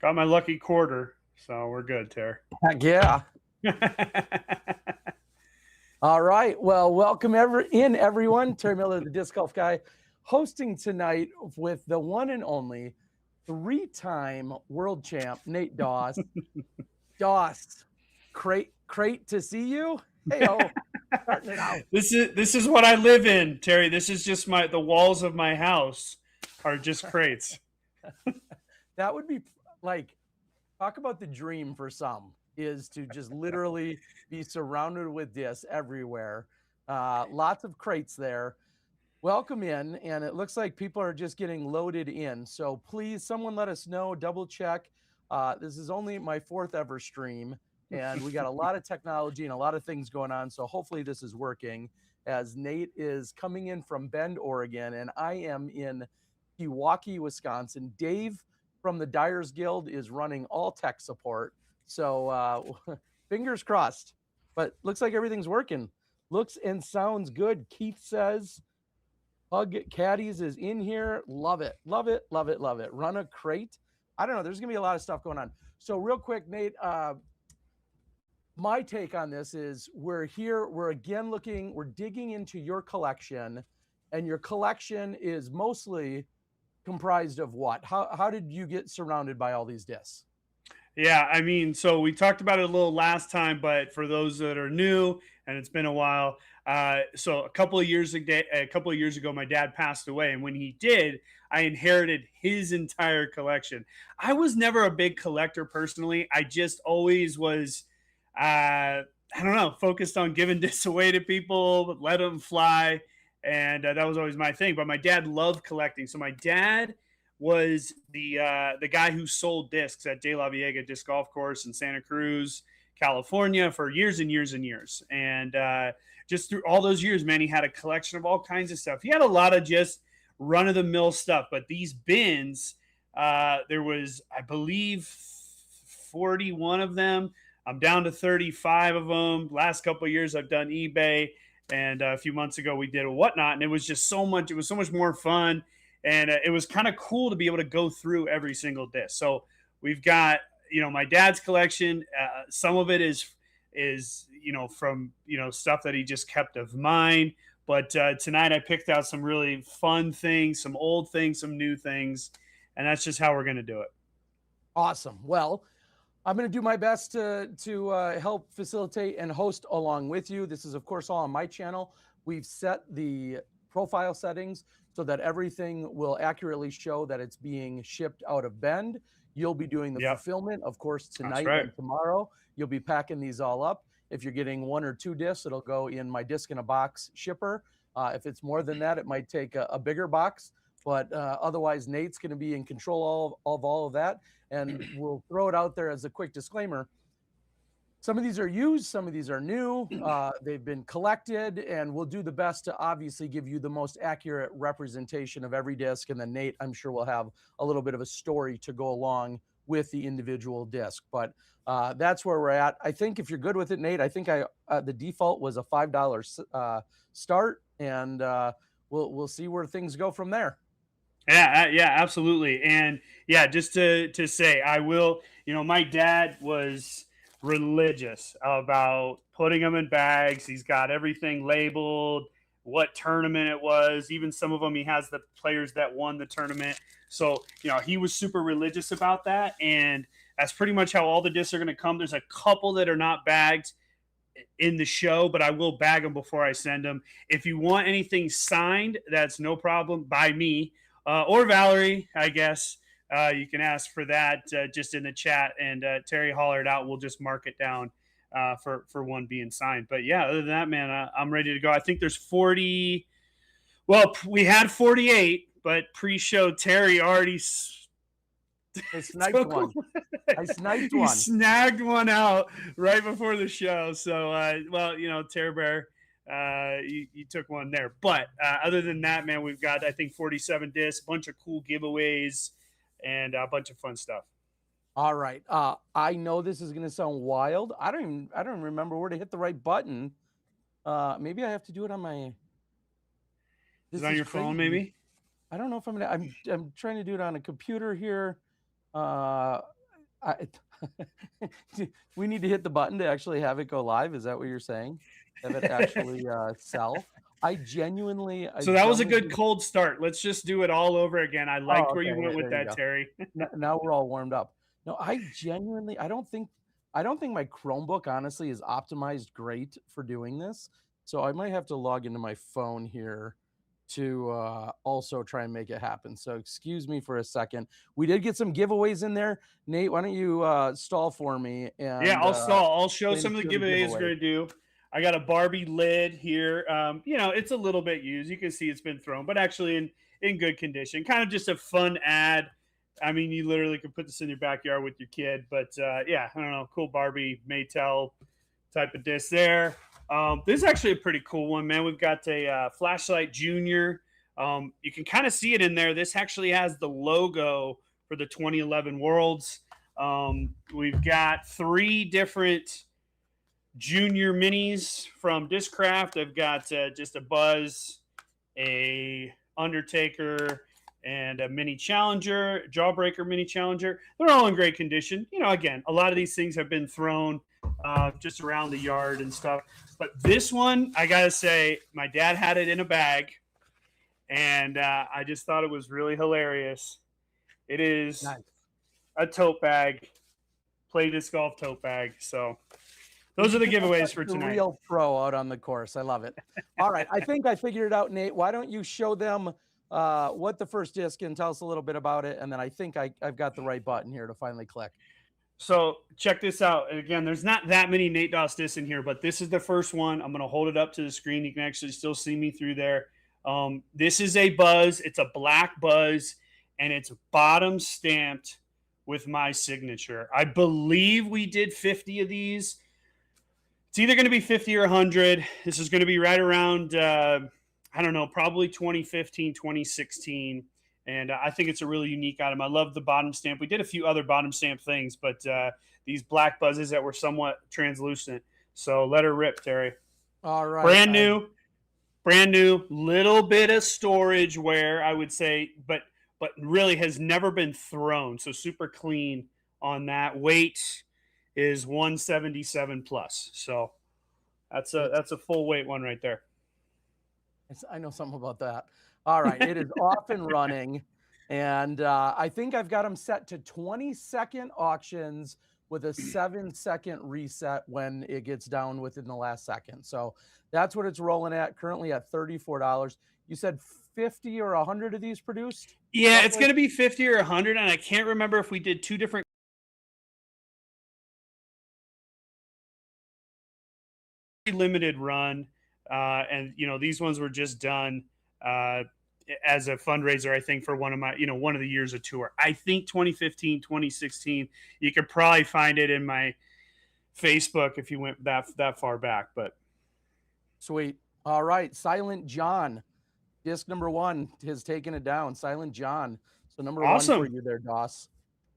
Got my lucky quarter, so we're good, Ter. Heck yeah. All right. Well, welcome everyone. Terry Miller, the disc golf guy, hosting tonight with the one and only three-time world champ, Nate Doss. Doss, great to see you. Hey-o, starting it out. This is what I live in, Terry. This is just the walls of my house are just crates. That would be like, talk about the dream for some, is to just literally be surrounded with discs everywhere. Lots of crates there. Welcome in, and it looks like people are just getting loaded in. So please, someone let us know, double check. This is only my fourth ever stream, and we got a lot of technology and a lot of things going on. So hopefully this is working, as Nate is coming in from Bend, Oregon, and I am in Pewaukee, Wisconsin. Dave from the Dyers Guild is running all tech support. So fingers crossed, but looks like everything's working. Looks and sounds good. Keith says Hug Caddies is in here. Love it. Love it. Love it. Love it. Run a crate. I don't know. There's going to be a lot of stuff going on. So real quick, Nate, my take on this is we're digging into your collection, and your collection is mostly comprised of what? How did you get surrounded by all these discs? Yeah, I mean, so we talked about it a little last time, but for those that are new and it's been a while, so a couple of years ago, my dad passed away, and when he did, I inherited his entire collection. I was never a big collector personally. I just always was, I don't know, focused on giving this away to people, let them fly, and that was always my thing. But my dad loved collecting, so my dad was the guy who sold discs at De La Viega Disc Golf Course in Santa Cruz, California, for years and years and years. And just through all those years, man, he had a collection of all kinds of stuff. He had a lot of just run of the mill stuff, but these bins, there was, I believe, 41 of them. I'm down to 35 of them. Last couple of years, I've done eBay, and a few months ago we did a WhatNot, and it was just so much. It was so much more fun. And it was kind of cool to be able to go through every single disc. So we've got, my dad's collection. Some of it is from, stuff that he just kept of mine. But tonight I picked out some really fun things, some old things, some new things. And that's just how we're going to do it. Awesome. Well, I'm going to do my best to help facilitate and host along with you. This is, of course, all on my channel. We've set the profile settings so that everything will accurately show that it's being shipped out of Bend. You'll be doing the fulfillment, of course, tonight and tomorrow. You'll be packing these all up. If you're getting one or two discs, it'll go in my disc in a box shipper. If it's more than that, it might take a bigger box. But otherwise, Nate's going to be in control of all of that. And we'll throw it out there as a quick disclaimer. Some of these are used, some of these are new. They've been collected, and we'll do the best to obviously give you the most accurate representation of every disc. And then Nate, I'm sure, will have a little bit of a story to go along with the individual disc. But that's where we're at. I think if you're good with it, Nate, I think the default was a $5 start, and we'll see where things go from there. Yeah, absolutely. And yeah, just to say, I will, my dad was religious about putting them in bags. He's got everything labeled, what tournament it was. Even some of them, he has the players that won the tournament. So, he was super religious about that. And that's pretty much how all the discs are going to come. There's a couple that are not bagged in the show, but I will bag them before I send them. If you want anything signed, that's no problem by me or Valerie, I guess. You can ask for that just in the chat, and Terry hollered out. We'll just mark it down for one being signed. But yeah, other than that, man, I'm ready to go. I think there's 40. Well, we had 48, but pre-show Terry already I sniped one. He snagged one out right before the show. So, Terry Bear, you took one there. But other than that, man, we've got, I think, 47 discs, a bunch of cool giveaways, and a bunch of fun stuff. All right. I know this is going to sound wild. I don't remember where to hit the right button. Maybe I have to do it on my. Is it on your phone, maybe? I don't know if I'm trying to do it on a computer here. Uh, I, we need to hit the button to actually have it go live. Is that what you're saying? Have it actually sell? I So that was a good genuinely. cold start. Let's just do it all over again. I liked Oh, where you okay. went with There you that, go. Terry. Now we're all warmed up. No, I don't think my Chromebook honestly is optimized great for doing this. So I might have to log into my phone here to also try and make it happen. So excuse me for a second. We did get some giveaways in there. Nate, why don't you stall for me Yeah, and I'll stall. I'll show explain a some of the few of the giveaways we're giveaways? gonna do. I got a Barbie lid here. It's a little bit used. You can see it's been thrown, but actually in good condition. Kind of just a fun ad. I mean, you literally could put this in your backyard with your kid. But yeah, I don't know, cool Barbie Maytel type of disc there. This is actually a pretty cool one, man. We've got a flashlight Junior. You can kind of see it in there. This actually has the logo for the 2011 Worlds. We've got three different Junior minis from Discraft. I've got just a Buzz, a Undertaker, and a mini Challenger, Jawbreaker mini Challenger. They're all in great condition. Again, a lot of these things have been thrown just around the yard and stuff. But this one, I gotta say, my dad had it in a bag, and I just thought it was really hilarious. It is Nice. a tote bag, play disc golf tote bag. So We those are the got giveaways for the tonight. real pro out on the course. I love it. All right. I think I figured it out, Nate. Why don't you show them what the first disc and tell us a little bit about it? And then I think I've got the right button here to finally click. So check this out. And again, there's not that many Nate Doss discs in here, but this is the first one. I'm going to hold it up to the screen. You can actually still see me through there. This is a Buzz. It's a black Buzz, and it's bottom stamped with my signature. I believe we did 50 of these. It's either going to be 50 or 100. This is going to be right around, I don't know, probably 2015, 2016. And I think it's a really unique item. I love the bottom stamp. We did a few other bottom stamp things, but these black buzzes that were somewhat translucent. So let her rip, Terry. All right. Brand new, brand new, little bit of storage wear, I would say, but really has never been thrown. So super clean on that. Weight is 177 plus. So It's, that's a full weight one right there. I know something about that. All right. It is off and running. And I think I've got them set to 20-second auctions with a 7-second reset when it gets down within the last second. So that's what it's rolling at, currently at $34. You said 50 or 100 of these produced, Yeah, it's roughly? going to be 50 or 100, and I can't remember if we did two different limited run, and these ones were just done uh, as a fundraiser. I think for one of my one of the years of tour. I think 2015, 2016. You could probably find it in my Facebook if you went that far back. But Sweet. All right. Silent John, disc number one has taken it down. Silent John. So number one for awesome. you there, Doss.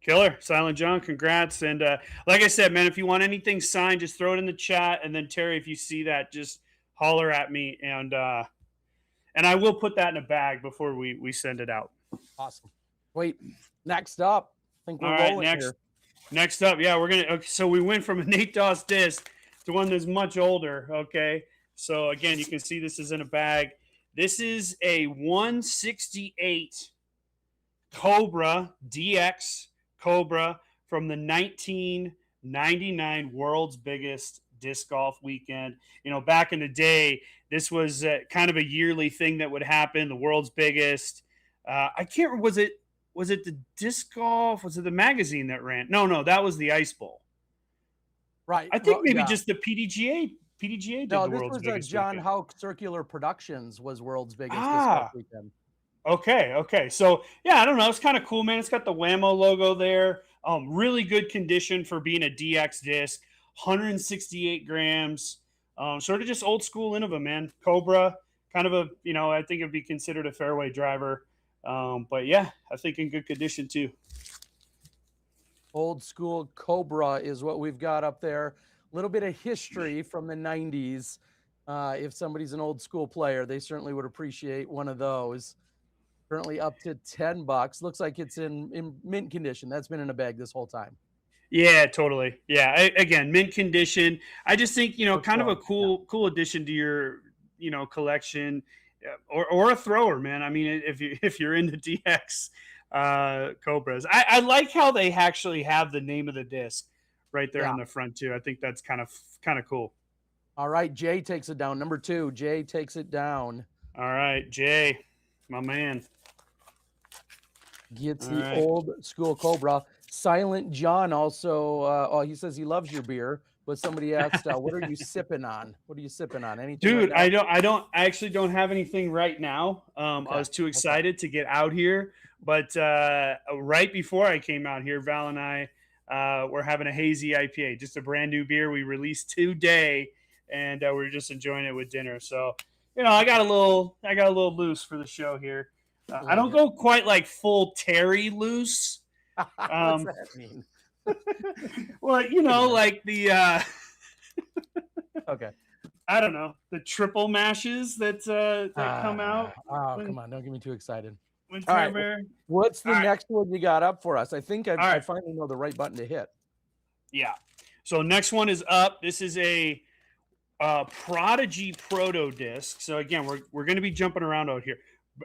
Killer, Silent John, congrats. And like I said, man, if you want anything signed, just throw it in the chat. And then Terry, if you see that, just holler at me, and I will put that in a bag before we send it out. Awesome. Wait, next up, I think All we're right, rolling next here. next up, yeah, we're gonna. Okay, so we went from a Nate Doss disc to one that's much older. Okay, so again, you can see this is in a bag. This is a 168 Cobra DX Cobra from the 1999 World's Biggest Disc Golf Weekend. Back in the day, this was kind of a yearly thing that would happen. The World's Biggest. I can't remember. Was it the disc golf? Was it the magazine that ran? No, that was the Ice Bowl. Right. I think Well, maybe yeah. just the PDGA. PDGA did No, the this World's was Biggest John Weekend. Houck Circular Productions was world's biggest disc golf Ah, weekend. okay. So yeah, I don't know. It's kind of cool, man. It's got the Whammo logo there. Really good condition for being a DX disc. 168 grams. Sort of just old school Innova, man. Cobra, kind of a I think it'd be considered a fairway driver. But yeah, I think in good condition too. Old school Cobra is what we've got up there. A little bit of history from the 90s. If somebody's an old school player, they certainly would appreciate one of those. Currently up to $10. Looks like it's in mint condition. That's been in a bag this whole time. Yeah, totally. Yeah, again, mint condition. I just think For kind of a sure. Yeah. cool addition to your collection, or a thrower, man. I mean, if you're into DX Cobras, I like how they actually have the name of the disc right there Yeah. on the front too. I think that's kind of cool. All right. Jay takes it down. Number two. Jay takes it down. All right, Jay, my man. Gets All the right. old school Cobra. Silent John also. Oh, he says he loves your beer, but somebody asked, "What are you sipping on? What are you sipping on? Anything right Dude, now?" I actually don't have anything right now. I Okay. was too Okay. excited to get out here, but right before I came out here, Val and I were having a hazy IPA, just a brand new beer we released today, and we are just enjoying it with dinner. So, I got a little loose for the show here. I Like don't it. go quite like full Terry loose. What's Um, that mean? well, Wait a minute. like the Okay. I don't know, the triple mashes that come out Oh, when come on. Don't get me too excited. when All right. Terry Bear. What's All the right, next one you got up for us? I think all I right, finally know the right button to hit. yeah. So next one is up. This is a Prodigy Proto disc. So again, we're going to be jumping around out here.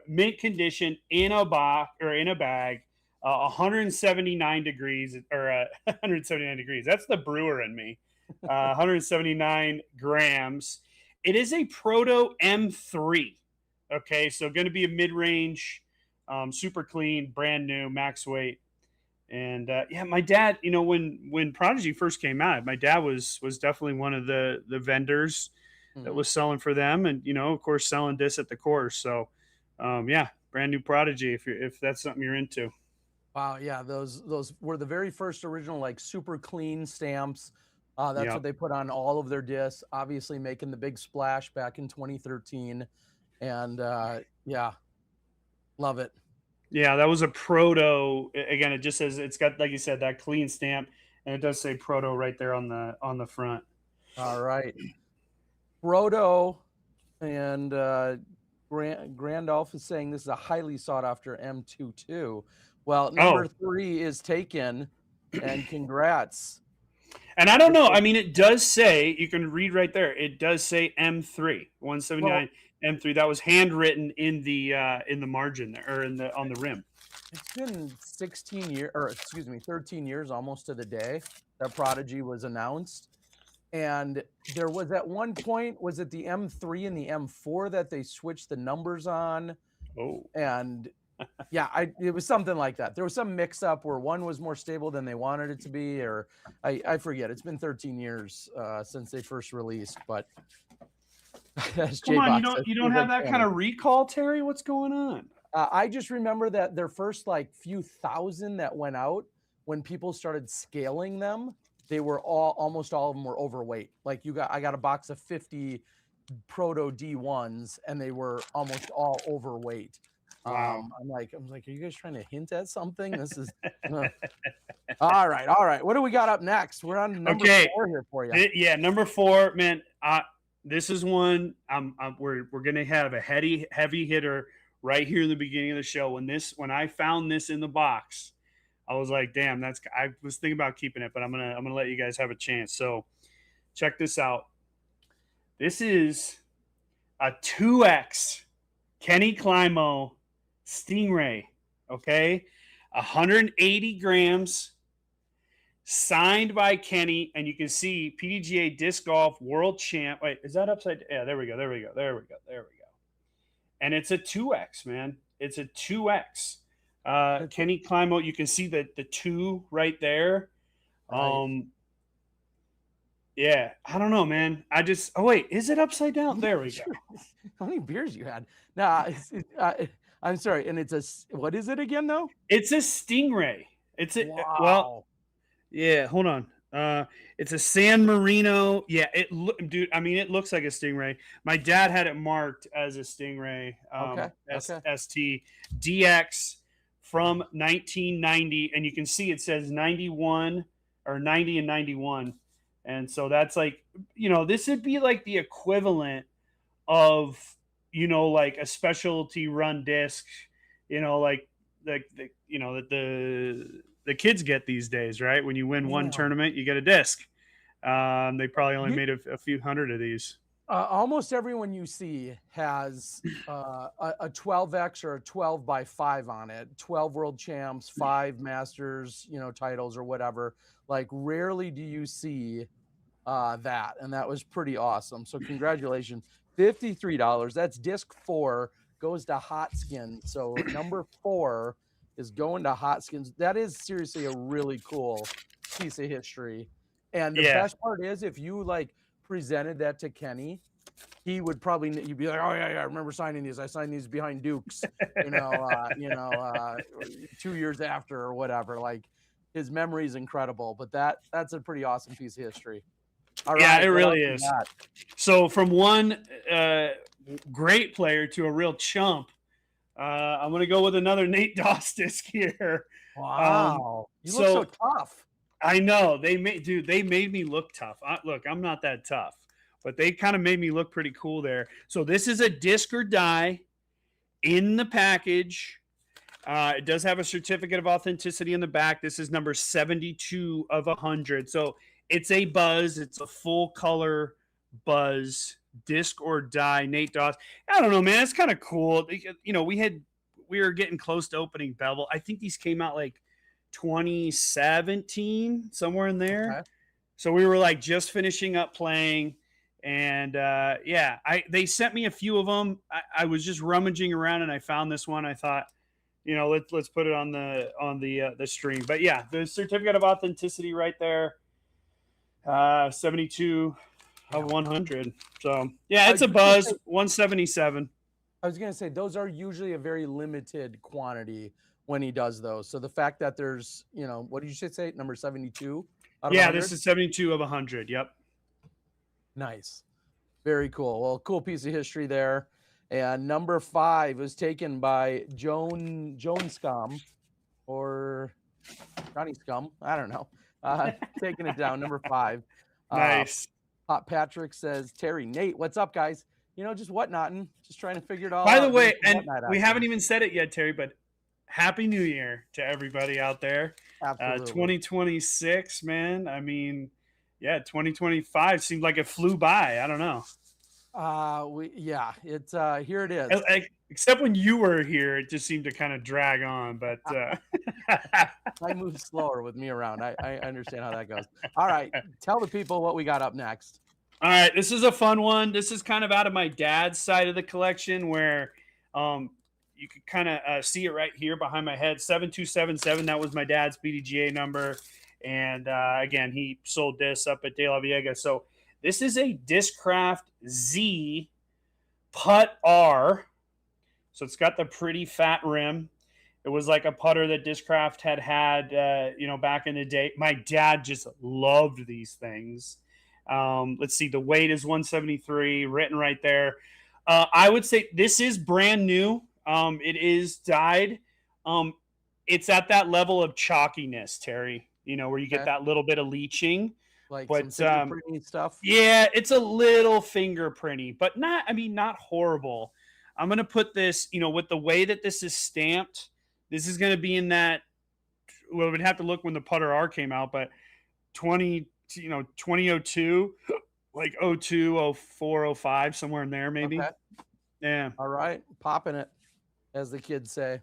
Mint condition in a box or in a bag. 179 degrees or 179 degrees. That's the brewer in me. 179 grams. It is a Proto M3. Okay, so going to be a mid-range, super clean, brand new, max weight. And yeah, my dad, when Prodigy first came out, my dad was definitely one of the vendors that Mhm. was selling for them, and of course, selling this at the course. So, yeah, brand new Prodigy if that's something you're into. Wow, yeah, those were the very first original like super clean stamps. That's Yeah, what they put on all of their discs, obviously making the big splash back in 2013. And yeah, love it. yeah, that was a proto. Again, it just says it's got, like you said, that clean stamp, and it does say proto right there on the front. All right. Frodo and Grandolph is saying this is a highly sought after M22. Well, number Oh, three is taken, and congrats. and I don't Looks know. like, I mean, it does say, you can read right there. It does say M3, well, 179 M3. That was handwritten in the margin there, or in the on the rim. it's been 16 years, or excuse me, 13 years almost to the day that Prodigy was announced. And there was at one point, was it the M3 and the M4 that they switched the numbers on? Oh, And yeah, it was something like that. There was some mix up where one was more stable than they wanted it to be, or I forget. It's been 13 years since they first released, but as come J on! Box says, You don't feels have like that kind family. of recall, Terry? What's going on? I just remember that their first like few thousand that went out, when people started scaling them, they were almost all of them were overweight. Like I got a box of 50 proto D1s and they were almost all overweight. Wow. I was like, are you guys trying to hint at something? This is all right, all right. What do we got up next? We're on to number Okay. four here for you. Yeah, number four, man. This is one. We're gonna have a heavy hitter right here in the beginning of the show. When I found this in the box, I was like, damn, I was thinking about keeping it, but I'm gonna let you guys have a chance. So check this out. This is a 2X Kenny Climo Stingray. Okay, 180 grams, signed by Kenny, and you can see PDGA Disc Golf World Champ. Wait, is that upside? Yeah, there we go. There we go. There we go. There we go. And it's a 2X, man. It's a 2X. It's Kenny Climo, you can see the two right there. right. Um, yeah, I don't know, man. Oh wait, is it upside down? There we go. Sure. How many beers you had? Nah, I'm sorry. And what is it again, though? It's a Stingray. Well, Wow. yeah, hold on. It's a San Marino. Yeah, dude. I mean, it looks like a Stingray. My dad had it marked as a Stingray, Okay. Okay. ST DX from 1990, and you can see it says 91 or 90 and 91, and so that's like, this would be like the equivalent of, like a specialty run disc, like the kids get these days, right? When you win one Damn. tournament, you get a disc. They probably only You made a few hundred of these. almost everyone you see has a 12x or a 12 by 5 on it. 12 world champs, 5 masters, titles or whatever. Like rarely do you see that, and that was pretty awesome. So congratulations, $53. That's disc 4 goes to Hot Skins. So number 4 is going to Hot Skins. That is seriously a really cool piece of history. And the Yeah. best part is if you like presented that to Kenny, he would probably you'd be like, oh yeah, I remember signing these. I signed these behind Dukes, 2 years after or whatever. Like his memory is incredible, but that's a pretty awesome piece of history. All Yeah, it right, what else really we is. got? So from one great player to a real chump, I'm going to go with another Nate Doss disc here. Wow, you look so So tough. I know they made me look tough. Look, I'm not that tough, but they kind of made me look pretty cool there. So this is a disc or die in the package. It does have a certificate of authenticity in the back. This is number 72 of 100. So it's a buzz. It's a full color buzz, disc or die. Nate Doss. I don't know, man. It's kind of cool. We were getting close to opening Bevel. I think these came out like 2017, somewhere in there. Okay. So we were like just finishing up playing. And they sent me a few of them. I was just rummaging around and I found this one. I thought, let's put it on the stream. But yeah, the certificate of authenticity right there, 72 of 100. So yeah, it's a buzz. 177. I was gonna say those are usually a very limited quantity when he does those. So the fact that there's, what did you say, number 72 out of Yeah, 100? this is 72 of 100. Yep. Nice, very cool. Well, cool piece of history there. And number 5 was taken by Joan Scum or Johnny Scum. I don't know. Taking it down, number 5. Nice. Pop Patrick says, Terry, Nate, what's up, guys? Just whatnotting, just trying to figure it all By out. the way, and we haven't even said it yet, Terry, but Happy New Year to everybody out there. Absolutely. 2026, man. I mean, yeah, 2025 seemed like it flew by. I don't know. Here it is. Except when you were here, it just seemed to kind of drag on. But I move slower with me around. I understand how that goes. All right, tell the people what we got up next. All right, this is a fun one. This is kind of out of my dad's side of the collection, where you can kind of see it right here behind my head. 7277. That was my dad's BDGA number, and again, he sold this up at De La Viega. So this is a Discraft Z Putt R. So it's got the pretty fat rim. It was like a putter that Discraft had back in the day. My dad just loved these things. Let's see. The weight is 173, written right there. I would say this is brand new. It is dyed. It's at that level of chalkiness, Terry, where you get that little bit of leaching. Like but some fingerprinting stuff. Yeah, it's a little fingerprinty, but not horrible. I'm going to put this, with the way that this is stamped, this is going to be in that, well, we'd have to look when the putter R came out, but 2002, like 02, 04, 05, somewhere in there, maybe. Okay. Yeah. All right. Popping it, as the kids say.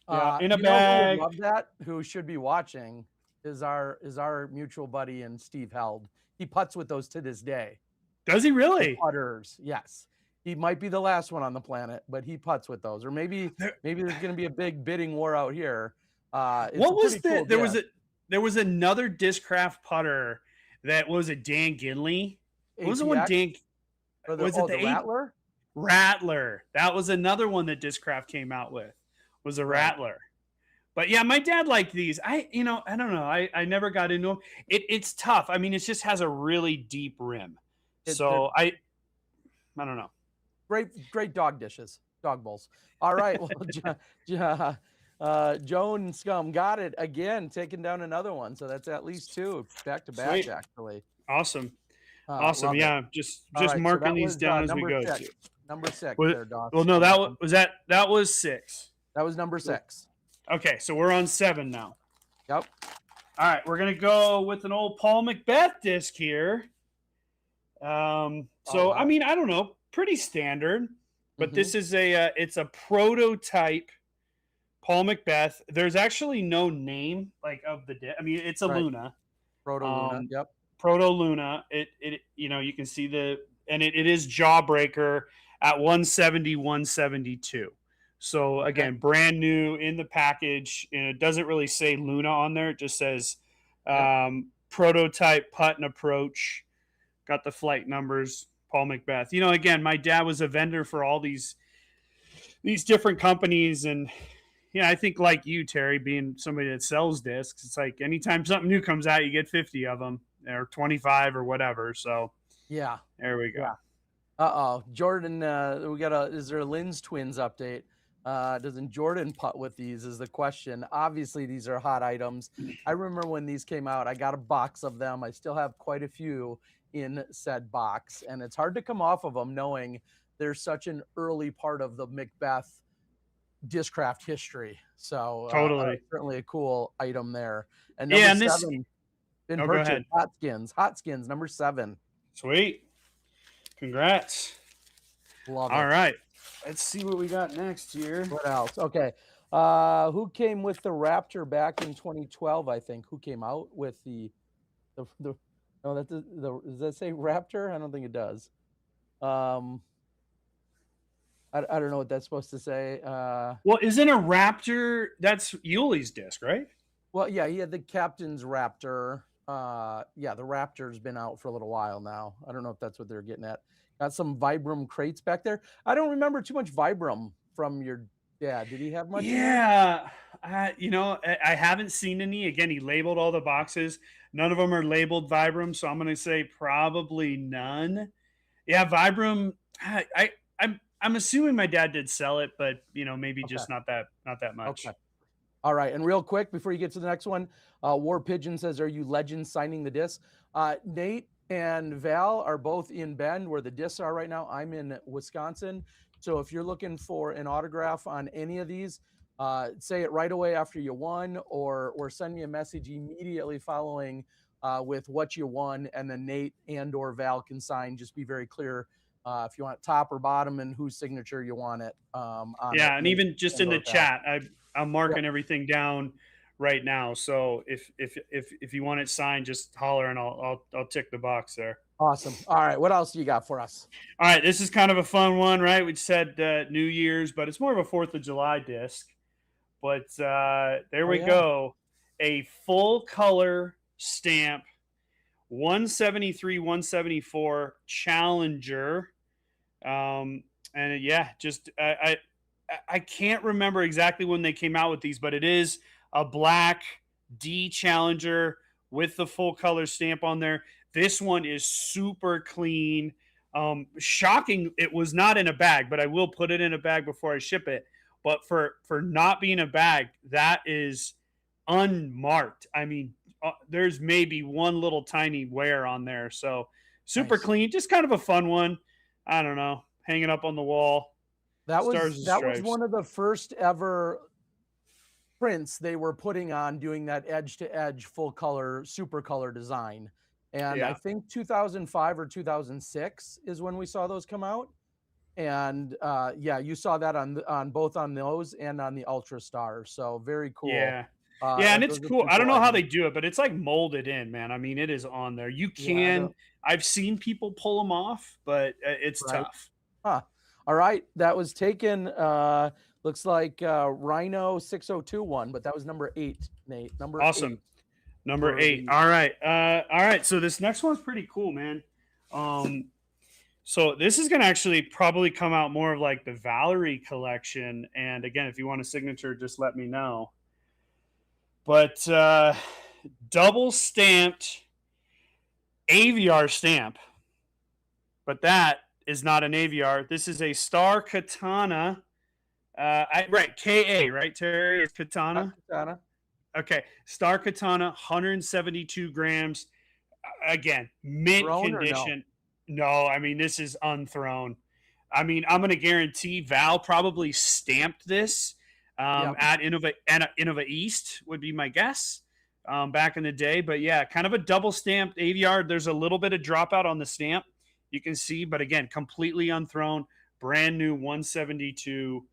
Yeah, in a bag. Who would love that, who should be watching, is our mutual buddy and Steve Held. He putts with those to this day. Does he really? The putters, yes. He might be the last one on the planet, but he putts with those. Or maybe there's going to be a big bidding war out here. What was the? Cool there was another Discraft putter that was a Dan Ginley. What was the one Dan? Was it the Rattler? Rattler. That was another one that Discraft came out with. Was a Rattler. But yeah, my dad liked these. I don't know. I never got into them. It's tough. I mean, it just has a really deep rim. So I don't know. Great dog dishes, dog bowls. All right. Well, Joan Scum got it again, taking down another one. So that's at least 2 back to back, actually. Awesome. Yeah. Just marking these down as we go. Number six Was, there, well, Doss. no, that was six. That was number six. Okay, so we're on seven now. Yep. All right, we're gonna go with an old Paul Macbeth disc here. Oh, So I wow. mean, I don't know, pretty standard, but Mm-hmm. this is it's a prototype Paul Macbeth. There's actually no name like of the disc. I mean, it's a Right. Luna, Proto Luna. um, Yep. Proto Luna. It you can see and it is Jawbreaker at 170, 172. So Okay. again, brand new in the package, and it doesn't really say Luna on there. It just says Yep. prototype putt and approach. Got the flight numbers. Paul Macbeth. Again, my dad was a vendor for all these different companies, and I think like you, Terry, being somebody that sells discs, it's like anytime something new comes out, you get 50 of them or 25 or whatever. So Yeah. there we go. Yeah. Jordan, is there a Lynn's twins update? Doesn't Jordan putt with these is the question. Obviously, these are hot items. I remember when these came out, I got a box of them. I still have quite a few in said box, and it's hard to come off of them knowing they're such an early part of the Macbeth discraft history. So Totally. certainly a cool item there. And Yeah, number and this. seven, been Oh, go purchased. ahead. Hot skins, number seven. Sweet. Congrats. Love All it. right. Let's see what we got next here. What else? Okay. Who came with the Raptor back in 2012? I think. Who came out with the no, does that say Raptor? I don't think it does. I don't know what that's supposed to say. Well, isn't a Raptor? That's Yuli's disc, right? Well, yeah, he had the Captain's Raptor. Yeah, the Raptor's been out for a little while now. I don't know if that's what they're getting at. Got some Vibram crates back there. I don't remember too much Vibram from your dad. Did he have much in there? Yeah. I haven't seen any. Again, he labeled all the boxes. None of them are labeled Vibram, so I'm going to say probably none. Yeah, Vibram. I'm assuming my dad did sell it, but maybe Okay. just not that much. Okay. All right. And real quick, before you get to the next one, War Pigeon says, "Are you legends signing the disc?" Nate and Val are both in Bend, where the discs are right now. I'm in Wisconsin. So if you're looking for an autograph on any of these, say it right away after you won, or send me a message immediately following with what you won, and then Nate and/or Val can sign. Just be very clear if you want top or bottom and whose signature you want it on Yeah, it. and Nate even just in and/or the Val. chat, I'm Yep. marking everything down right now. So if you want it signed, just holler and I'll tick the box there. Awesome. All right. What else do you got for us? All right, this is kind of a fun one, right? We said New Year's, but it's more of a 4th of July disc. But there Oh, we yeah. go. A full color stamp 173, 174 Challenger. And yeah, just I can't remember exactly when they came out with these, but it is a black D Challenger with the full color stamp on there. This one is super clean. Shocking, it was not in a bag, but I will put it in a bag before I ship it. But for not being a bag, that is unmarked. I mean, there's maybe one little tiny wear on there. So super Nice. clean, just kind of a fun one. I don't know, hanging up on the wall. Stars and That was stripes. one of the first ever prints they were putting on doing that edge to edge full color super color design. And I Yeah. think 2005 or 2006 is when we saw those come out. And yeah, you saw that on both on those and on the Ultra Star. So very cool. Yeah. Yeah, and it's Those are cool. pretty I don't cool know how they items. do it, but it's like molded in, man. I mean, it is on there. You Yeah, I can. don't. I've seen people pull them off, but it's Right. tough. Huh. All right. That was taken. Looks like Rhino 602 but that was number 8, Nate. Number Awesome. 8 Number for 8. the All right. All right. So this next one's pretty cool, man. So this is going to actually probably come out more of like the Valerie collection. And again, if you want a signature, just let me know. But double stamped AVR stamp. But that is not an AVR. This is a Star Katana. Right, KA, right, Terry? It's Katana. Katana. Okay, Star Katana, 172 grams. Again, mint Thrown or no? condition. No, I mean this is unthrown. I mean, I'm going to guarantee Val probably stamped this Yep. at Innova East would be my guess back in the day. But yeah, kind of a double stamped AVR. There's a little bit of dropout on the stamp you can see, but again, completely unthrown, brand new 172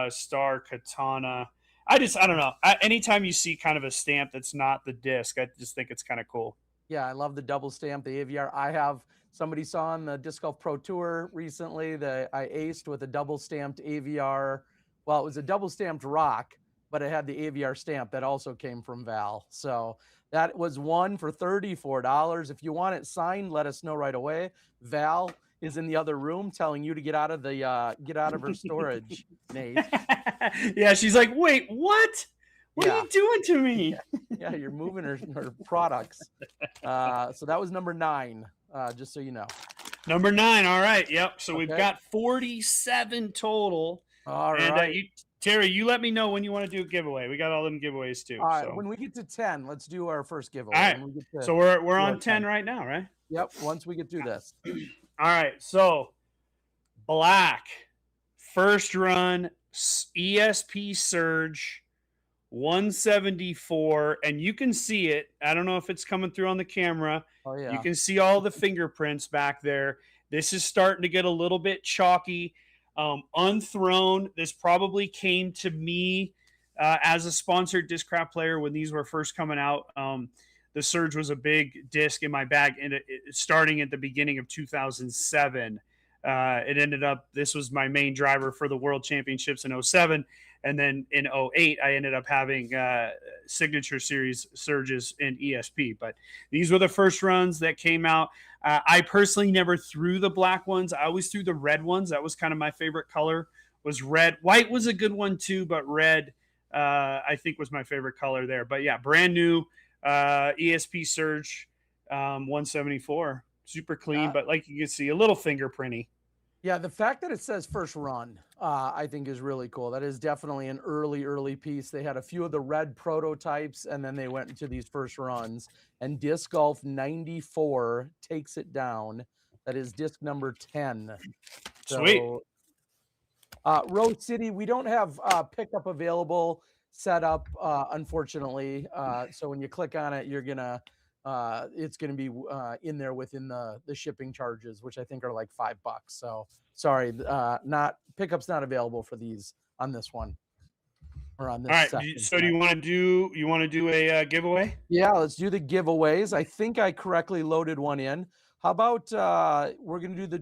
star katana. I don't know. Anytime you see kind of a stamp that's not the disc, I just think it's kind of cool. Yeah, I love the double stamp, the AVR. I have somebody saw on the Disc Golf Pro Tour recently that I aced with a double stamped AVR. Well, it was a double stamped rock, but it had the AVR stamp that also came from Val. So that was one for $34. If you want it signed, let us know right away. Val is in the other room telling you to get out of her storage, Nate. Yeah, she's like, wait, what? What are Yeah. you doing to me? Yeah, you're moving her products. So that was number 9, just so you know. Number 9. All right. Yep. So we've Okay. got 47 total. All And right. Terry, you let me know when you want to do a giveaway. We got all them giveaways too. All right. So, When we get to 10, let's do our first all giveaway. right. When we get to So we're do our on 10 10. right now, right? Yep. Once we get through this. All right. So black first run ESP Surge 174, and you can see it. I don't know if it's coming through on the camera. Oh You yeah. can see all the fingerprints back there. This is starting to get a little bit chalky. Unthrown. This probably came to me as a sponsored Discraft player when these were first coming out. The Surge was a big disc in my bag, and starting at the beginning of 2007. It ended up, this was my main driver for the World Championships in '07. And then in '08, I ended up having Signature Series Surges in ESP. But these were the first runs that came out. I personally never threw the black ones. I always threw the red ones. That was kind of my favorite color, was red. White was a good one too, but red, I think, was my favorite color there. But yeah, brand new ESP Surge 174. Super clean, Yeah. but like you can see, a little fingerprinty. Yeah. The fact that it says first run, I think is really cool. That is definitely an early piece. They had a few of the red prototypes, and then they went into these first runs. And Disc Golf 94 takes it down. That is disc number 10. Sweet. So Rose City, we don't have pickup available set up, unfortunately. So when you click on it, it's gonna be in there within the shipping charges, which I think are like $5. So sorry, not pickup's not available for these on this one or on All this right. session So do tonight. you want to do a giveaway? Yeah, let's do the giveaways. I think I correctly loaded one in. How about we're gonna do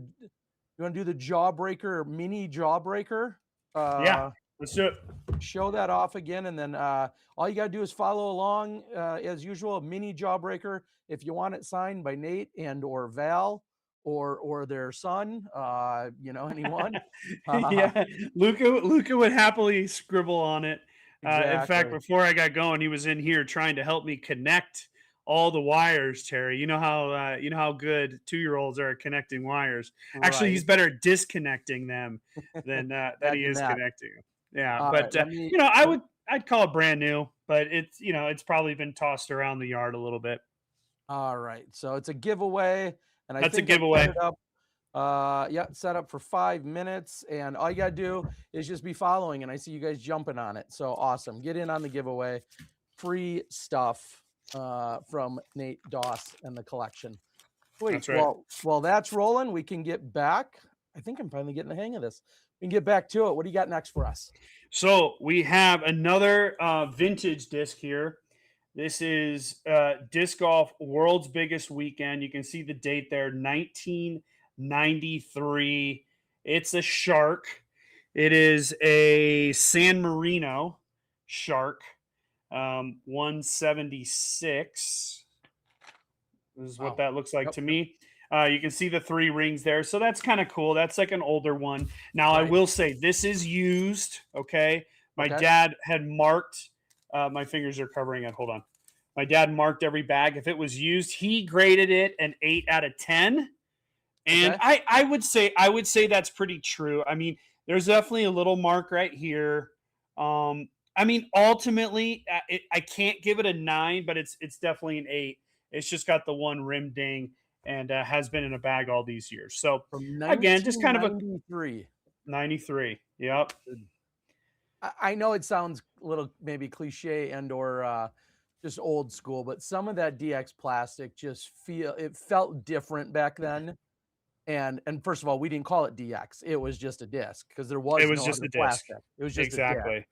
you want to do the jawbreaker, mini jawbreaker? Yeah. Uh, Let's do it. show that off again, and then all you got to do is follow along as usual. Mini jawbreaker. If you want it signed by Nate and or Val or their son, anyone. Uh, Yeah. Luca would happily scribble on it. In fact, exactly. before I got going, he was in here trying to help me connect all the wires, Terry. You know how good 2-year-olds are at connecting wires. Actually, Right. he's better at disconnecting them than he Imagine is that. connecting them. Yeah, All right. but I'd call it brand new, but it's probably been tossed around the yard a little bit. All right. So it's a giveaway, and I That's a think I set giveaway. it up. Yeah, set up for 5 minutes, and all you gotta do is just be following. And I see you guys jumping on it. So awesome. Get in on the giveaway. Free stuff from Nate Doss and the collection. Sweet. That's right. Well, while that's rolling, we can get back. I think I'm finally getting the hang of this. We can get back to it. What do you got next for us? So we have another vintage disc here. This is Disc Golf World's Biggest Weekend. You can see the date there, 1993. It's a shark. It is a San Marino shark, 176. This is what Wow. that looks like Yep. to me. You can see the 3 rings there. So that's kind of cool. That's like an older one. Now, I Right. will say this is used. Okay. My Okay. dad had marked, my fingers are covering it. Hold on. My dad marked every bag. If it was used, he graded it an 8 out of 10. And Okay. I would say that's pretty true. I mean, there's definitely a little mark right here. I mean, ultimately, I can't give it a 9, but it's definitely an 8. It's just got the one rim ding, and has been in a bag all these years. So From again, just kind of a 1993. 93. Yep. I know it sounds a little maybe cliche and or just old school, but some of that DX plastic just it felt different back then. And first of all, we didn't call it DX. It was just a disc because there It was was no just other a disc. plastic. It was just a disc. Exactly.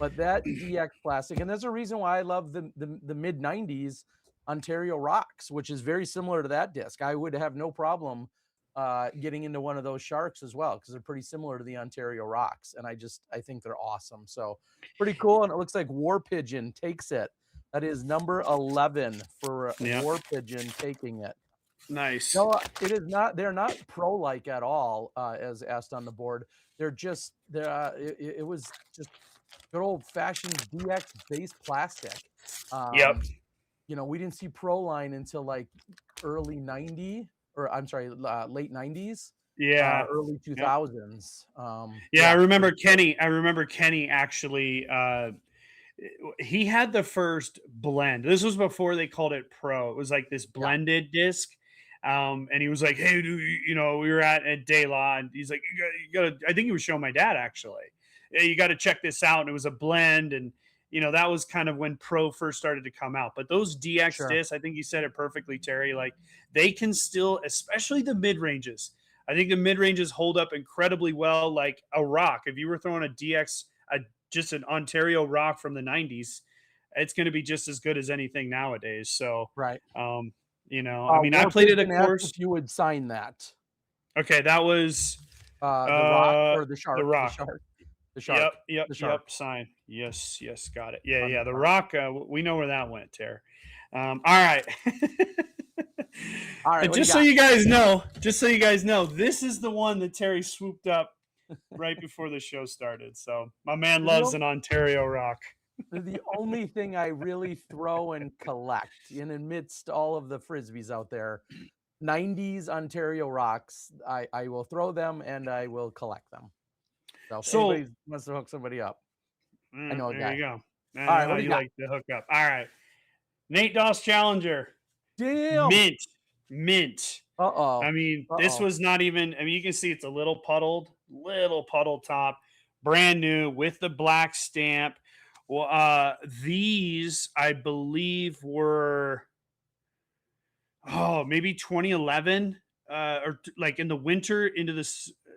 But that DX plastic, and there's a reason why I love the mid '90s Ontario Rocks, which is very similar to that disc. I would have no problem getting into one of those sharks as well because they're pretty similar to the Ontario Rocks, and I think they're awesome. So pretty cool, and it looks like War Pigeon takes it. That is number 11 for Yep. War Pigeon taking it. Nice. No, it is not. They're not pro-like at all, as asked on the board. It was just good old-fashioned DX-based plastic. Yep. We didn't see Proline until like early 90, or I'm sorry, late 90s, Yeah. early Yep. 2000s. Yeah, I remember Kenny actually he had the first blend. This was before they called it pro. It was like this Yeah, blended disc. And he was like, "Hey, dude, we were at De La, and he's like, you gotta." I think he was showing my dad actually. "Hey, you got to check this out." And it was a blend, and that was kind of when Pro first started to come out. But those DX sure. discs, I think you said it perfectly, Terry. Like they can still, especially the mid ranges. I think the mid ranges hold up incredibly well, like a rock. If you were throwing a DX, just an Ontario rock from the '90s, it's going to be just as good as anything nowadays. So, Right. I mean, I War played it, of Pigeon asked course. if you would sign that. Okay, that was The rock uh or the the shark, the rock. shark, the Yep, shark, yep, the shark yep. Sign. Yes, yes, got it. Yeah, on the yeah. The front. rock. We know where that went, Tara. All right. All right, And what do you just so got? you guys know, this is the one that Terry swooped up right before the show started. So my man The, loves o- an Ontario rock. the only thing I really throw and collect in amidst all of the frisbees out there, 90s Ontario rocks. I will throw them and I will collect them. So if So anybody wants to hook somebody up, I know a there guy. you go. All right, I know what do you you got? like the hookup. All right. Nate Doss Challenger. Damn. Mint. Mint. I Uh-oh. mean, this Uh-oh. was not even, I mean, you can see it's a little puddle top, brand new with the black stamp. Well, these I believe were, maybe 2011, like in the winter into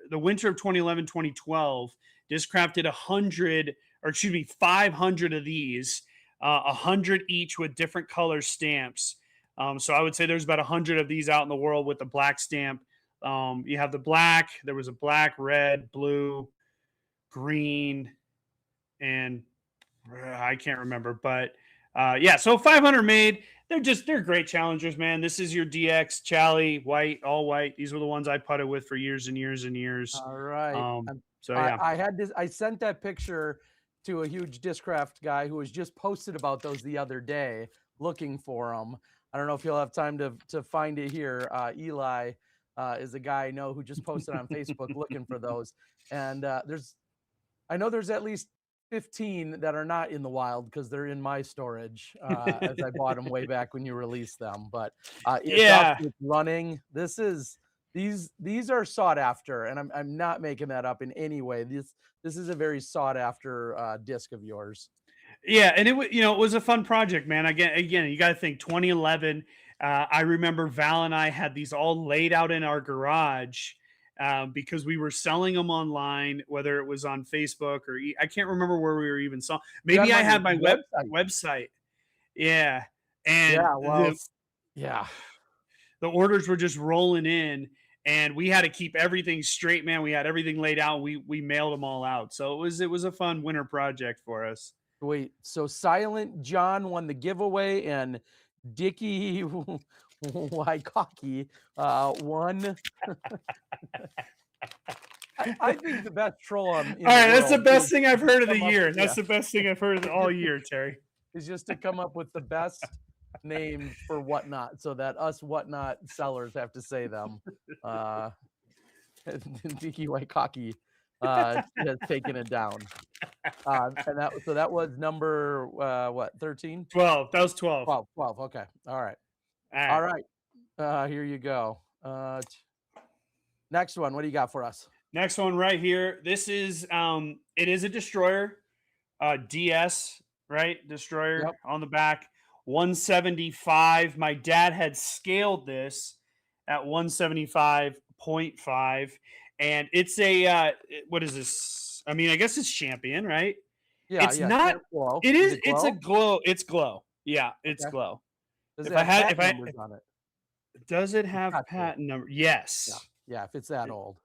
the winter of 2011, 2012. Discraft did 100, or excuse me, 500 of these, 100 each with different color stamps. So I would say there's about 100 of these out in the world with the black stamp. You have the black, there was a black, red, blue, green, and I can't remember, but yeah, so 500 made. They're great challengers, man. This is your DX Chally white, all white. These were the ones I putted with for years and years and years. All right. So yeah, I had this. I sent that picture to a huge Discraft guy who was just posted about those the other day, looking for them. I don't know if you'll have time to find it here. Eli is a guy I know who just posted on Facebook looking for those. And I know there's at least 15 that are not in the wild because they're in my storage as I bought them way back when you released them. But it's up, yeah, it's running. These are sought after, and I'm not making that up in any way. This is a very sought after disc of yours. yeah, and it was it was a fun project, man. Again, you got to think 2011. I remember Val and I had these all laid out in our garage. Because we were selling them online, whether it was on Facebook or I can't remember where we were even saw. You got Maybe them I on your had my website. website. Yeah, and Yeah, well, yeah. the orders were just rolling in, and we had to keep everything straight, man. We had everything laid out. We mailed them all out, so it was a fun winter project for us. Wait, so Silent John won the giveaway, and Dickie Waikaki won. I think the best troll in All the right, that's the world best is thing I've heard of the come up, year. yeah, That's the best thing I've heard of all year, Terry. is just to come up with the best names for WhatNot, so that us WhatNot sellers have to say them. Uh, Dickie Waikaki has taken it down. And that was number what, 13? 12. That was 12. 12, 12. Okay. All right. All All right. right. Here you go. Next one. What do you got for us? Next one right here. This is it is a destroyer, DS, right? Destroyer Yep. on the back. 175. My dad had scaled this at 175.5, and it's a what is this? I mean, I guess it's champion, right? Yeah, It's yeah. not. Can't glow. It Is is. it It's a glow? glow. It's glow. Yeah, it's Okay. glow. Does it If I have had, patent if I numbers on it? does it It's have got to. patent number? Yeah. Yes. Yeah. If it's that old.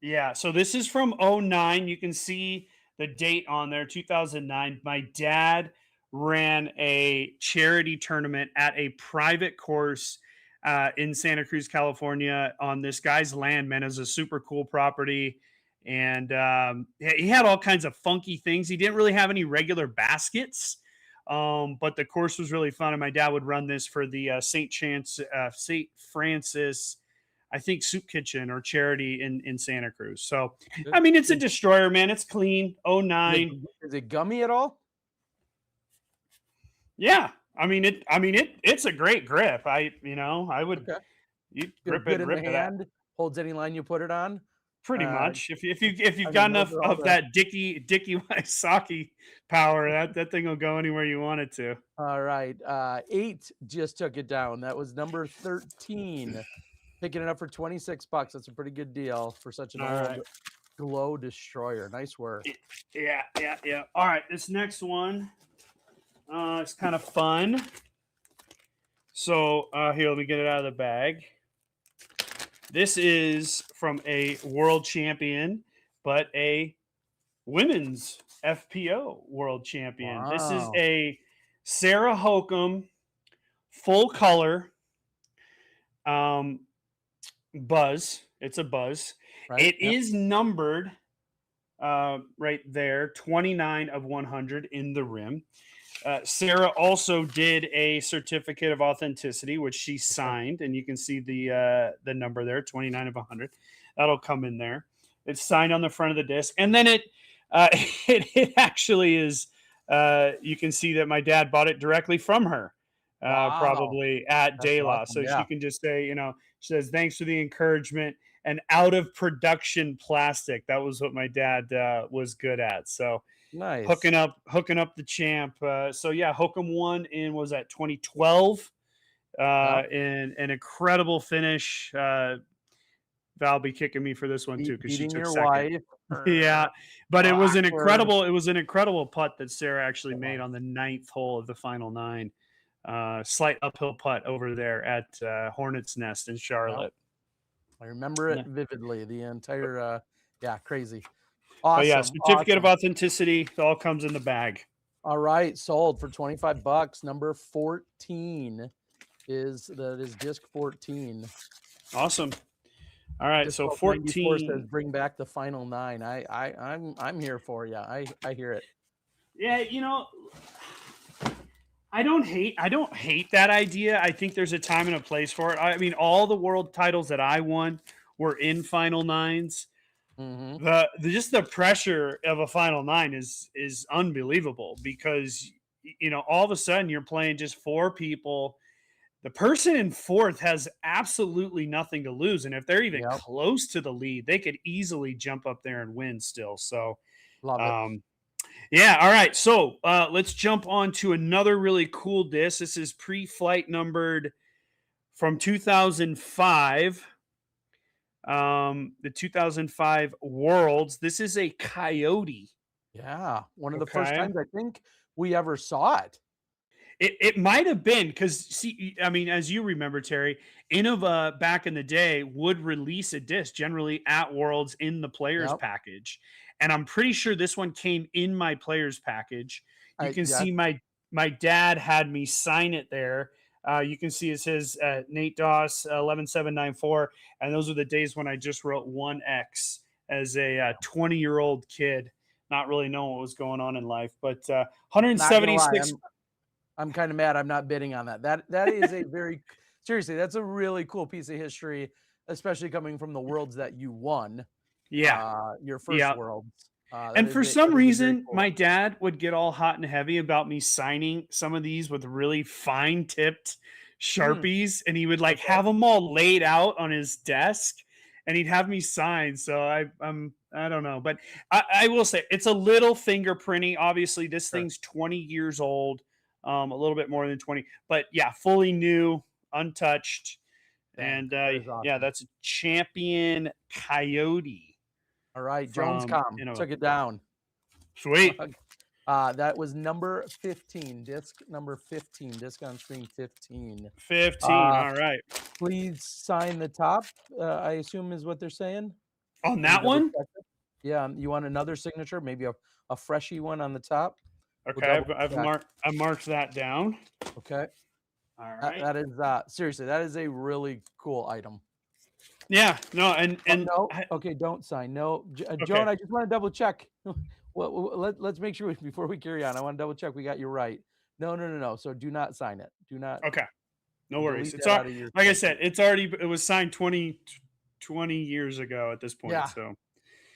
Yeah, so this is from '09. You can see the date on there, 2009. My dad ran a charity tournament at a private course in Santa Cruz, California, on this guy's land. Man, it was a super cool property, and he had all kinds of funky things. He didn't really have any regular baskets, but the course was really fun. And my dad would run this for the St. Francis, I think, soup kitchen or charity in Santa Cruz. So, Is I mean, it's a is destroyer, man. It's clean. Oh it nine. is it gummy at all? Yeah. It's a great grip. I would Okay. you Good grip it good and in the rip it out hand, holds any line you put it on. pretty Uh, much. If I you've got mean, those enough are all of the that Dicky Wysocki power, that thing will go anywhere you want it to. all right. 8 just took it down. That was number 13. Picking it up for 26 bucks. That's a pretty good deal for such an All old right. glow destroyer. Nice work. Yeah, yeah, yeah. All right. This next one, it's kind of fun. So here, let me get it out of the bag. This is from a world champion, but a women's FPO world champion. This is Wow. a Sarah Hokum full color um, buzz. It's a buzz. Right? It Yep. is numbered right there, 29 of 100 in the rim. Sarah also did a certificate of authenticity, which she Okay. signed, and you can see the number there, 29 of 100. That'll come in there. It's signed on the front of the disc, and then it actually is. You can see that my dad bought it directly from her, Wow. probably at That's De La. awesome. So she Yeah. can just say, she says, "Thanks for the encouragement." And out of production plastic. That was what my dad was good at. So Nice. hooking up the champ. So yeah, Hook'em won in was that 2012. Yep. In an incredible finish. Val be kicking me for this one too because she Beating took your second. wife. Yeah, but Awkward. it was an incredible putt that Sarah actually It made was. on the ninth hole of the final nine. Slight uphill putt over there at Hornets Nest in Yep. Charlotte. I remember it Yeah. vividly. The entire yeah, crazy. But yeah, Awesome. certificate of Awesome. authenticity, it all comes in the bag. All right, sold for 25 bucks. Number 14 is disc 14. Awesome. All right, Disc so 1294 says 14. bring back the final 9. I'm here for you. I hear it. Yeah, I don't hate that idea. I think there's a time and a place for it. I mean, all the world titles that I won were in final nines. Mhm. Just the pressure of a final nine is unbelievable because all of a sudden you're playing just four people. The person in fourth has absolutely nothing to lose, and if they're even Yep. close to the lead, they could easily jump up there and win still. So, Love it. um, yeah, all right. So let's jump on to another really cool disc. This is pre-flight numbered from 2005. The 2005 Worlds. This is a Coyote. Yeah, one of the first Okay. times I think we ever saw it. It might have been because see, I mean, as you remember, Terry, Innova back in the day would release a disc generally at Worlds in the players Yep. package, and I'm pretty sure this one came in my players package. You I can yes. see my dad had me sign it there. You can see it says Nate Doss 11794, and those are the days when I just wrote 1X as a 20-year-old kid, not really knowing what was going on in life, but Not gonna lie, 176. I'm kind of mad I'm not bidding on that. That is a very seriously, that's a really cool piece of history, especially coming from the worlds that you won, Yeah, your first yeah. worlds. And for some That is a very reason, cool. my dad would get all hot and heavy about me signing some of these with really fine tipped Hmm. Sharpies, and he would like Okay. have them all laid out on his desk, and he'd have me sign. So I don't know, but I will say it's a little fingerprinty. Obviously, this Sure. thing's 20 years old, a little bit more than 20, but yeah, fully new, untouched, Dang. and That is yeah, awesome. that's a champion coyote All right. from Jonescom took it down. Sweet. That was number 15, disc number 15, disc on screen 15. 15. Uh, All right. please sign the top, I assume is what they're saying. On Let me that double one? check it. Yeah, you want another signature, maybe a freshy one on the top? We'll Okay, double I've check. marked that down. Okay. All That right. that is, seriously, that is a really cool item. Yeah, no, Oh, and no, okay, don't sign. No, okay. Joan, I just wanna double check. Let's make sure before we carry on, I wanna double check we got you right. No, no, no, no, so do not sign it. Do not Okay. No worries. delete It's that all out of your like I said, spreadsheet. it was signed 20 years ago at this point. Yeah. So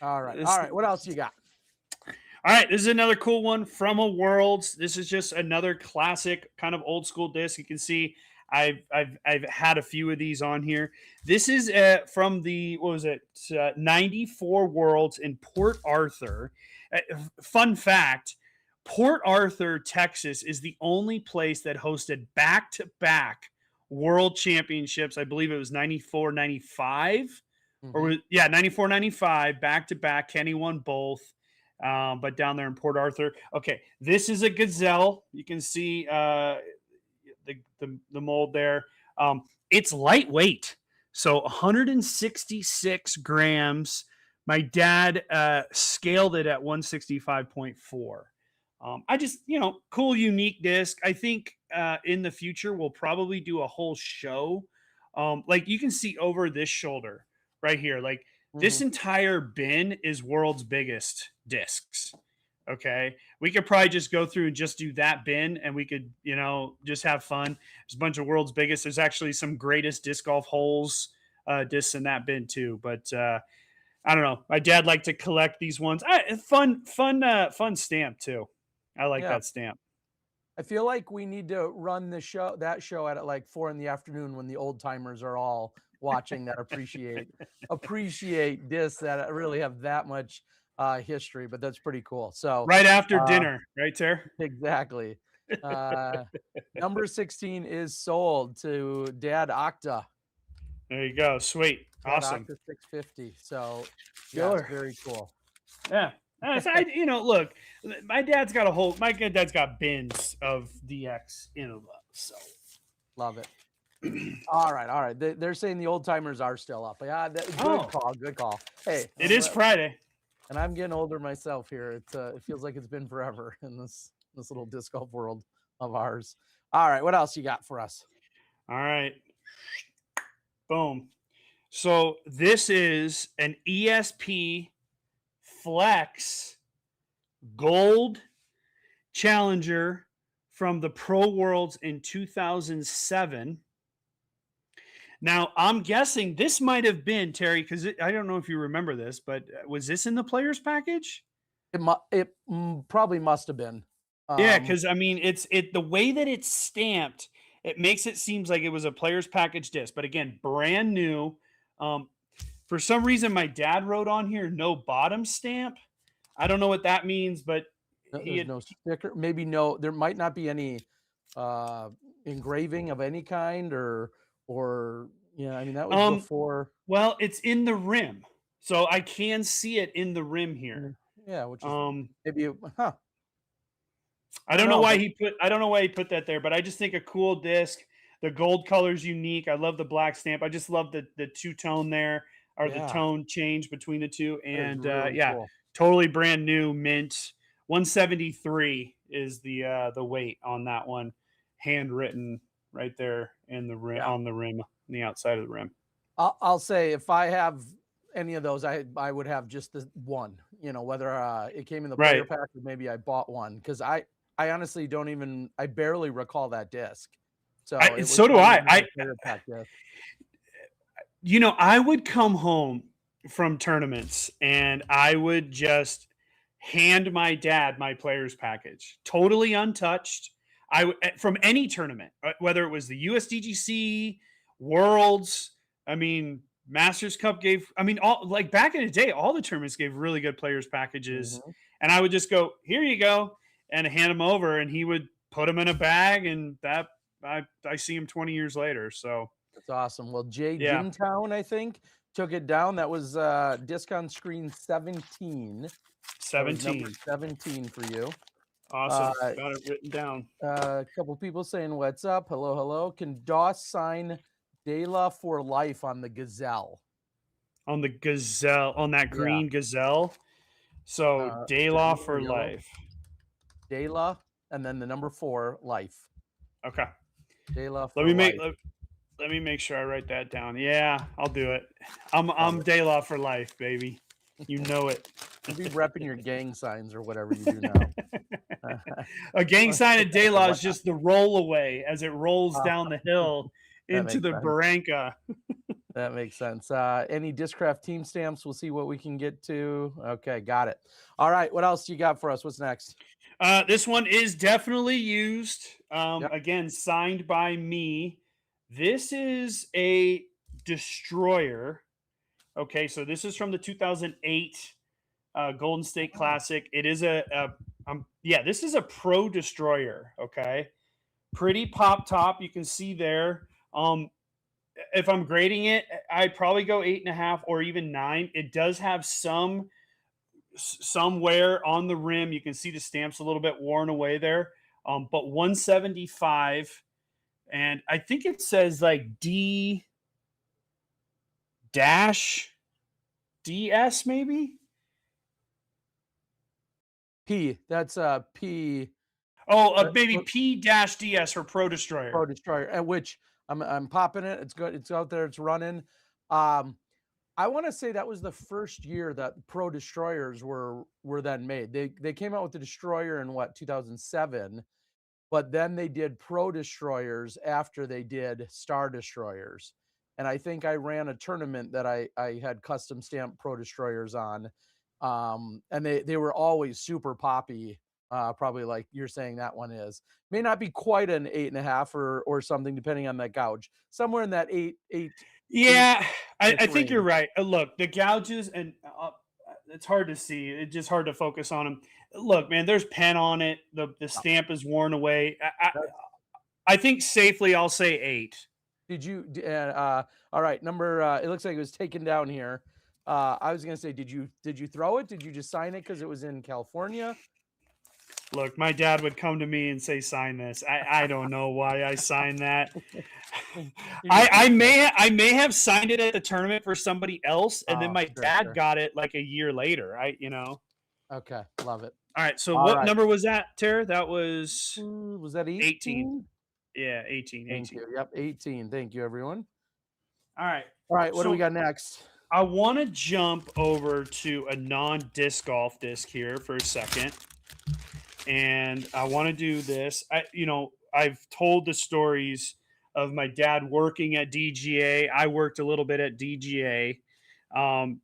Alright, this alright, what else you got? all right, this is another cool one from a Worlds. This is just another classic kind of old school disc. You can see I've had a few of these on here. This is from the what was it 94 Worlds in Port Arthur. Fun fact: Port Arthur, Texas, is the only place that hosted back to back World Championships. I believe it was 94, 95, or Mhm. yeah, 94, 95 back to back. Kenny won both, but down there in Port Arthur. Okay, this is a gazelle. You can see the mold there. It's lightweight, so 166 grams. My dad scaled it at 165.4. I just, cool, unique disc. I think in the future we'll probably do a whole show. Like you can see over this shoulder right here, like this Mhm. entire bin is world's biggest discs. Okay. We could probably just go through and just do that bin and we could, just have fun. There's a bunch of world's biggest. There's actually some greatest disc golf holes discs in that bin too. But I don't know. My dad liked to collect these ones. Fun stamp too. I like Yeah. that stamp. I feel like we need to run that show at, like, 4 in the afternoon when the old timers are all watching that appreciate this, that really have that much, history, but that's pretty cool. So, Right after uh dinner, right there. exactly. Uh, number 16 is sold to Dad Octa. There you go. Sweet. Dad Awesome. Octa 650. So, yes, Killer. very cool. Yeah. Look, my dad's got bins of DX in a lot. So Love it. Alright, alright. They're saying the old timers are still up. Yeah, good oh, call, good call. Hey, it is Friday. and I'm getting older myself here. It feels like it's been forever in this little disc golf world of ours. All right, what else you got for us? All right. Boom. So this is an ESP Flex Gold Challenger from the Pro Worlds in 2007. Now, I'm guessing this might have been Terry because I don't know if you remember this, but was this in the players package? Probably must have been. Yeah, Um, because I mean, the way that it's stamped, it makes it seems like it was a players package disc, but again, brand new. Um, for some reason, my dad wrote on here no bottom stamp. I don't know what that means, but he there's had. no sticker. Maybe no. There might not be any uh, engraving of any kind, or yeah. I mean, that was Um, before. well, it's in the rim, so I can see it in the rim here. Yeah, which is Um, maybe. Huh. I I don't don't know know, why but he put that there, but I just think a cool disc. The gold color is unique. I love the black stamp. I just love the two tone there, or the yeah, tone change between the two. that is And really yeah, cool. totally brand new mint. 173 is the weight on that one, handwritten right there in the rim, Yeah. on the rim, on the outside of the rim. I'll say if I have any of those, I would have just the one, whether, it came in the player Right. pack or maybe I bought one because I honestly don't even I barely recall that disc. So it was So do not I. even in the player pack disc. I would come home from tournaments and I would just hand my dad my players package, totally untouched. from any tournament, whether it was the USDGC, Worlds, I mean, Masters Cup gave, I mean, all like back in the day, all the tournaments gave really good players packages, Mhm. and I would just go, "Here you go," and hand them over, and he would put them in a bag, and that I see him 20 years later. So That's awesome. Well, Jay yeah, Dintown, I think, took it down. That was, disc on screen 17. That was number 17, 17 for you. Uh, awesome, got it written down a couple people saying, "What's up? Hello, hello. Can Doss sign De La for life on the Gazelle?" on the Gazelle, on that Yeah. green Gazelle. So day The law green or for yellow. life. De La, and then the number 4, life. Okay, De La let for me make life. let me make sure I write that down. Yeah, I'll do it. Love I'm it. day law for life, baby. You know it. You'll be repping your gang signs or whatever you do now. A gang Let's sign put at that to Daylaw is WhatNot. just the rollaway as it rolls Uh, down the hill that into makes the sense. barranca. That makes sense. Any Discraft team stamps? We'll see what we can get to. Okay, got it. All right, what else you got for us? What's next? This one is definitely used. Yep. Again, signed by me. This is a destroyer. Okay, so this is from the 2008 Golden State Oh, Classic. It is yeah, this is a pro destroyer. Okay, pretty pop top. You can see there. If I'm grading it, I'd probably go 8.5 or even 9. It does have some wear on the rim. You can see the stamps a little bit worn away there. But 175, and I think it says like D dash DS maybe. P. That's P. Oh, maybe What P dash DS for Pro Destroyer. Pro Destroyer, at which I'm popping it. It's good. It's out there. It's running. Um, I want to say that was the first year that Pro Destroyers were then made. They came out with the Destroyer in what 2007, but then they did Pro Destroyers after they did Star Destroyers. And I think I ran a tournament that I had custom stamped Pro Destroyers on. And they were always super poppy. Probably like you're saying that one is. May not be quite an 8.5 or something, depending on that gouge. Somewhere in that 8 Yeah, I ish think you're range. right. Look, the gouges, and it's hard to see. It's just hard to focus on them. Look, man, there's pen on it. The Yeah. stamp is worn away. That's I think safely I'll say 8. Did you all right, number it looks like it was taken down here. I was gonna say, did you throw it? Did you just sign it because it was in California? Look, my dad would come to me and say, "Sign this." I don't know why I signed that. You just I may have signed it at the tournament for somebody else, and then Oh, my sure, dad sure. got it like a year later. Okay, love it. All right. So All what right. number was that, Tara? That was Was that 18. 18? Yeah, 18, Thank 18. you. Yep, 18. Thank you, everyone. All right. All right, what do we So got next? I want to jump over to a non-disc golf disc here for a second, and I want to do this. I've told the stories of my dad working at DGA. I worked a little bit at DGA.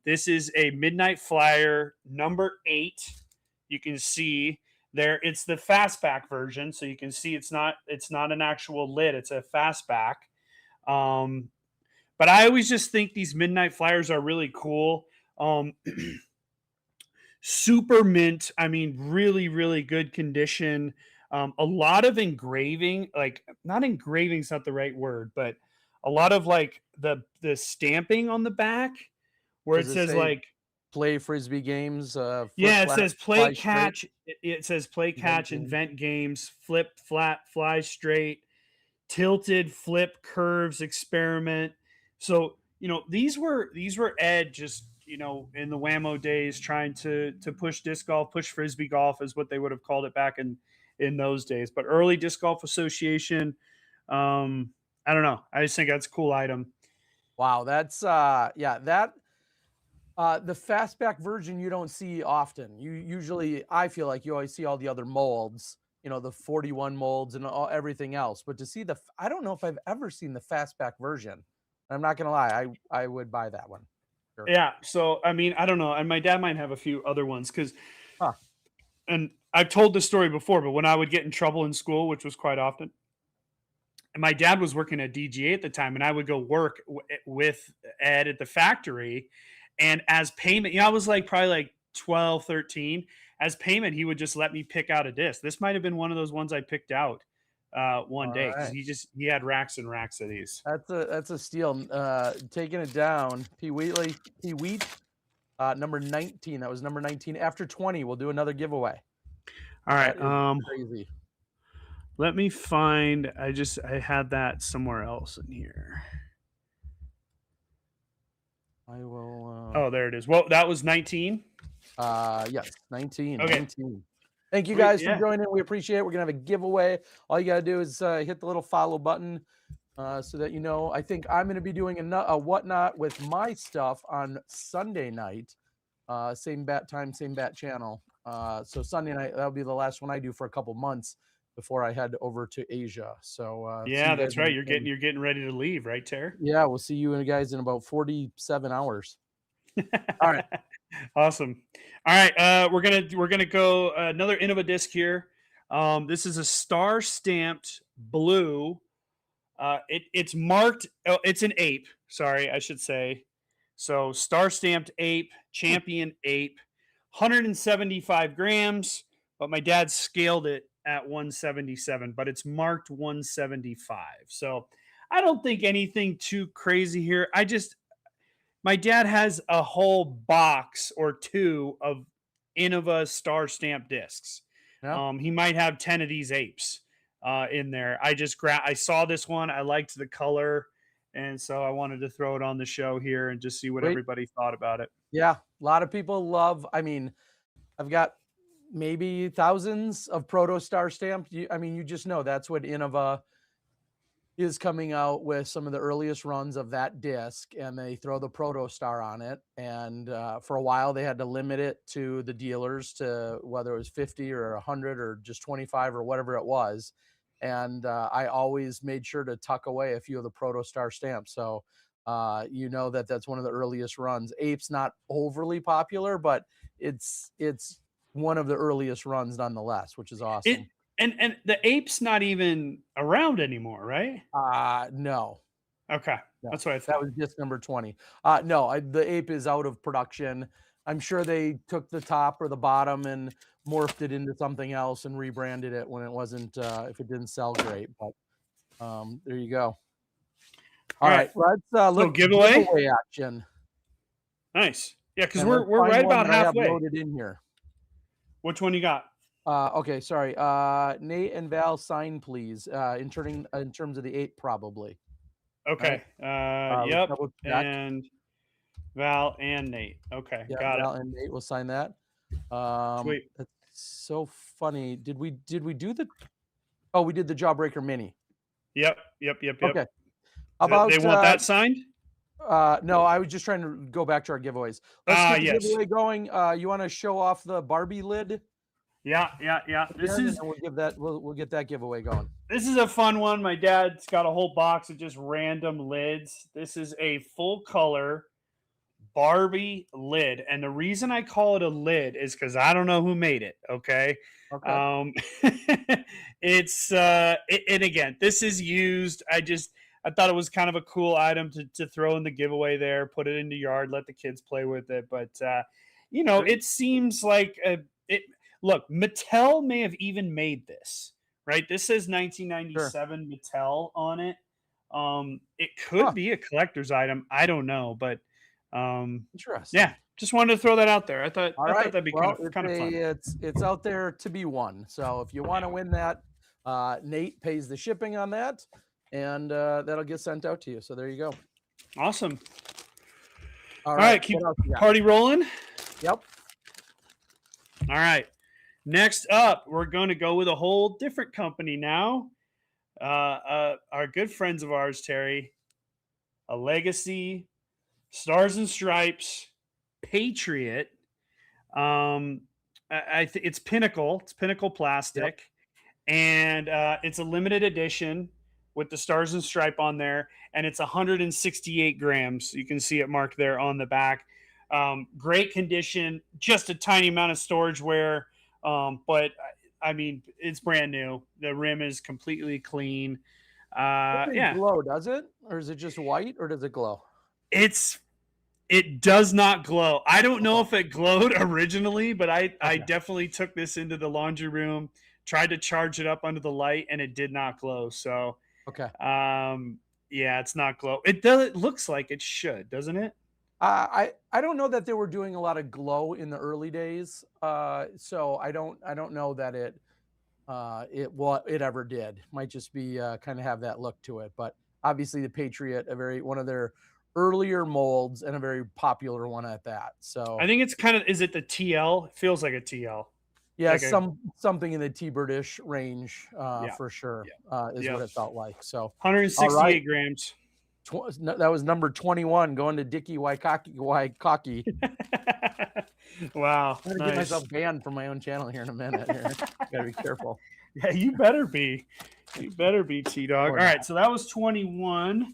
This is a Midnight Flyer number 8. You can see there. It's the fastback version, so you can see it's not an actual lid. It's a fastback. Um, but I always just think these Midnight Flyers are really cool. Um, Super mint. I mean, really, really good condition. A lot of engraving, like not engraving's not the right word, but a lot of like the stamping on the back where Does it it says say like, play frisbee games, flip yeah, it flat, says play fly straight, catch. It says play event catch, game? invent games, flip flat, fly straight, tilted, flip, curves, experiment. So these were Ed just in the Whammo days trying to push disc golf, push frisbee golf is what they would have called it back in those days. But early disc golf association, I don't know. I just think that's a cool item. Wow, that's yeah, that the fastback version you don't see often. You usually, I feel like you always see all the other molds, the 41 molds and everything else. But to see I don't know if I've ever seen the fastback version. I'm not gonna lie, I would buy that one. Sure. Yeah. So I mean, I don't know, and my dad might have a few other ones because Huh. and I've told this story before, but when I would get in trouble in school, which was quite often, and my dad was working at DGA at the time, and I would go work with Ed at the factory. And as payment, I was like probably like 12, 13. As payment, he would just let me pick out a disc. This might have been one of those ones I picked out one All day because right. he had racks and racks of these. That's a steal. Taking it down, P. Wheat, number 19. That was number 19. After 20, we'll do another giveaway. All right. That is crazy. Let me find. I had that somewhere else in here. I will. Oh, there it is. Well, that was 19. Yes, 19. Okay. 19. Thank you Sweet. guys for Yeah. joining. We appreciate it. We're gonna have a giveaway. All you gotta do is hit the little follow button so that you know. I think I'm gonna be doing a whatnot with my stuff on Sunday night. Same bat time, same bat channel. So Sunday night, that'll be the last one I do for a couple months before I head over to Asia. So see Yeah, you guys that's right. You're getting ready to leave, right, Ter? yeah, we'll see you guys in about 47 hours. All right. Awesome. All right, we're gonna go another Innova disc here. This is a star stamped blue. It's marked. Oh, it's an ape. Sorry, I should say. So star stamped ape, champion ape, 175 grams. But my dad scaled it at 177, but it's marked 175. So I don't think anything too crazy here. My dad has a whole box or two of Innova star stamp discs. Yeah. He might have 10 of these apes in there. I saw this one. I liked the color. And so I wanted to throw it on the show here and just see what Wait. everybody thought about it. Yeah. A lot of people love, I mean, I've got maybe thousands of proto star stamped. I mean, you just know that's what Innova is coming out with some of the earliest runs of that disc, and they throw the proto star on it. And for a while, they had to limit it to the dealers to whether it was 50 or 100 or just 25 or whatever it was. And I always made sure to tuck away a few of the proto star stamps. So you know that that's one of the earliest runs. Ape's not overly popular, but it's one of the earliest runs nonetheless, which is It awesome. and the ape's not even around anymore, right? No, Okay. no, That's what I that thought. was disc number 20. No, the ape is out of production. I'm sure they took the top or the bottom and morphed it into something else and rebranded it when it wasn't, if it didn't sell great. But there you go. All All right. right, let's So look giveaway. giveaway action, Nice. Yeah, because and let's we're find right one about that I have halfway. loaded in here. Which one you got? Okay, sorry. Nate and Val, sign please. In terms of the ape, probably. Right. Okay. Let's Yep. double check. And Val and Nate. Okay, Yeah, got it. Val and Nate will sign that. Sweet. That's so funny. Did we do the oh, we did the Jawbreaker Mini. Yep. Yep. Yep. Yep. Okay. How about They want that signed? no, I was just trying to go back to our giveaways. Let's Ah, get the yes. giveaway going. You want to show off the Barbie lid Yeah. Yeah. Yeah. again, and then we'll get that giveaway going. This is a fun one. My dad's got a whole box of just random lids. This is a full color Barbie lid, and the reason I call it a lid is because I don't know who made it. Okay, Okay. um, and again, this is used. I thought it was kind of a cool item to throw in the giveaway there, put it in the yard, let the kids play with it. But Great. it seems like it. Look, Mattel may have even made this. Right, this says Sure. 1997 Mattel on it. It could Huh. be a collector's item. I don't know, but yeah, Interesting. just wanted to throw that out there. All I thought right. that'd be Well, kind of fun. it's out there to be won. So if you want to win that, Nate pays the shipping on that, and that'll get sent out to you. So there you go. Awesome. All All right. right, keep What else you got? party rolling. Yep. All right. Next up, we're going to go with a whole different company now. Our good friends of ours, Terry, a Legacy, Stars and Stripes, Patriot. Um, it's Pinnacle. It's Pinnacle Yep. plastic, and it's a limited edition with the Stars and Stripe on there, and it's 168 grams. You can see it marked there on the back. Great condition, just a tiny amount of storage wear. But I mean, it's brand new. The rim is completely clean. Doesn't Yeah, glow, does it? Or is it just white, or does it glow? it's it does not glow. I don't know Okay. if it glowed originally, but I Okay. definitely took this into the laundry room, tried to charge it up under the light, and it did not glow. So Okay. um, yeah, it's not glow. It does. It looks like it should, doesn't it? I don't know that they were doing a lot of glow in the early days, so I don't know that it ever did. Might just be kind of have that look to it. But obviously, the Patriot, a very one of their earlier molds and a very popular one at that. I So think it's kind of. Is it the TL? It feels like a TL. yeah, Like a something in the T-birdish range yeah, for sure yeah, is yeah. what it felt like. So all right. 168 grams. That was number 21 going to Dicky Waikaki. Wow, I'm gonna get nice. myself banned from my own channel here in a minute here. Gotta be careful. Yeah, you better be. You better be T Dog. Or All right, not. so that was 21.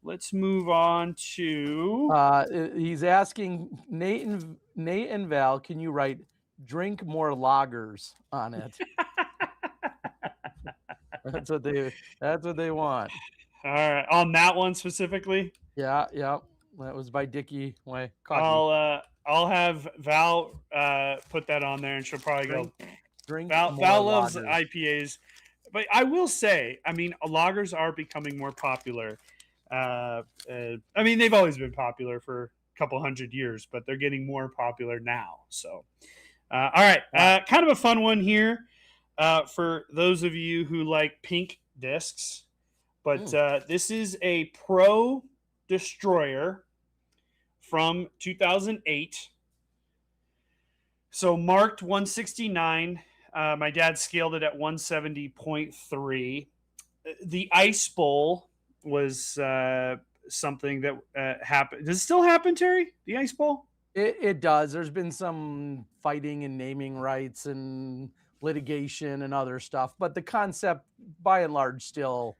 Let's move on to. He's asking Nate and Val, can you write "drink more lagers" on it? That's what they. That's what they want. All right, on that one specifically, Yeah, yeah. That was by Dickie Waikaki. I'll have Val put that on there, and she'll probably go. Drink, drink Val more loves lagers. IPAs, but I will say, I mean, lagers are becoming more popular. I mean, they've always been popular for a couple hundred years, but they're getting more popular now. So, all right, Yeah. kind of a fun one here for those of you who like pink discs. But Mm. this is a Pro Destroyer from 2008. So marked 169. My dad scaled it at 170.3. The Ice Bowl was something that happened. Does it still happen, Terry? The Ice Bowl? It does. There's been some fighting and naming rights and litigation and other stuff, but the concept, by and large, still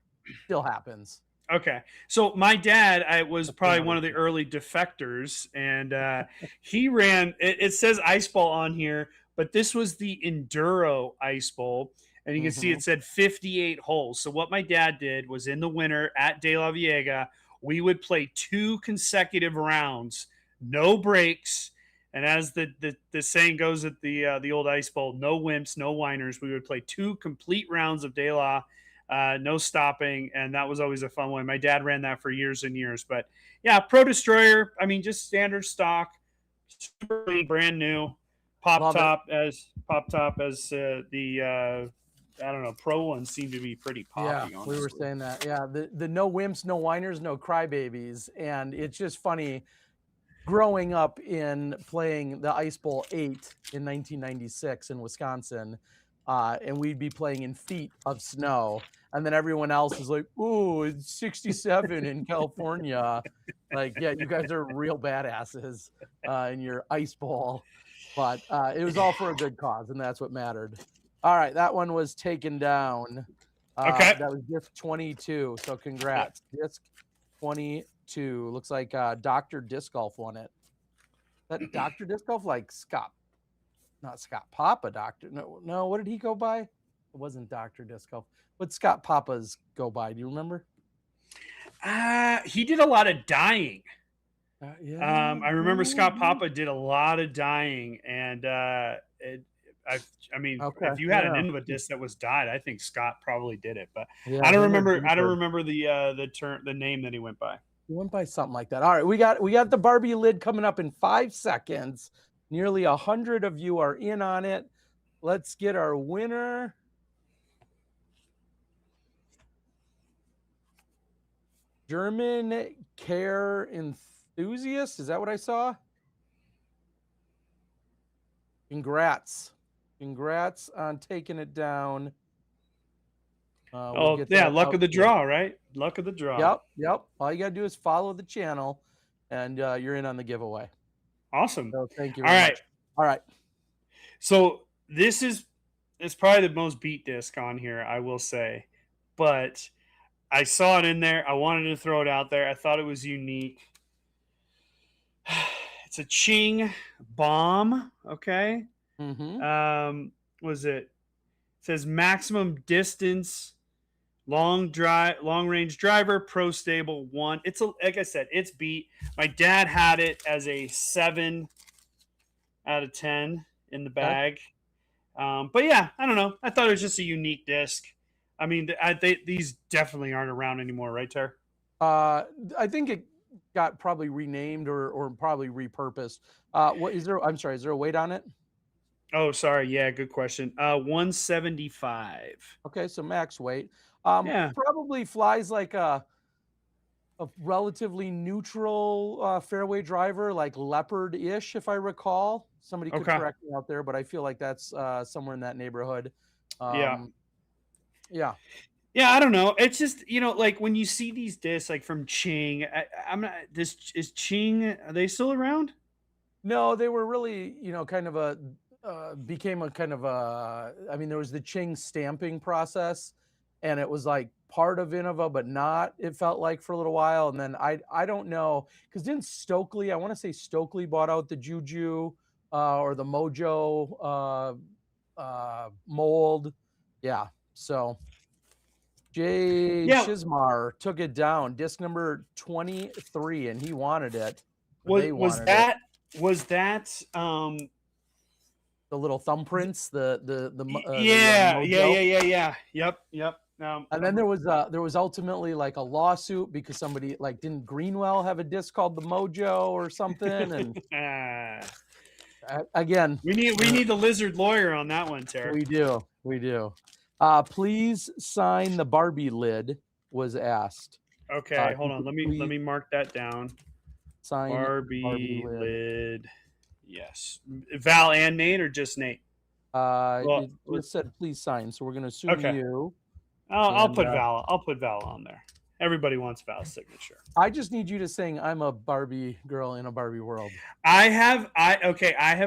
happens. Okay. So my dad, I was That's for probably one another of the day. early defectors, and he ran. It says Ice Bowl on here, but this was the Enduro Ice Bowl, and you can see Mhm. it said 58 holes. So what my dad did was in the winter at De La Viega, we would play two consecutive rounds, no breaks. And as the saying goes at the old Ice Bowl, no wimps, no whiners. We would play two complete rounds of De La, no stopping, and that was always a fun one. My dad ran that for years and years. But yeah, Pro Destroyer. I mean, just standard stock, super clean, brand new. Love it. Pop top as the I don't know. Pro ones seem to be pretty Yeah, poppy, we were honestly. saying that. Yeah, the no wimps, no whiners, no crybabies, and it's just funny growing up in playing the Ice Bowl 8 in 1996 in Wisconsin, and we'd be playing in feet of snow, and then everyone else is like, "Ooh, it's 67 in California." Like, yeah, you guys are real badasses in your Ice Bowl, but it was all for a good cause, and that's what mattered. All right, that one was taken down. Okay. That was disc 22. So congrats, disc 22. Looks like Dr. Disc Golf won it. That Dr. Disc Golf, like Scott, not Scott Papa, Doctor. No, no. What did he go by? It wasn't Dr. Disc Golf. What Scott Papa's go by? Do you remember? He did a lot of dying. Yeah. I remember Scott Papa did a lot of dying, and I, I mean, Okay. if you had an Yeah. end of a disc that was dyed, I think Scott probably did it. But I Yeah. don't Him or remember. I don't Beaver. remember the term, the name that he went by. He went by something like that. All right, we got the Barbie lid coming up in 5 seconds. Nearly 100 of you are in on it. Let's get our winner. German care enthusiast. Is that what I saw? Congrats. Congrats on taking it down. We'll Oh get yeah, that luck out of the to you. draw, right? Luck of the draw. Yep, yep. All you got to do is follow the channel, and you're in on the giveaway. Awesome. So thank you All very right. much. All right. So this is it's probably the most beat disc on here, I will say, but I saw it in there. I wanted to throw it out there. I thought it was unique. It's a Ching bomb. Okay. Mm-hmm. Was it? It says maximum distance, long range driver, pro stable one. It's a like I said, it's beat. My dad had it as a 7 out of 10 in the Okay. bag. But yeah, I don't know. I thought it was just a unique disc. I mean, these definitely aren't around anymore, right, Ter? Uh, I think it got probably renamed or probably repurposed. What is there? I'm sorry. Is there a weight on it? Oh, sorry. Yeah, good question. 175. Okay, so max weight. Yeah. Probably flies like a relatively neutral fairway driver, like leopard-ish, if I recall. Somebody could Okay. correct me out there, but I feel like that's somewhere in that neighborhood. Yeah. Um, yeah. Yeah, I don't know. It's just like when you see these discs like from Ching. I'm not. This is Ching. Are they still around? No, they were really, kind of became a kind of I mean, there was the Ching stamping process, and it was like part of Innova, but not, it felt like for a little while. And then I don't know, because didn't Stokely, I want to say Stokely bought out the Juju or the Mojo mold. Yeah. So Jay Yeah. Shizmar took it down, disc number 23, and he wanted it, or Was they was wanted it. that was that The little thumbprints, the yeah, Mojo. yeah. Yep. And then there was ultimately like a lawsuit because somebody, like, didn't Greenwell have a disc called the Mojo or something? And Ah, again, we need the lizard lawyer on that one, Tara. we do. Please sign the Barbie lid was asked. Okay, hold Could on. you Let please me mark that down. sign the Barbie Barbie lid? lid. Yes. Val and Nate or just Nate? Well, It just said please sign, so we're going to assume okay. you. I'll And put Val. I'll put Val on there. Everybody wants Val's signature. I just need you to sing "I'm a Barbie girl in a Barbie world." I have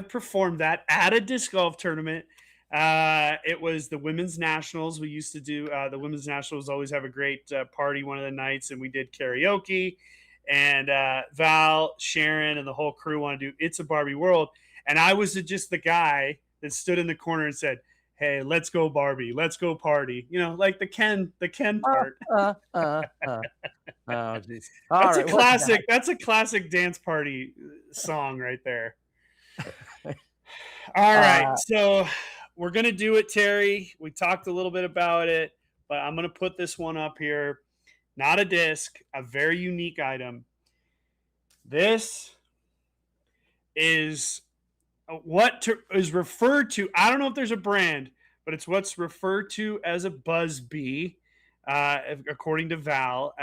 performed that at a disc golf tournament. It was the women's nationals. We used to do the women's nationals. Always have a great party one of the nights, and we did karaoke. And Val, Sharon, and the whole crew want to do "It's a Barbie World," and I was just the guy that stood in the corner and said, "Hey, let's go Barbie, let's go party." Like the Ken Uh, part. uh. Oh, geez. All right, what's next? That's a classic dance party song right there. All right. Uh, So we're going to do it, Terry. We talked a little bit about it, but I'm going to put this one up here. Not a disc, a very unique item. This is is referred to. I don't know if there's a brand, but it's what's referred to as a Buzz Bee, according to Val.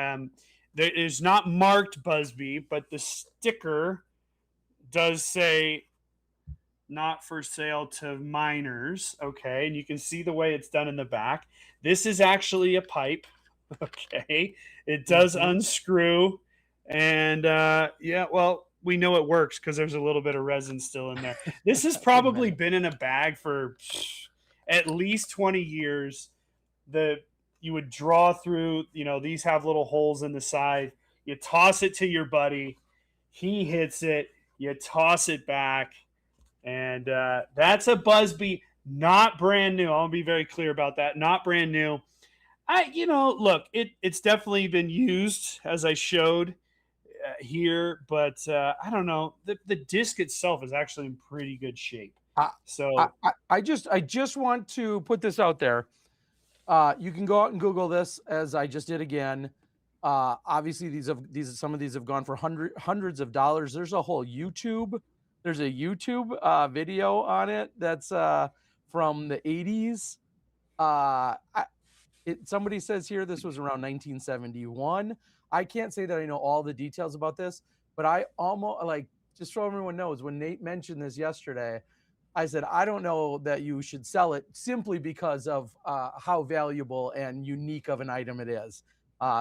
There is not marked Buzz Bee, but the sticker does say not for sale to minors. Okay. And you can see the way it's done in the back. This is actually a pipe. Okay. It does mhm. unscrew. And yeah, well, we know it works because there's a little bit of resin still in there. This has Wait a probably minute. been in a bag for at least 20 years. The You would draw through, these have little holes in the side. You toss it to your buddy. He hits it. You toss it back and that's a Busby, not brand new. I'll be very clear about that. Not brand new. Look, it's definitely been used as I showed here, but I don't know. The disc itself is actually in pretty good shape. I, So I just want to put this out there. You can go out and Google this, as I just did again. Obviously, some of these have gone for hundreds of dollars. There's a whole YouTube. There's a YouTube video on it that's from the 80s. Uh, I, Somebody says here this was around 1971. I can't say that I know all the details about this, but I almost, like, just so everyone knows, when Nate mentioned this yesterday, I said, I don't know that you should sell it simply because of how valuable and unique of an item it is.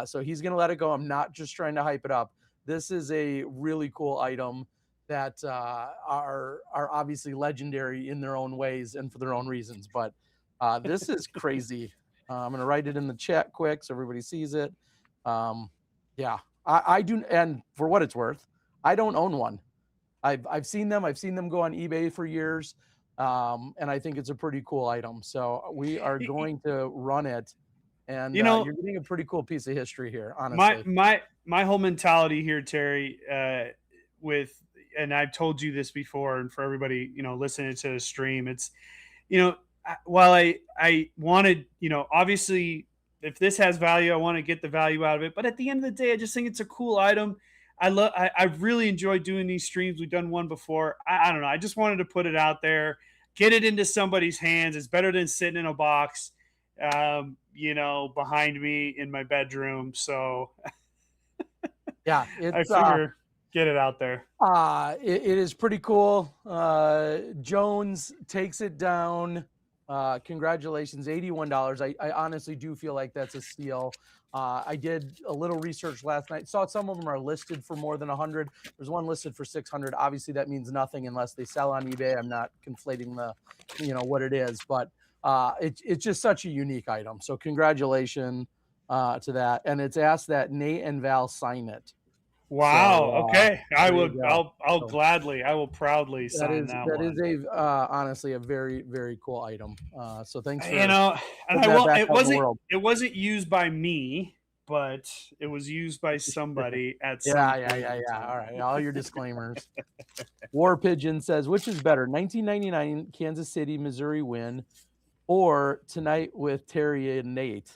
So he's going to let it go. I'm not just trying to hype it up. This is a really cool item that are obviously legendary in their own ways and for their own reasons. But this is crazy. I'm going to write it in the chat quick so everybody sees it. Yeah, I do. And for what it's worth, I don't own one. I've seen them. I've seen them go on eBay for years. And I think it's a pretty cool item. So we are going to run it, and You know, you're getting a pretty cool piece of history here, my honestly. my my whole mentality here, Terry, with and I've told you this before, and for everybody, listening to the stream, it's while I wanted, obviously, if this has value, I want to get the value out of it. But at the end of the day, I just think it's a cool item. I really enjoy doing these streams. We've done one before. I don't know. I just wanted to put it out there, get it into somebody's hands. It's better than sitting in a box, behind me in my bedroom. So Yeah, I it's figure get it out there. it is pretty cool. Jones takes it down. Congratulations, $81. I honestly do feel like that's a steal. I did a little research last night. Saw some of them are listed for more than 100. There's one listed for 600. Obviously, that means nothing unless they sell on eBay. I'm not conflating what it is, but it's just such a unique item. So congratulations to that. And it's asked that Nate and Val sign it. Wow. So Okay. I there you will. go. I'll So gladly. I will proudly that sign is that that is one. a honestly a very very cool item. So thanks You for know, and I putting that will. back It out in the wasn't. world. It wasn't used by me, but it was used by somebody at some Yeah, yeah, point yeah, in yeah. All time. right, all your disclaimers. War Pigeon says, which is better, 1999 Kansas City, Missouri win, or tonight with Terry and Nate?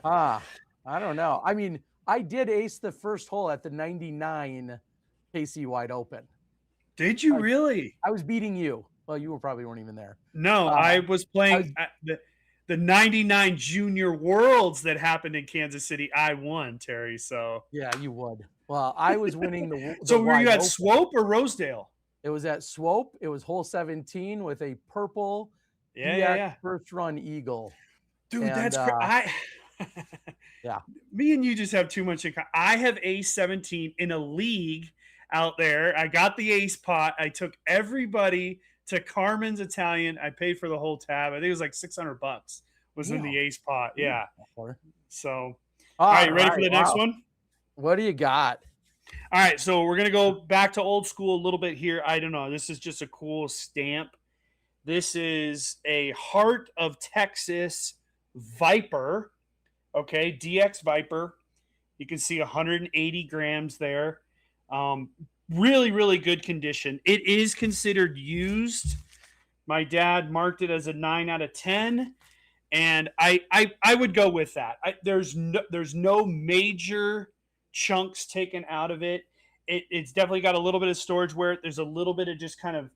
Ah, I don't know. I mean, I did ace the first hole at the 99 KC Wide Open. Did you I, really? I was beating you. Well, you probably weren't even there. No, Uh, I was I playing was the '99 Junior Worlds that happened in Kansas City. I won, Terry. So, Yeah, you would. Well, I was winning the so were you wide at open. Swope or Rosedale? It was at Swope. It was hole 17 with a purple Yeah, yeah, DX yeah. first run eagle. Dude, And that's crazy. I yeah. Me and you just have too much in common. I have ace 17 in a league out there. I got the ace pot. I took everybody to Carmen's Italian. I paid for the whole tab. I think it was like $600 was in Damn. the ace pot. Yeah. All So, all right, you ready for right. the next Wow. one? What do you got? All right, so we're gonna go back to old school a little bit here. I don't know. This is just a cool stamp. This is a Heart of Texas Viper. Okay, DX Viper. You can see 180 grams there. Really, really good condition. It is considered used. My dad marked it as a 9 out of 10, and I would go with that. There's no major chunks taken out of it. It's definitely got a little bit of storage where there's a little bit of just kind of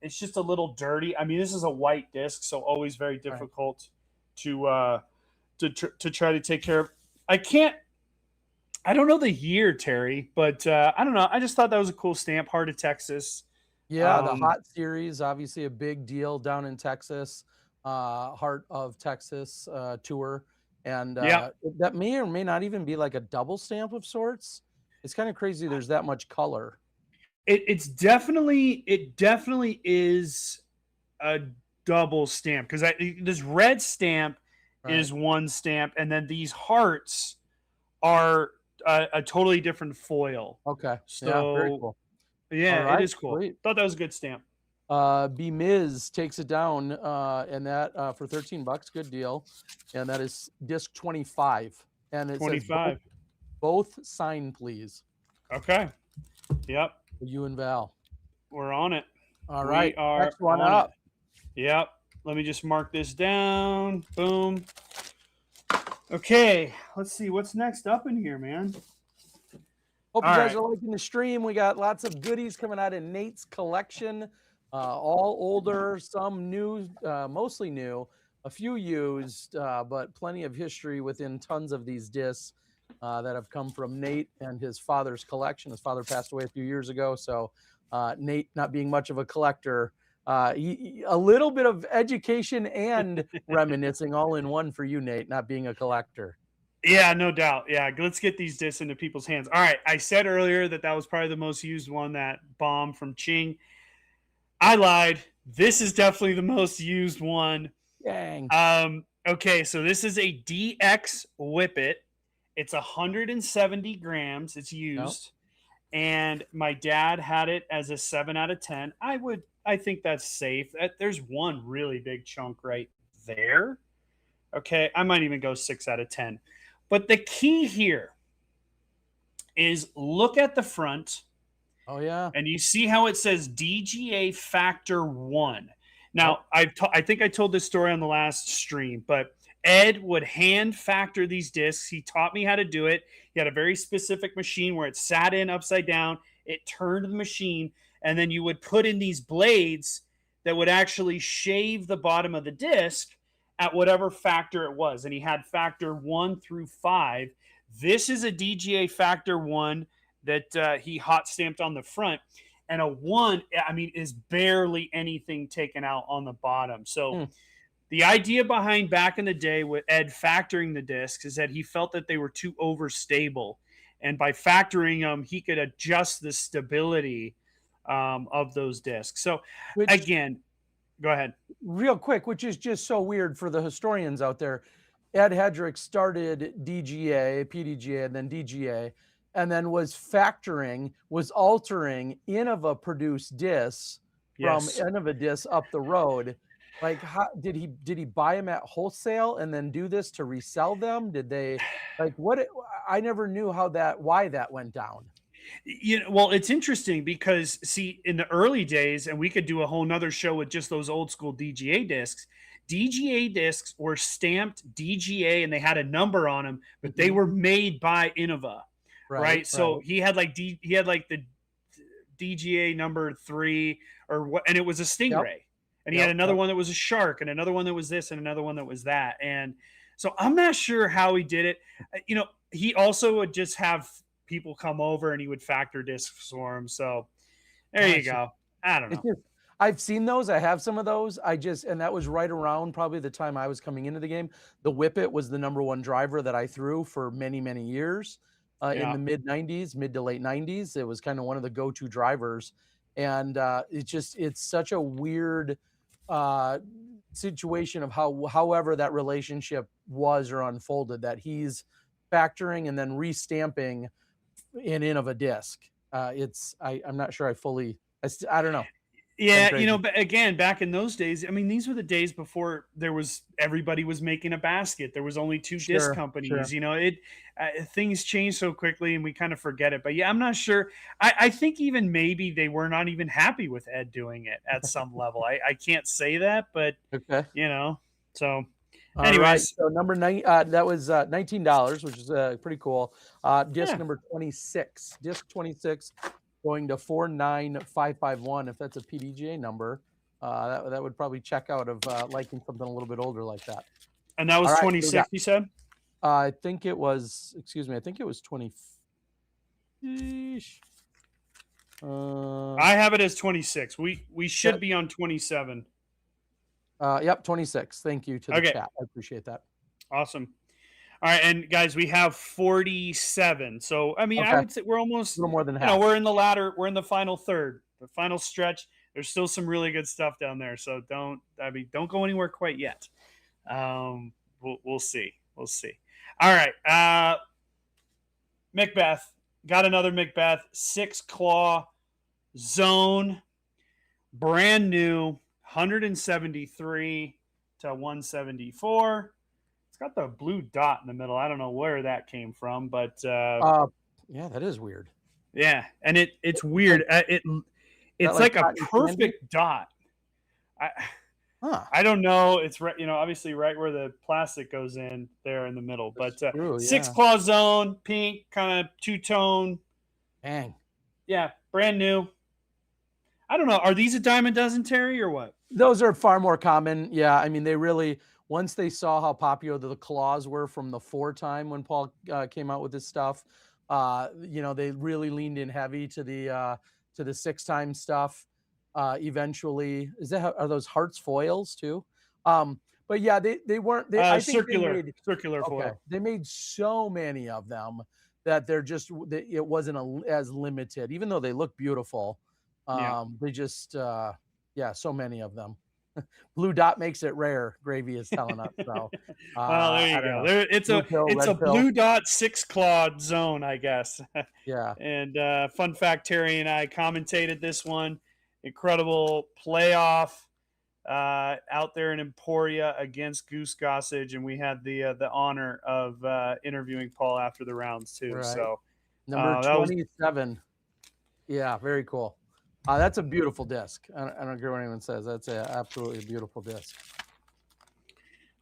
it's just a little dirty. I mean, this is a white disc, so always very All right. difficult to to try to take care of. I can't. I don't know the year, Terry, but I don't know. I just thought that was a cool stamp. Heart of Texas. Yeah, the Um, Hot Series, obviously a big deal down in Texas. Heart of Texas tour. And yeah, that may or may not even be like a double stamp of sorts. It's kind of crazy there's that much color. it definitely is a double stamp because this red stamp Right. is one stamp, and then these hearts are a totally different foil. Okay. Yeah, very So cool. All yeah, it right, is cool. sweet. Thought that was a good stamp. B Miz takes it down, and that for $13, good deal. And that is disc 25. And it says 25. both sign, please. Okay. Yep. You and Val. We're on it. All We right. are Next one on it. up. Yep. Let me just mark this down. Boom. Okay. Let's see what's next up in here, man. Hope All you guys right. are liking the stream. We got lots of goodies coming out of Nate's collection. All older, some new, mostly new, a few used, but plenty of history within tons of these discs that have come from Nate and his father's collection. His father passed away a few years ago, so Nate, not being much of a collector, a little bit of education and reminiscing all in one for you, Nate, not being a collector. Yeah, no doubt. Yeah, let's get these discs into people's hands. All right. I said earlier that was probably the most used one, that bomb from Ching. I lied. This is definitely the most used one. Dang. Okay, so this is a DX Whippet. It's 170 grams. It's No. used, and my dad had it as a 7 out of 10. I I think that's safe. There's one really big chunk right there. Okay, I might even go 6 out of 10. But the key here is look at the front Oh yeah. and you see how it says DGA Factor 1. Yep. Now, I think I told this story on the last stream, but Ed would hand factor these discs. He taught me how to do it. He had a very specific machine where it sat in upside down, it turned the machine, and then you would put in these blades that would actually shave the bottom of the disc at whatever factor it was. And he had factor 1 through 5. This is a DGA Factor 1 that he hot stamped on the front, and a 1, I mean, is barely anything taken out on the bottom. So Hmm. the idea behind back in the day with Ed factoring the discs is that he felt that they were too overstable, and by factoring them, he could adjust the stability of those discs. So Which, again, go ahead. real quick, which is just so weird for the historians out there. Ed Hedrick started DGA, PDGA, and then DGA, and then was altering Innova produced discs from Yes. Innova discs up the road. Like, how did he buy them at wholesale and then do this to resell them? Did they like what? I never knew why that went down. Well, it's interesting because see, in the early days, and we could do a whole nother show with just those old school DGA discs. DGA discs were stamped DGA and they had a number on them, but they Mhm. were made by Innova, Right, right? So right. he had like the DGA number 3 or what, and it was a Yep, Stingray, and he had yep, another yep. one that was a shark, and another one that was this, and another one that was that, and so I'm not sure how he did it. He also would just have people come over and he would factor discs for them. So there you Gotcha. go. I don't It's know. just I've seen those, I have some of those, and that was right around probably the time I was coming into the game. The Whippet was the number 1 driver that I threw for many, many years, in Yeah. the mid-90s, mid to late '90s. It was kinda one of the go-to drivers, and, it's such a weird, uh, situation of however that relationship was or unfolded, that he's factoring and then restamping of a disc. I'm not sure I fully I don't know. Kind of Yeah, crazy. but again, back in those days, I mean, these were the days before everybody was making a basket. There was only two disc Sure, companies. sure. Things change so quickly, and we kind of forget it. But yeah, I'm not sure. I think even maybe they were not even happy with Ed doing it at some level. I can't say that, but Okay. you know. So, All right. anyways, So number 9, that was $19, which is pretty cool. Disc yeah. number 26, disc 26, going to 49551. If that's a PDGA number, that would probably check out of liking something a little bit older like that. And that All was right. So we got, 26, you said? I think it was, excuse me, I think it was 20. Yeesh. I have it as 26. We Yeah, should be on 27. yep, 26. Thank you to the Okay, chat. I appreciate that. awesome. All right, and guys, we have 47. So I mean, I Okay. A would say we're almost, little more than half. we're in the final third, the final stretch. There's still some really good stuff down there. So don't go anywhere quite yet. We'll see. We'll see. All right. Macbeth. Got another Macbeth. 6 claw zone. Brand new. 173 to 174. It's got the blue dot in the middle. I don't know where that came from, but Uh, yeah, that is weird. yeah, and it's Like, weird. is that It's like like a cotton candy? perfect dot. I Huh. I don't know. It's right, obviously right where the plastic goes in there in the middle. The But screw, six yeah. claw zone, pink, kind of two tone. Dang. Yeah, brand new. I don't know. Are these a dime a dozen, Terry, or what? Those are far more common. Yeah, I mean, they really once they saw how popular the claws were from the 4 time when Paul, came out with this stuff, they really leaned in heavy to the 6 time stuff. Eventually, are those Hearts foils too? But yeah, they weren't they I think they Circular, made circular okay, foil. they made so many of them that it wasn't as limited, even though they look beautiful. Yeah. They just, yeah, so many of them. Blue dot makes it rare, Gravy is telling us. So, Well, there I you don't go. know. There, it's Blue a pill, it's a red pill. blue dot six clawed zone, I guess. Yeah. And fun fact, Terry and I commentated this one. incredible playoff out there in Emporia against Goose Gossage, and we had the honor of interviewing Paul after the rounds too. Right. So Number that was 27. Yeah, very cool. That's a beautiful disc. I don't care what anyone says. That's absolutely a beautiful disc.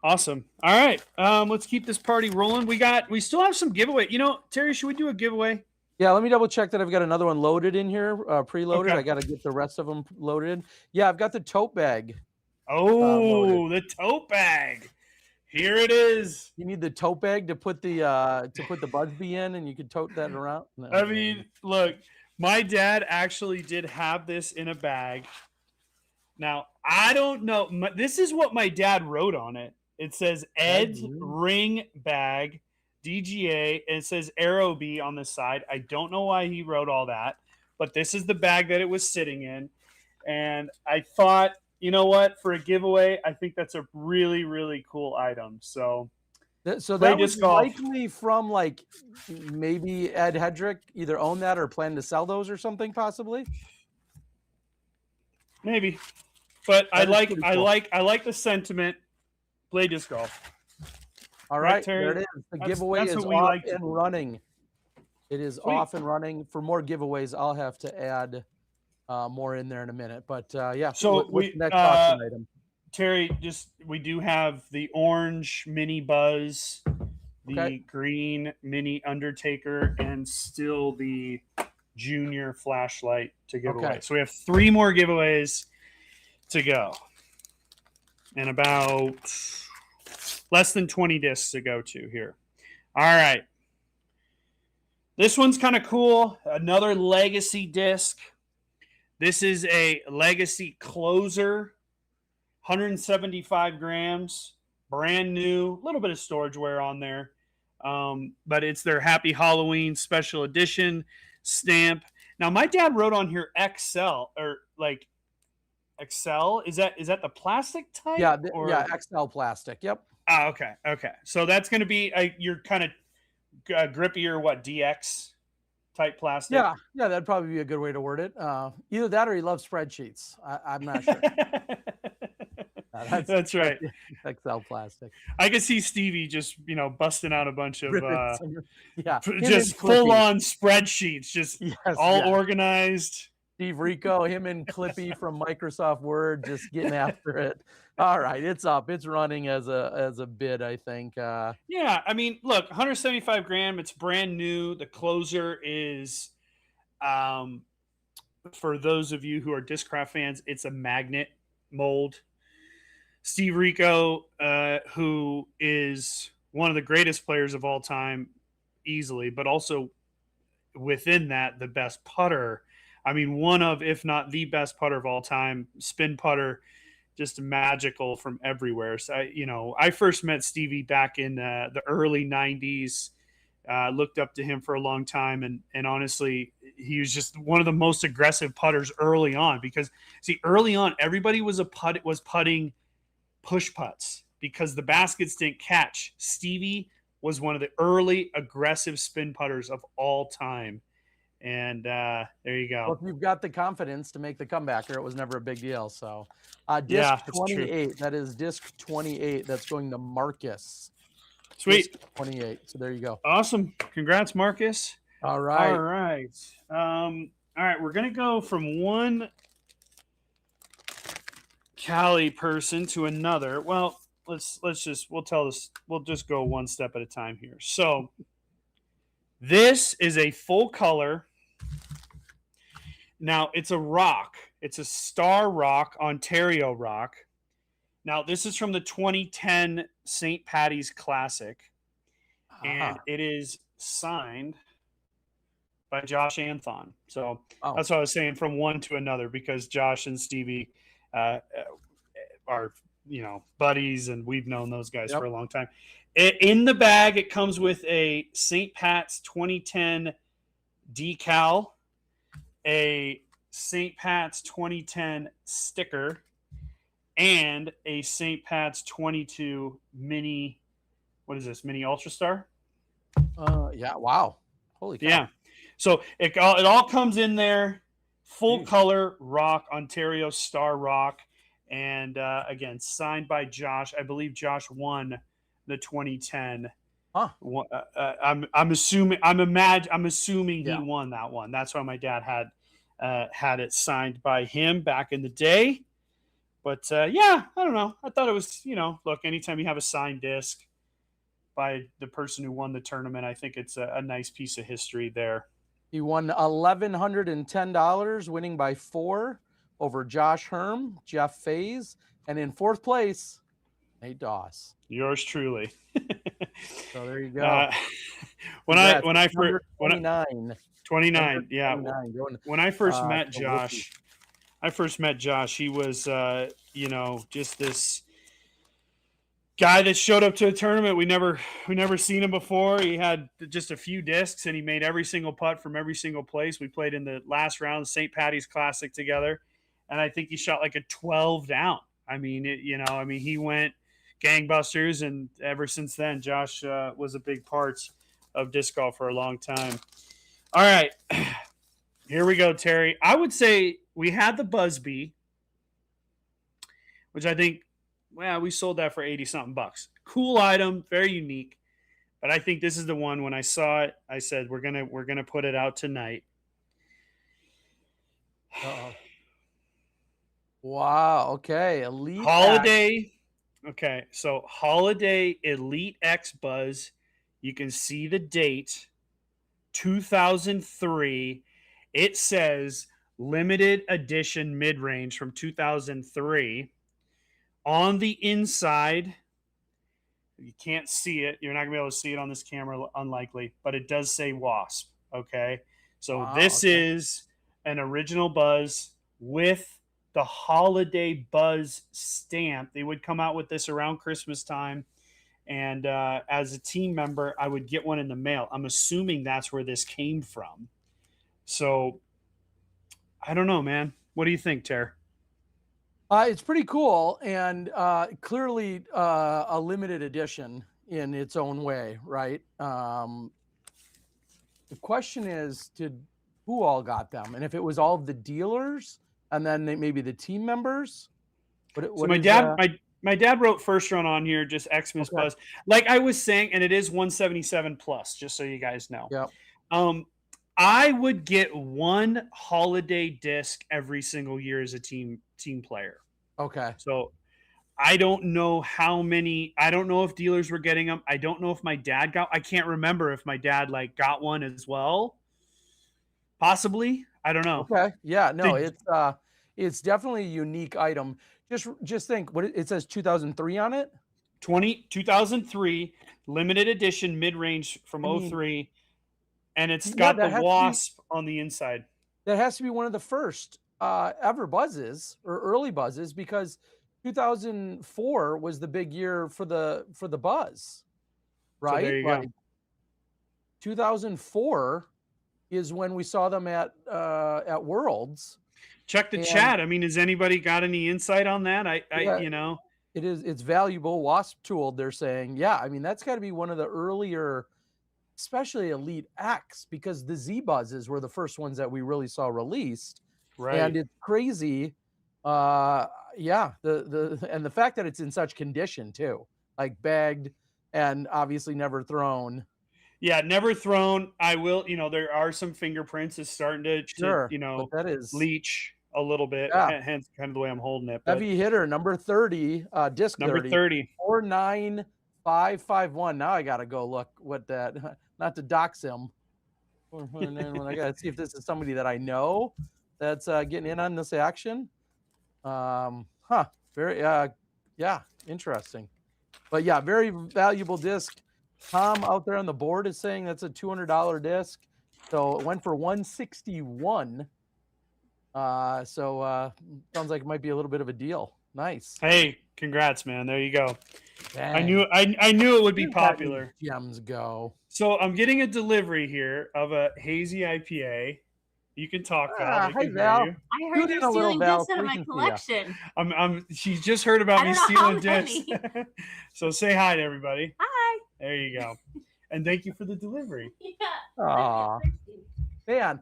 awesome. All right, let's keep this party rolling. We still have some giveaway. You know, Terry, should we do a giveaway? Yeah, let me double check that I've got another one loaded in here, preloaded. Okay. I got to get the rest of them loaded. Yeah, I've got the tote bag. Oh, the tote bag. Here it is. You need the tote bag to put the Budsby in, and you can tote that around. No, I mean, look, my dad actually did have this in a bag. Now, I don't know. This is what my dad wrote on it. It says Ed's Ring Bag, DGA, and it says Aerobee on the side. I don't know why he wrote all that, but this is the bag that it was sitting in. And I thought, you know what? For a giveaway, I think that's a really, really cool item. So that was likely from like maybe Ed Hedrick either owned that or planned to sell those or something, possibly. Maybe, but I like the sentiment. Play disc golf. All right, there it is. The giveaway is off and running. It is off and running. For more giveaways, I'll have to add more in there in a minute. But yeah. So what's the next auction item? Terry, we do have the orange mini Buzz, the green mini Undertaker, and still the junior flashlight to give away. So we have 3 more giveaways to go, and about less than 20 discs to go to here. All right. This one's kind of cool. Another legacy disc. This is a legacy closer, 175 grams, brand new, a little bit of storage wear on there. But it's their Happy Halloween special edition stamp. Now, my dad wrote on here XL, or like XL. Is that the plastic type? Yeah, yeah, XL plastic. Yep. Oh, okay. So that's going to be your kind of grippier, DX type plastic. Yeah, that'd probably be a good way to word it. Either that or he loves spreadsheets. I'm not sure. That's right. XL plastic. I can see Stevie just busting out a bunch of just full on spreadsheets, just organized. Steve Rico, him and Clippy from Microsoft Word, just getting after it. All right, it's up. It's running as a bid, I think. Yeah, I mean, look, 175 gram. It's brand new. The closer is, for those of you who are Discraft fans, it's a magnet mold. Steve Rico, who is one of the greatest players of all time, easily, but also within that, the best putter. I mean, one of, if not the best putter of all time, spin putter, just magical from everywhere. So, I first met Stevie back in the early 90s, looked up to him for a long time. And honestly, he was just one of the most aggressive putters early on, because see, early on, everybody was putting push putts because the baskets didn't catch. Stevie was one of the early aggressive spin putters of all time. And there you go. Well, if you've got the confidence to make the comebacker, it was never a big deal. So disc 28, that is disc 28. That's going to Marcus. Sweet. Disc 28. So there you go. Awesome. Congrats, Marcus. All right. All right. We're going to go from one Cali person to another. Well, we'll just go one step at a time here. So this is a full color. Now, it's a rock. It's a Star Rock, Ontario rock. Now, this is from the 2010 St. Patty's Classic. And it is signed by Josh Anthon. So that's what I was saying, from one to another, because Josh and Stevie are, buddies, and we've known those guys for a long time. In the bag, it comes with a St. Pat's 2010 decal, a St. Pat's 2010 sticker, and a St. Pat's 22 mini. What is this? Mini Ultra Star? Yeah. Wow. Holy cow. Yeah. So it all comes in there full Jeez. color rock, Ontario Star Rock, and again signed by Josh. I believe Josh won the 2010. Huh. I'm assuming I'm assuming he Yeah. won that one. That's why my dad had it signed by him back in the day. But yeah, I don't know. I thought it was, look, anytime you have a signed disc by the person who won the tournament, I think it's a nice piece of history there. He won $1,110, winning by 4 over Josh Herm, Jeff Faze, and in 4th place, Nate Doss. Yours truly. So there you go. uh, when I Congrats. when I first Number 29. Number 29, yeah. 29. Going When I first met to rookie. Josh, he was just this guy that showed up to a tournament. We never seen him before. He had just a few discs and he made every single putt from every single place. We played in the last round of St. Patty's Classic together, and I think he shot like a 12 down. I mean, he went gangbusters, and ever since then, Josh was a big part of disc golf for a long time. All right, here we go, Terry. I would say we had the Busby, which I think, well, we sold that for 80 something bucks. Cool item, very unique. But I think this is the one. When I saw it, I said we're gonna put it out tonight. Uh-oh. Wow. Okay. Elite Holiday. Okay, so Holiday Elite X Buzz. You can see the date, 2003. It says limited edition mid range from 2003. On the inside, you can't see it. You're not going to be able to see it on this camera, unlikely, but it does say Wasp. Okay. So Wow, this okay. is an original Buzz with the Holiday Buzz stamp. They would come out with this around Christmas time. And as a team member, I would get one in the mail. I'm assuming that's where this came from. So I don't know, man. What do you think, Ter? It's pretty cool and clearly a limited edition in its own way, right? The question is, who all got them? And if it was all of the dealers and then maybe the team members? So my dad wrote first run on here, just Xmas Okay. Buzz. Like I was saying, and it is 177 plus, just so you guys know. Yeah. I would get one holiday disc every single year as a team player. Okay. So I don't know how many. I don't know if dealers were getting them. I don't know if my dad got. I can't remember if my dad got one as well. Possibly. I don't know. Okay. Yeah. No, Did, it's definitely a unique item. Just think what it says 2003 on it. 2003 limited edition mid range from I mean, 03, and it's yeah, got the Wasp on the inside. That has to be one of the first ever buzzes or early buzzes, because 2004 was the big year for the Buzz, So right? there you go. 2004 is when we saw them at Worlds. Check the chat. I mean, has anybody got any insight on that? Yeah, it's valuable. Wasp tooled, they're saying. Yeah, I mean, that's got to be one of the earlier, especially Elite X, because the Z Buzzes were the first ones that we really saw released. Right. And it's crazy. Yeah, the fact that it's in such condition too, like bagged and obviously never thrown. Yeah, never thrown. I will, there are some fingerprints. It's starting Sure, to but that is leach a little bit. Yeah. Hence kind of the way I'm holding it. Heavy hitter, number 30, disc number 30. 49551. Now I got to go look what that, not to dox him. When I got to see if this is somebody that I know that's getting in on this action. Very, yeah, interesting. But yeah, very valuable disc. Tom out there on the board is saying that's a $200 disc. So it went for 161. So sounds like it might be a little bit of a deal. Nice. Hey, congrats, man. There you go. Dang. I knew it would be popular. Gems go. So I'm getting a delivery here of a hazy IPA. You can talk, Val. Hi, Val. I heard you're stealing discs out of my collection. She's just heard about me stealing discs. So say hi to everybody. Hi. There you go. And thank you for the delivery. Yeah. Aw. Man,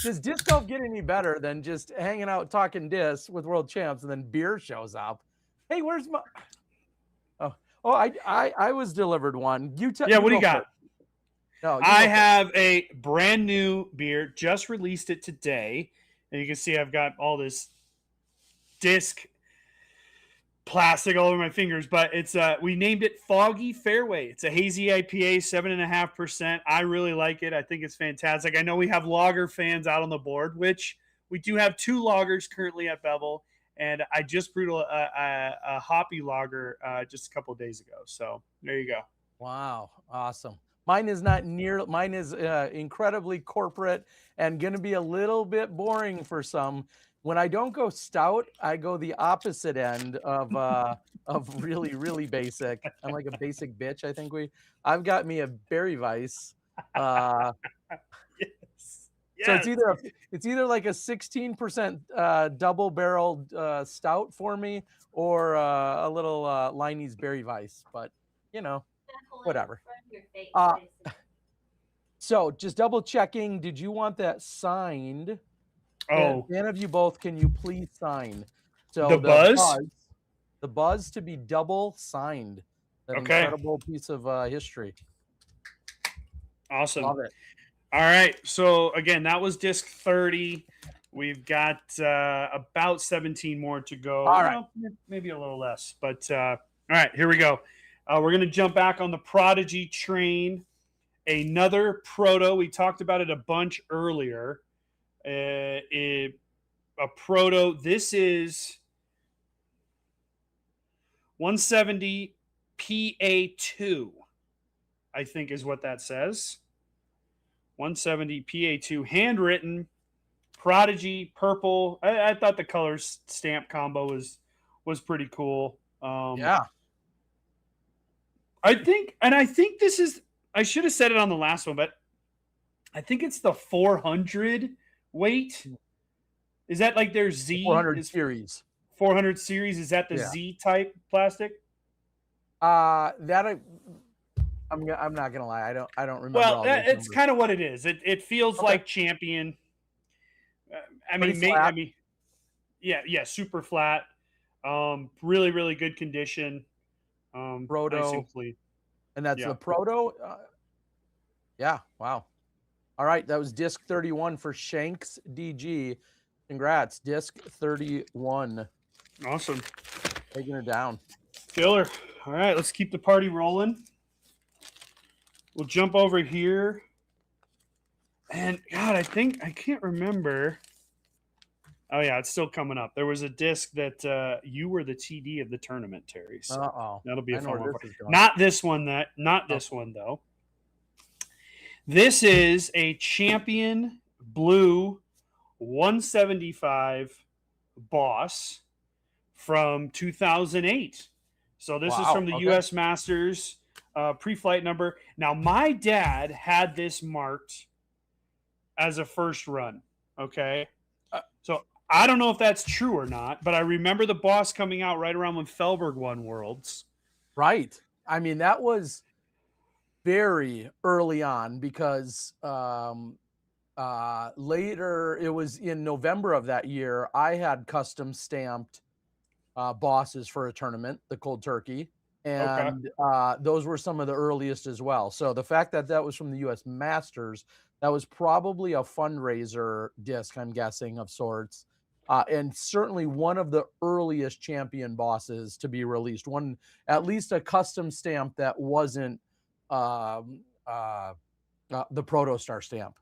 Does disc golf get any better than just hanging out talking disc with world champs and then beer shows up? Hey, where's my? Oh, I was delivered one. You Yeah, you what do you go got? first. No, you I go first. have a brand new beer, just released it today. And you can see I've got all this disc plastic all over my fingers, but it's we named it Foggy Fairway. It's a hazy IPA, 7.5%. I really like it. I think it's fantastic. I know we have lager fans out on the board, which we do have 2 lagers currently at Bevel, and I just brewed a hoppy lager just a couple of days ago. So there you go. Wow, awesome. Mine is not near. Mine is incredibly corporate and going to be a little bit boring for some. When I don't go stout, I go the opposite end of really really basic. I'm like a basic bitch. I think I've got me a Berry Weiss. Yes. So Yes. it's either like a 16% double barreled stout for me, or a little Liney's Berry Weiss. But you know, whatever. So just double checking. Did you want that signed? Oh, Dan of you both, can you please sign? So the buzz? the buzz to be double signed. That Okay. incredible piece of history. Awesome. Love it. All right. So again, that was disc 30. We've got about 17 more to go. All right. Well, maybe a little less. But all right, here we go. We're going to jump back on the Prodigy train. Another proto. We talked about it a bunch earlier. A proto. This is 170 PA2, I think is what that says. 170 PA2, handwritten, Prodigy, purple. I thought the color stamp combo was pretty cool. Yeah. I think this is. I should have said it on the last one, but I think it's the 400 weight. Is that like their Z? 400 series. 400 series. Is that the Z type plastic? I'm not gonna lie. I don't remember. Well, it's kind of what it is. It feels like Champion. I mean, yeah, super flat. Really, really good condition. Proto, nice and clean. And that's the Proto. Yeah, wow. All right, that was disc 31 for Shanks DG. Congrats, disc 31. Awesome. Taking it down. Killer. All right, let's keep the party rolling. We'll jump over here. And God, I can't remember. Oh yeah, it's still coming up. There was a disc that you were the TD of the tournament, Terry. So that'll be a fun one. Not this one. This one though. This is a Champion Blue 175 Boss from 2008. So this is from the U.S. Masters pre-flight number. Now my dad had this marked as a first run. Okay. So I don't know if that's true or not, but I remember the Boss coming out right around when Felberg won Worlds. Right. I mean, that was very early on because later, it was in November of that year, I had custom stamped Bosses for a tournament, the Cold Turkey. And those were some of the earliest as well. So the fact that that was from the U.S. Masters, that was probably a fundraiser disc, I'm guessing, of sorts. And certainly one of the earliest Champion Bosses to be released. One, at least a custom stamp that wasn't the Protostar stamp.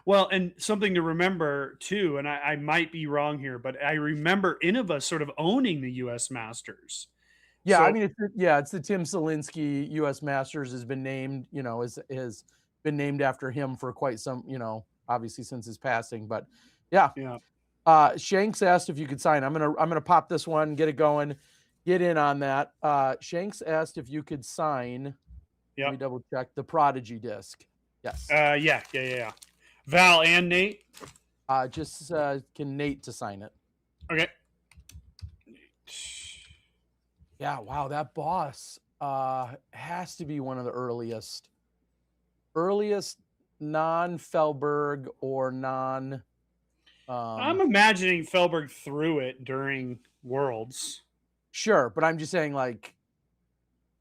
Well, and something to remember too, and I might be wrong here, but I remember Innova sort of owning the U.S. Masters. Yeah, so, I mean, it's the Tim Selinsky U.S. Masters has been named, has been named after him for quite some, obviously since his passing. But yeah. Shanks asked if you could sign. I'm gonna pop this one, get it going, get in on that. Shanks asked if you could sign. Let me double check the Prodigy disc. Yes. Yeah. Val and Nate. Just can Nate to sign it. Okay. Yeah. Wow. That Boss has to be one of the earliest. non-Felberg or non. I'm imagining Felberg threw it during Worlds. Sure, but I'm just saying, like,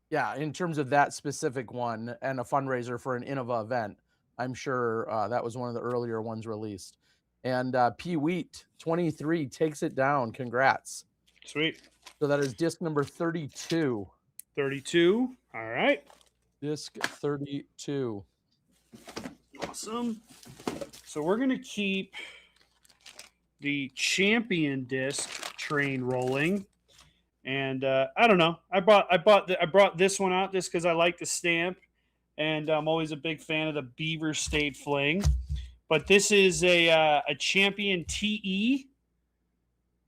yeah, in terms of that specific one and a fundraiser for an Innova event, I'm sure that was one of the earlier ones released. And P Wheat 23 takes it down. Congrats. Sweet. So that is disc number 32. 32. All right. Disc 32. Awesome. So we're going to keep the champion disc train rolling. And I don't know. I brought this one out just because I like the stamp, and I'm always a big fan of the Beaver State Fling. But this is a champion TE.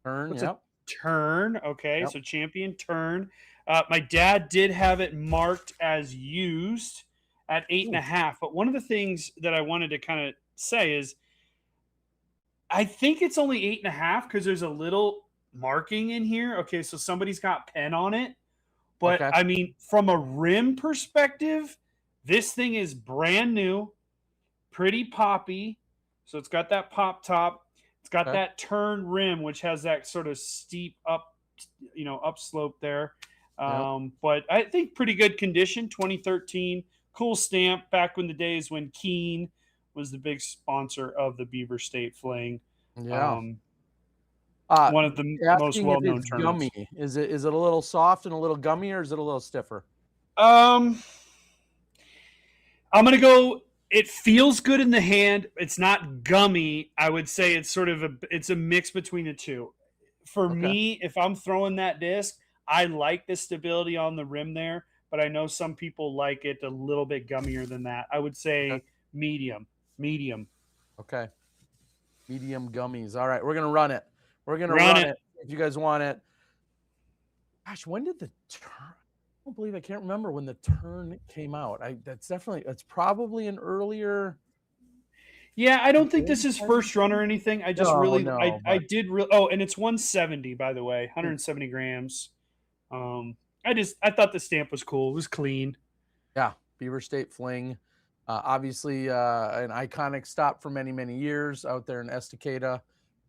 Turn. What's yep. a turn? Okay, Yep. so champion turn. My dad did have it marked as used at 8.5. But one of the things that I wanted to kind of say is, I think it's only 8.5 because there's a little marking in here. Okay, so somebody's got pen on it. But Okay. I mean, from a rim perspective, this thing is brand new, pretty poppy. So it's got that pop top. It's got Okay. that turn rim, which has that sort of steep upslope there. But I think pretty good condition. 2013, cool stamp. Back when the days when Keen was the big sponsor of the Beaver State Fling. Yeah. One of the most Asking if well-known it's tournaments. gummy. Is it a little soft and a little gummy, or is it a little stiffer? I'm gonna go. It feels good in the hand. It's not gummy. I would say it's sort of a mix between the two. For me, if I'm throwing that disc, I like the stability on the rim there, but I know some people like it a little bit gummier than that. I would say medium. Okay. Medium gummies. All right, we're gonna run it. We're gonna Run run it. it if you guys want it. Gosh, when did the turn? I don't believe I can't remember when the turn came out. That's probably an earlier. Yeah, I don't think this is first run or anything. I just I did real. Oh, and it's 170, by the way, 170 grams. I thought the stamp was cool. It was clean. Yeah, Beaver State Fling. Obviously, an iconic stop for many, many years out there in Estacada.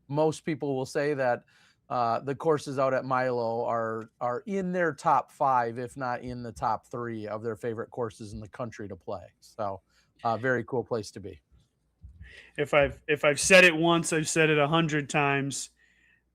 Most people will say that the courses out at Milo are in their top 5, if not in the top 3 of their favorite courses in the country to play. So, very cool place to be. If I've said it once, I've said it 100 times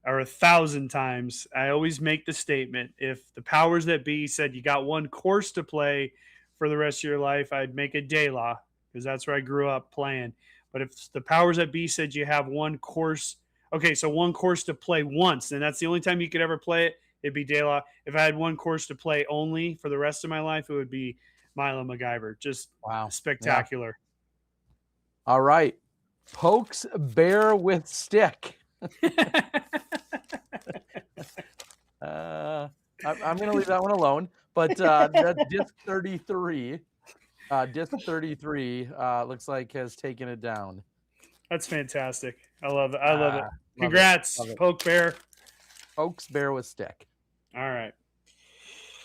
or 1,000 times. I always make the statement: if the powers that be said you got one course to play for the rest of your life, I'd make it De La, because that's where I grew up playing. But if the powers that be said you have one course, okay, so one course to play once, and that's the only time you could ever play it, it'd be De La. If I had one course to play only for the rest of my life, it would be Milo MacGyver. Just spectacular. Yeah. All right. Pokes bear with stick. I'm going to leave that one alone. But that disc 33, looks like has taken it down. That's fantastic. I love it. I love it. Congrats, love it. Poke bear. Pokes bear with stick. All right.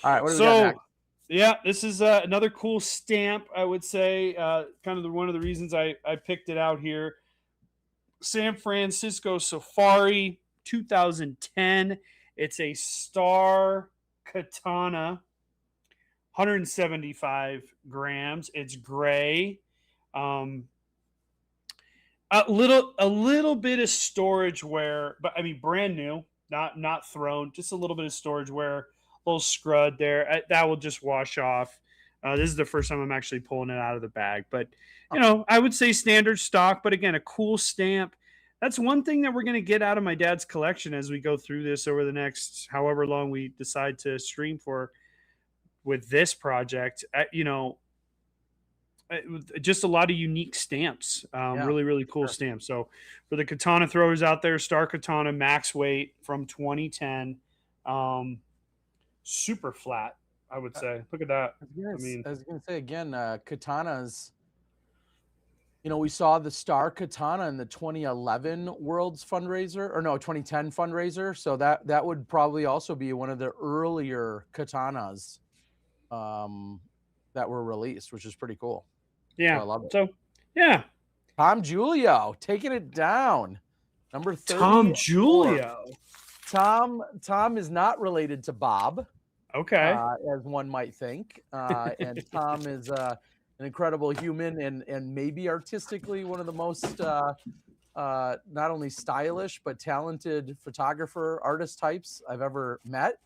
What do we got next? Yeah, this is another cool stamp, I would say. Kind of one of the reasons I picked it out here. San Francisco Safari 2010. It's a Star Katana, 175 grams. It's gray. A little bit of storage wear, but I mean brand new, not thrown. Just a little bit of storage wear, a little scrud there. That will just wash off. This is the first time I'm actually pulling it out of the bag, but I would say standard stock. But again, a cool stamp. That's one thing that we're going to get out of my dad's collection as we go through this over the next however long we decide to stream for with this project. Just a lot of unique stamps. Really cool stamps. So for the katana throwers out there, Star Katana max weight from 2010, super flat, I would say. Look at that. I was gonna say again, katanas. We saw the Star Katana in the 2011 World's fundraiser, or no, 2010 fundraiser. So that would probably also be one of the earlier katanas that were released, which is pretty cool. Yeah. So I love it. So Yeah. Tom Julio taking it down. Number 30. Tom Julio. Tom is not related to Bob. Okay. As one might think. And Tom is an incredible human and maybe artistically one of the most not only stylish but talented photographer artist types I've ever met.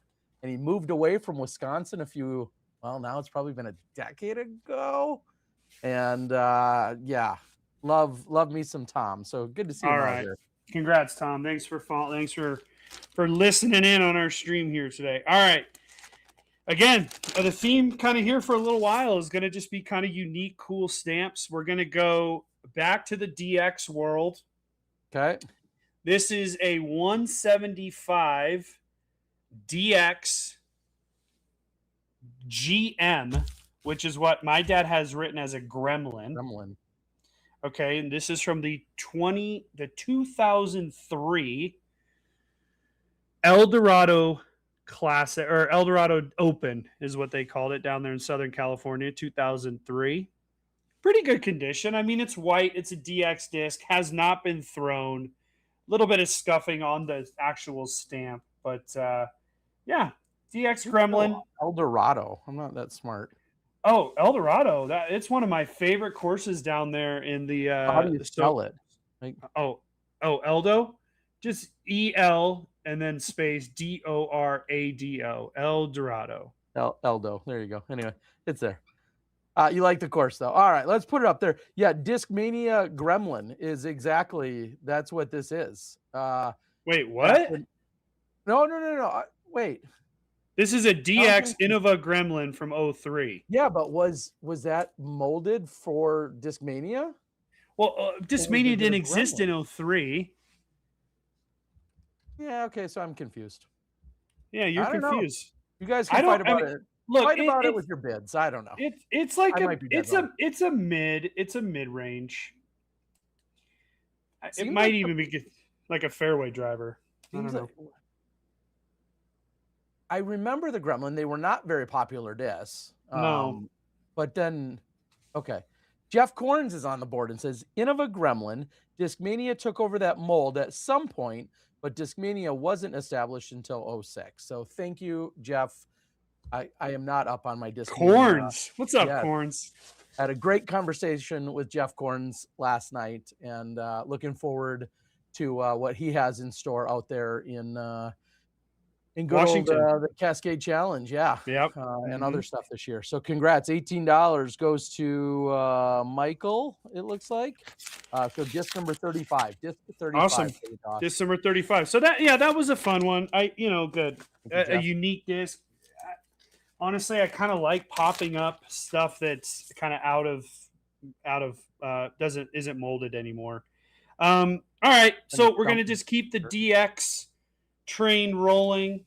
And he moved away from Wisconsin now it's probably been a decade ago. And love me some Tom. So good to see him out here. Congrats, Tom. Thanks for listening in on our stream here today. All right. Again, the theme kind of here for a little while is going to just be kind of unique, cool stamps. We're going to go back to the DX world. Okay. This is a 175 DX GM, which is what my dad has written as a gremlin. Okay, and this is from the 2003 Eldorado Classic, or Eldorado Open is what they called it down there in Southern California, 2003. Pretty good condition. I mean, it's white. It's a DX disc. Has not been thrown. A little bit of scuffing on the actual stamp. But, yeah, DX Gremlin. Eldorado. I'm not that smart. Oh, Eldorado. It's one of my favorite courses down there in the... how do you spell it? Eldo? Just E-L... and then space Dorado, Eldorado. Eldo. There you go. Anyway, it's there. You like the course, though. All right, let's put it up there. Yeah, Discmania Gremlin is that's what this is. Wait, what? No. Wait. This is a DX Innova Gremlin from 03. Yeah, but was that molded for Discmania? Well, Discmania didn't exist in 03. Yeah, okay, so I'm confused. Yeah, you're confused. You guys can fight about it. Look, fight about it with your bids. I don't know. It's like it's a mid-range. It might even be like a fairway driver. I don't know. I remember the Gremlin. They were not very popular discs. No. But then, okay. Jeff Corns is on the board and says, Innova Gremlin, Discmania took over that mold at some point, but Discmania wasn't established until 06. So thank you, Jeff. I am not up on my Discmania. Corns. What's up, Corns? I had a great conversation with Jeff Corns last night, and looking forward to what he has in store out there in good Washington. The Cascade Challenge, and other stuff this year. So congrats. $18 goes to Michael, it looks like. So disc number 35. Awesome. Disc number 35. So that was a fun one. Good. A unique disc. Honestly, I kind of like popping up stuff that's kind of out of isn't molded anymore. All right. So we're going to just keep the DX train rolling.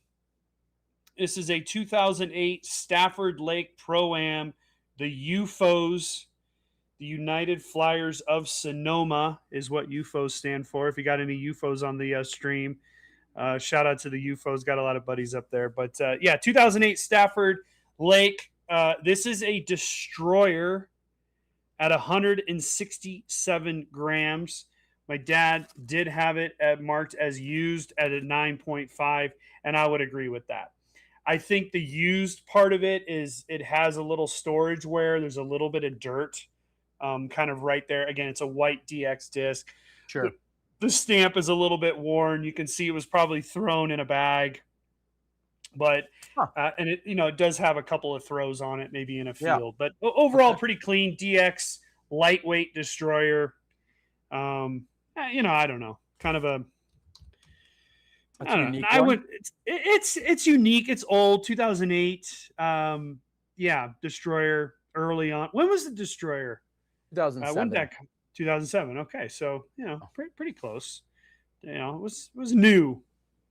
This is a 2008 Stafford Lake Pro-Am, the UFOs, the United Flyers of Sonoma is what UFOs stand for. If you got any UFOs on the stream, shout out to the UFOs. Got a lot of buddies up there. But 2008 Stafford Lake. This is a destroyer at 167 grams. My dad did have it marked as used at a 9.5, and I would agree with that. I think the used part of it is it has a little storage wear. There's a little bit of dirt kind of right there. Again, it's a white DX disc. Sure. The stamp is a little bit worn. You can see it was probably thrown in a bag. But and it does have a couple of throws on it, maybe in a field. But overall, pretty clean DX lightweight destroyer. I don't know, kind of a. I don't know. It's unique. It's old, 2008. Destroyer early on. When was the destroyer? 2007. 2007. Okay, so pretty close. It was new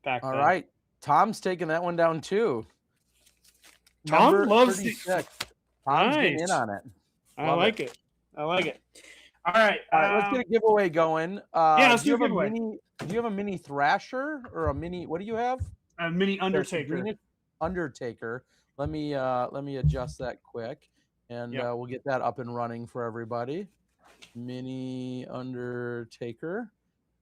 back then. All right, Tom's taking that one down too. Tom loves the. Tom's getting in on it. I like it. All right, let's get a giveaway going. Let's do a giveaway. Do you have a mini Thrasher or a mini? What do you have? A mini Undertaker. Undertaker. Let me adjust that quick, and we'll get that up and running for everybody. Mini Undertaker.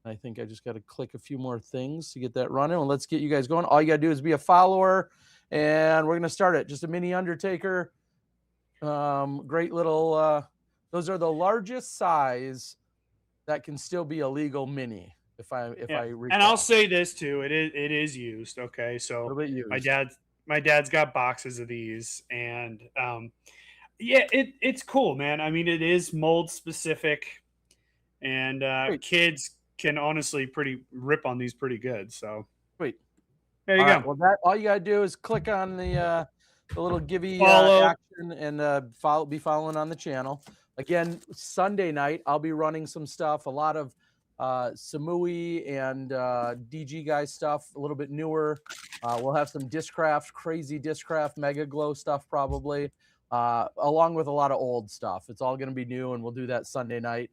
I think I just got to click a few more things to get that running. Well, let's get you guys going. All you got to do is be a follower, and we're going to start it. Just a Mini Undertaker. Great little, those are the largest size that can still be a legal mini. If I recall. And I'll say this too, it is used. Okay. A So little bit used. my dad's got boxes of these, and yeah, it's cool, man. I mean, it is mold specific, and Great. kids can honestly pretty rip on these pretty good. So Sweet. there you All go. right, well, that all you gotta do is click on the little givey Follow. action and be following on the channel. Again, Sunday night I'll be running some stuff, a lot of Samui and DG guys stuff, a little bit newer. We'll have some Discraft, crazy Discraft Mega Glow stuff probably, along with a lot of old stuff. It's all gonna be new, and we'll do that Sunday night.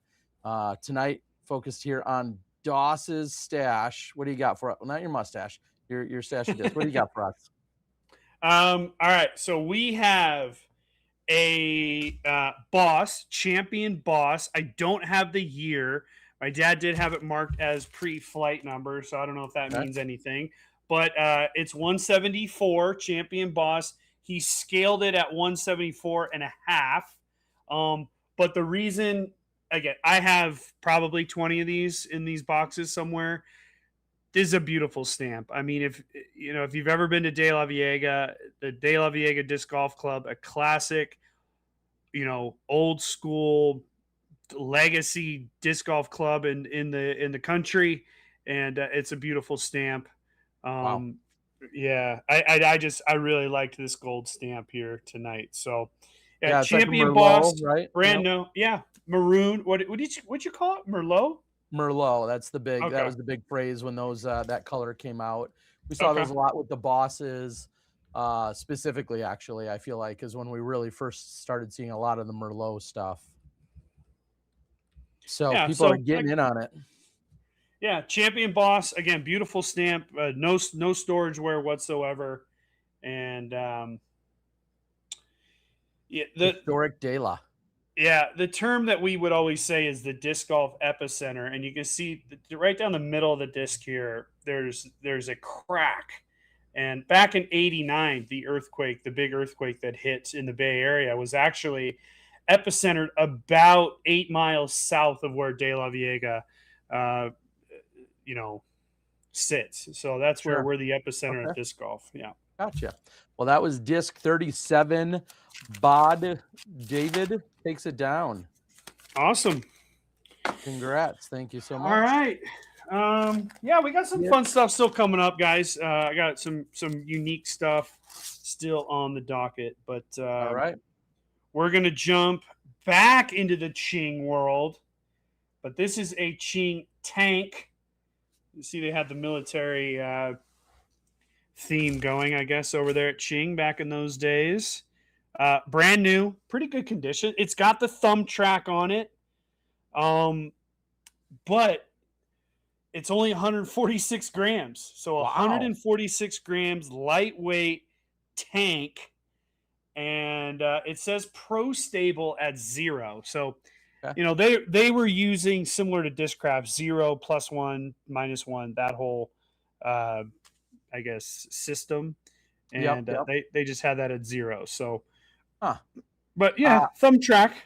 Tonight, focused here on Doss's stash. What do you got for not your mustache? Your stash of discs. What do you got for us? All right. So we have a boss, champion boss. I don't have the year. My dad did have it marked as pre-flight number, so I don't know if that means anything. But it's 174 champion boss. He scaled it at 174 and a half. But the reason, again, I have probably 20 of these in these boxes somewhere. This is a beautiful stamp. I mean, if you've ever been to De La Viega, the De La Viega Disc Golf Club, a classic, old school legacy disc golf club in the country, and it's a beautiful stamp. Wow. Yeah, I really liked this gold stamp here tonight. So Yeah, champion like boss, Merlot, right? brand new. Yeah, maroon. What'd you call it? Merlot. Merlot. That's the big. Okay. That was the big phrase when those that color came out. We saw those a lot with the bosses, specifically. Actually, I feel like is when we really first started seeing a lot of the Merlot stuff. So people are getting in on it. Yeah, champion boss again, beautiful stamp, no storage wear whatsoever, and historic De La. Yeah, the term that we would always say is the disc golf epicenter, and you can see right down the middle of the disc here. There's a crack, and back in '89, the big earthquake that hit in the Bay Area, was actually epicentered about 8 miles south of where De La Viega, sits. So that's where we're the epicenter of disc golf. Yeah. Gotcha. Well, that was disc 37. Bod David takes it down. Awesome. Congrats. Thank you so much. All right. Yeah, we got some fun stuff still coming up, guys. I got some unique stuff still on the docket, but all right, we're gonna jump back into the Ching world. But this is a Ching tank. You see, they had the military theme going, I guess, over there at Ching back in those days. Brand new, pretty good condition. It's got the thumb track on it, but it's only 146 grams. So 146 grams, lightweight tank, and it says Pro Stable at 0. So they were using, similar to Discraft, 0, +1, -1, that whole I guess system, and they just had that at 0. So but thumb track.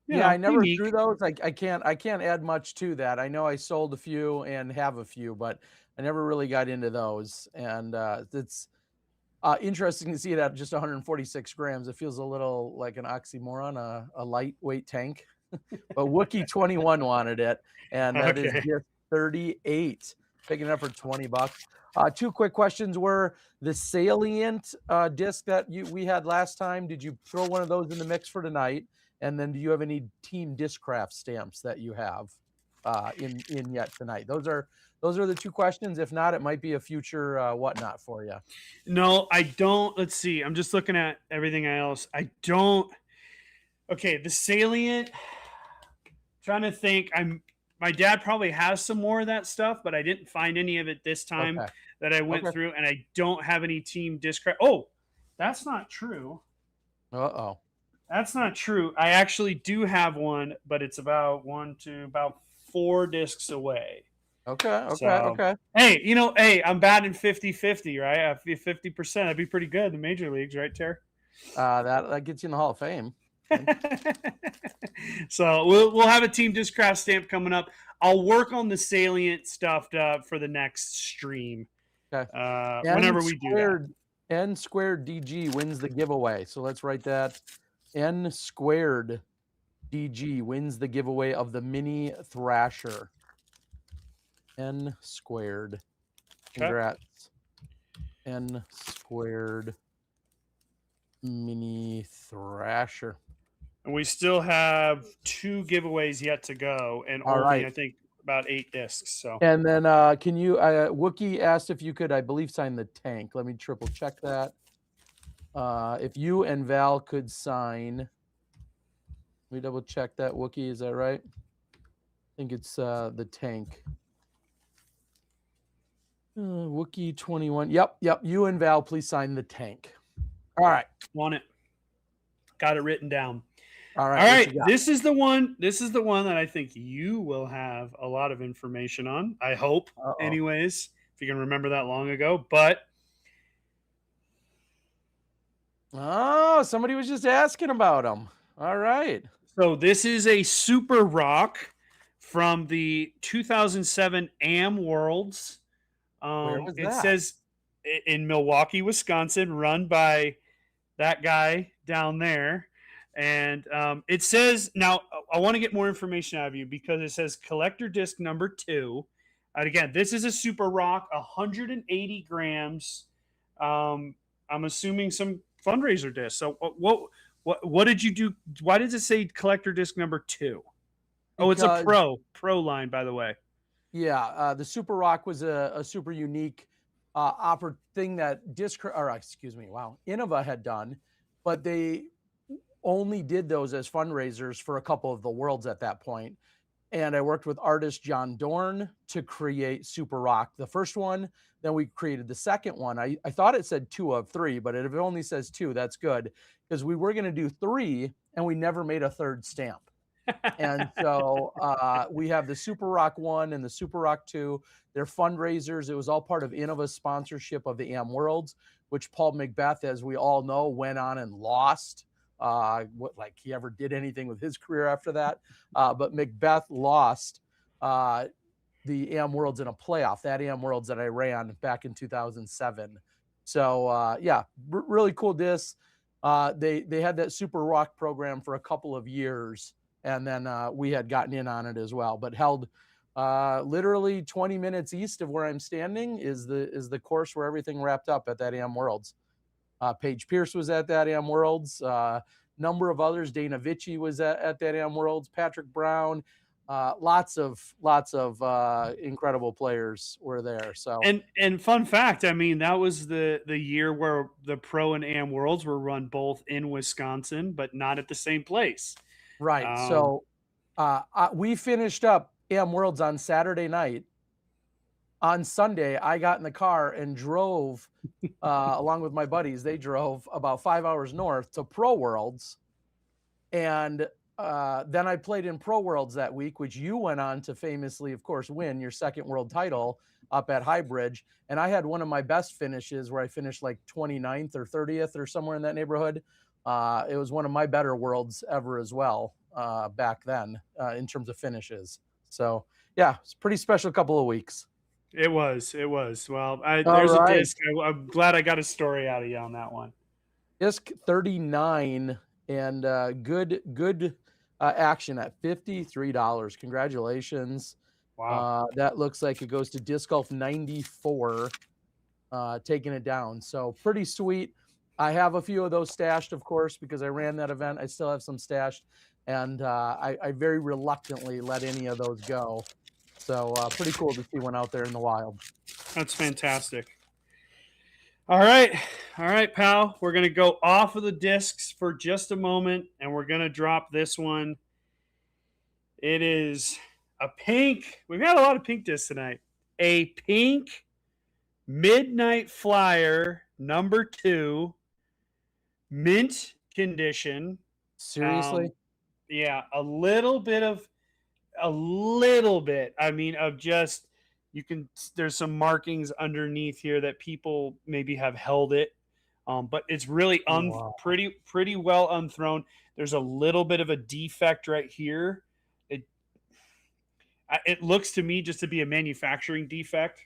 I never threw those. I can't add much to that. I know I sold a few and have a few, but I never really got into those. And it's interesting to see it at just 146 grams. It feels a little like an oxymoron, a lightweight tank. But Wookie 21 wanted it, and that is just 38. Picking it up for $20. 2 quick questions were the salient disc that we had last time. Did you throw one of those in the mix for tonight? And then do you have any Team Discraft stamps that you have in yet tonight? Those are the 2 questions. If not, it might be a future whatnot for you. No, I don't. Let's see. I'm just looking at everything else. I don't. Okay, the salient. Trying to think. My dad probably has some more of that stuff, but I didn't find any of it this time that I went through, and I don't have any Team Discraft. Oh, that's not true. Uh-oh. That's not true. I actually do have one, but it's about about 4 discs away. Okay. So, hey, I'm batting 50-50, right? I have 50%. That'd be pretty good in the major leagues, right, Ter? That gets you in the Hall of Fame. So we'll have a Team Discraft stamp coming up. I'll work on the salient stuff for the next stream. Okay. Whenever we do that. N squared DG wins the giveaway. So let's write that. N squared DG wins the giveaway of the mini Thrasher. N squared. Congrats. Okay. N squared mini Thrasher. And we still have 2 giveaways yet to go, and only, I think, about 8 discs. So. And then can you, Wookie asked if you could, I believe, sign the tank. Let me triple check that. If you and Val could sign, let me double check that, Wookie, is that right? I think it's the tank. Wookie 21. Yep. You and Val, please sign the tank. All right. Want it. Got it written down. All right. All right. This is the one that I think you will have a lot of information on. I hope, anyways, if you can remember that long ago. But somebody was just asking about them. All right. So this is a Super Rock from the 2007 AM Worlds. Where was that? It says in Milwaukee, Wisconsin, run by that guy down there. And it says, now I want to get more information out of you because it says collector disc number 2. And again, this is a Super Rock, 180 grams. I'm assuming some fundraiser disc. So what did you do? Why does it say collector disc number 2? Oh, it's a pro line, by the way. Yeah, the Super Rock was a super unique thing that Innova had done, but they only did those as fundraisers for a couple of the worlds at that point. And I worked with artist John Dorn to create Super Rock, the first one. Then we created the second one. I thought it said 2 of 3, but if it only says 2, that's good, because we were going to do 3 and we never made a third stamp. And so we have the Super Rock 1 and the Super Rock 2. They're fundraisers. It was all part of Innova's sponsorship of the AM Worlds, which Paul McBeth, as we all know, went on and lost. Like he ever did anything with his career after that. But McBeth lost the AM Worlds in a playoff, that AM Worlds that I ran back in 2007. So really cool disc. They had that Super Rock program for a couple of years, and then we had gotten in on it as well, but held literally 20 minutes east of where I'm standing is the course where everything wrapped up at that AM Worlds. Paige Pierce was at that AM Worlds. Number of others. Dana Vici was at that AM Worlds. Patrick Brown. Lots of incredible players were there. So and fun fact, I mean, that was the year where the Pro and AM Worlds were run both in Wisconsin, but not at the same place. Right. So we finished up AM Worlds on Saturday night. On Sunday, I got in the car and drove along with my buddies. They drove about 5 hours north to Pro Worlds. And then I played in Pro Worlds that week, which you went on to famously, of course, win your second world title up at Highbridge. And I had one of my best finishes where I finished like 29th or 30th or somewhere in that neighborhood. It was one of my better worlds ever as well back then in terms of finishes. So, yeah, it's a pretty special couple of weeks. It was. Well, there's a disc. I'm glad I got a story out of you on that one. Disc 39 and good action at $53. Congratulations. Wow. That looks like it goes to Disc Golf 94, taking it down. So pretty sweet. I have a few of those stashed, of course, because I ran that event. I still have some stashed, and I very reluctantly let any of those go. So pretty cool to see one out there in the wild. That's fantastic. All right, pal. We're going to go off of the discs for just a moment, and we're going to drop this one. It is a pink. We've had a lot of pink discs tonight. A pink Midnight Flyer number 2, mint condition. Seriously? Yeah, a little bit. I mean, of just there's some markings underneath here that people maybe have held it, but it's really Wow. pretty well unthrown. There's a little bit of a defect right here. It it looks to me just to be a manufacturing defect,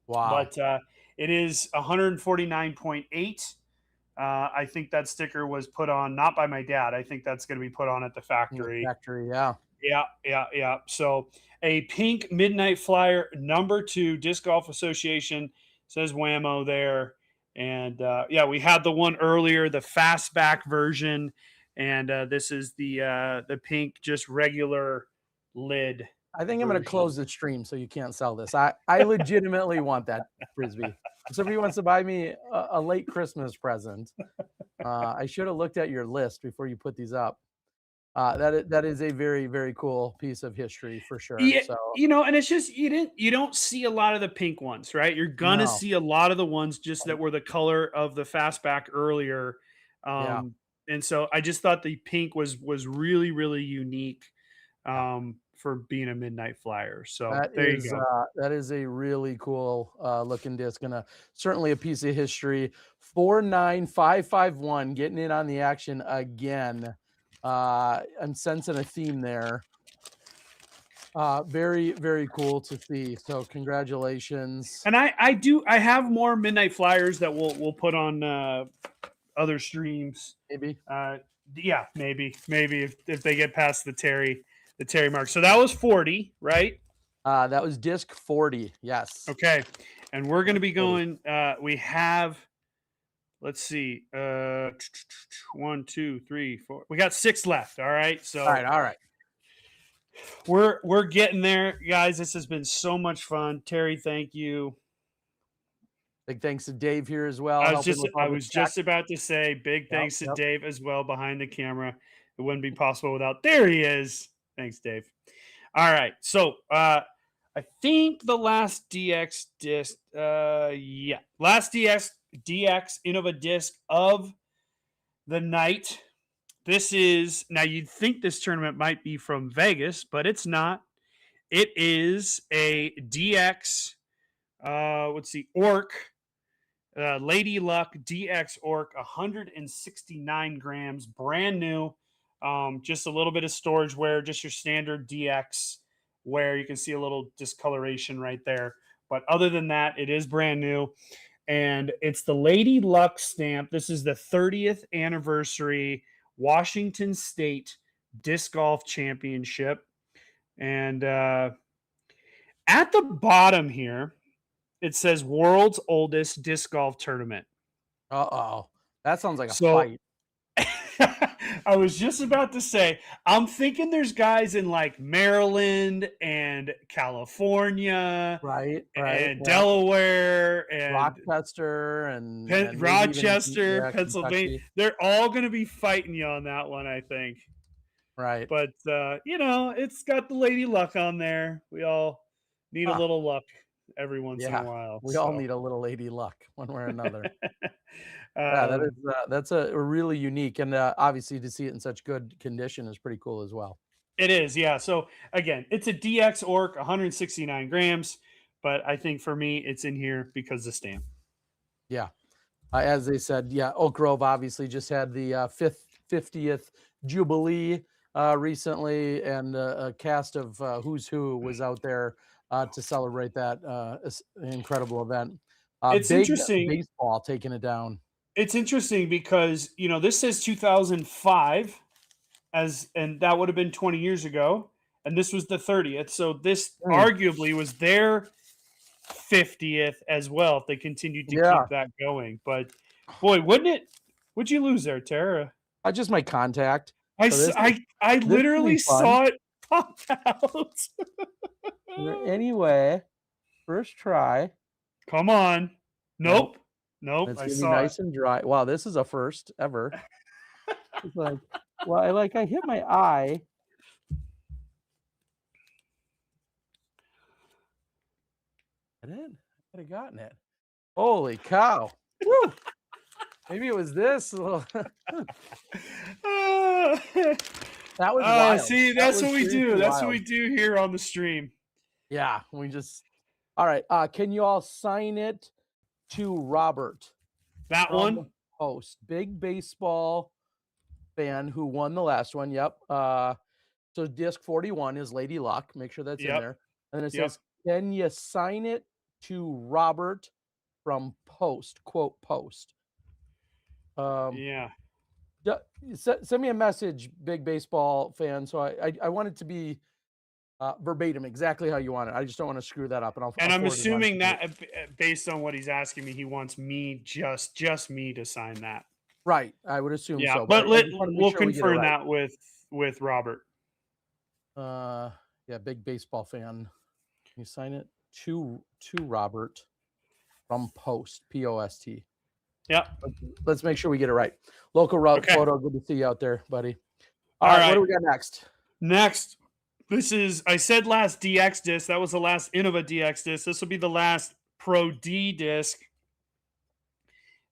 Wow. but it is 149.8. I think that sticker was put on not by my dad. I think that's going to be put on at the In the factory. factory, yeah. Yeah. So a pink Midnight Flyer #2 Disc Golf Association says whammo there. And yeah, we had the one earlier, the fastback version, and this is the pink, just regular lid I think I'm gonna version. close the stream so you can't sell this. I legitimately want that Frisbee. If somebody wants to buy me a late Christmas present, I should have looked at your list before you put these up. That is a very, very cool piece of history for sure. Yeah, So and it's just you don't see a lot of the pink ones, right? You're gonna no, see a lot of the ones just that were the color of the fastback earlier, yeah, and so I just thought the pink was really unique, yeah. for being a midnight flyer. So there you go. That is a really cool looking disc and certainly a piece of history. 49551 getting in on the action again. I'm sensing a theme there. Very, very cool to see. So congratulations. And I have more midnight flyers that we'll put on other streams. Maybe. Yeah, maybe if they get past the Terry mark. So that was 40, right? That was disc 40. Yes. Okay. And we're going to be 40. going we have, let's see, 1 2 3 4. We got 6 left, all right? So All right. we're getting there, guys. This has been so much fun. Terry, thank you. Big thanks to Dave here as well. I was just about to say big thanks to Yep. Dave as well behind the camera. It wouldn't be possible without. There he is. Thanks, Dave. All right. So I think the last DX disc, last DX Innova disc of the night. This is, now you'd think this tournament might be from Vegas, but it's not. It is a DX, let's see, Orc, Lady Luck DX Orc, 169 grams, brand new. Just a little bit of storage wear, just your standard DX wear. You can see a little discoloration right there. But other than that, it is brand new. And it's the Lady Luck stamp. This is the 30th anniversary Washington State Disc Golf Championship. And at the bottom here, it says world's oldest disc golf tournament. Uh-oh. That sounds like a fight. I was just about to say, I'm thinking there's guys in like Maryland and California, right, and Delaware and Rochester and Rochester, even, Pennsylvania. Kentucky. They're all going to be fighting you on that one, I think. Right. But it's got the Lady Luck on there. We all need a little luck every once in a while. We all need a little Lady Luck one way or another. That's a really unique, and obviously to see it in such good condition is pretty cool as well. It is, yeah. So again, it's a DX Orc, 169 grams, but I think for me, it's in here because the stamp. Yeah, as they said, yeah. Oak Grove obviously just had the 50th Jubilee recently, and a cast of Who's Who was out there to celebrate that incredible event. It's big interesting. Baseball taking it down. It's interesting because this says 2005, and that would have been 20 years ago, and this was the 30th. So this arguably was their 50th as well if they continued to keep that going. But boy, would you lose there, Tara? Just my contact. I literally saw it pop out. Anyway, first try. Come on. Nope. It's gonna be nice and dry. Wow, this is a first ever. It's like, well, I hit my eye. I did. I could have gotten it. Holy cow. Woo! Maybe it was this little. That was wild. See, That that's was what we do. seriously That's what wild. we do here on the stream. Yeah, we just. All right. Can you all sign it to Robert? That one? Host. Big baseball fan who won the last one. Yep. So disc 41 is Lady Luck. Make sure that's in there. And then it says, can you sign it to Robert from Post? Quote, Post. Yeah. Send me a message, big baseball fan. So I want it to be verbatim, exactly how you want it. I just don't want to screw that up. And I'm assuming that based on what he's asking me, he wants me just me to sign that. Right. I would assume so. But we'll confirm that with Robert. Yeah, big baseball fan. Can you sign it to Robert from Post, P-O-S-T. Yeah. Let's make sure we get it right. Local route photo. Good to see you out there, buddy. All right. What do we got next? Next, this is, I said last DX disc. That was the last Innova DX disc. This will be the last Pro D disc.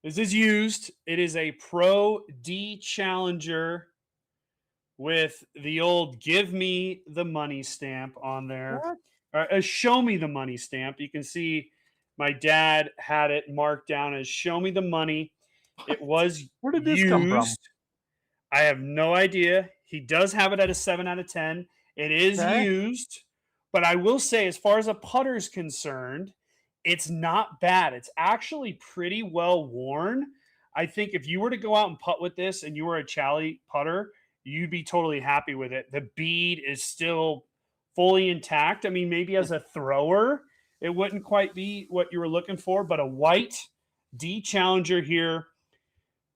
This is used. It is a Pro D Challenger with the old "Give me the money" stamp on there. Show me the money stamp. You can see my dad had it marked down as "Show me the money." It was Where did this come from? I have no idea. He does have it at a 7 out of 10. It is used, but I will say, as far as a putter is concerned, it's not bad. It's actually pretty well worn. I think if you were to go out and putt with this and you were a Chally putter, you'd be totally happy with it. The bead is still fully intact. I mean, maybe as a thrower, it wouldn't quite be what you were looking for, but a white D Challenger here,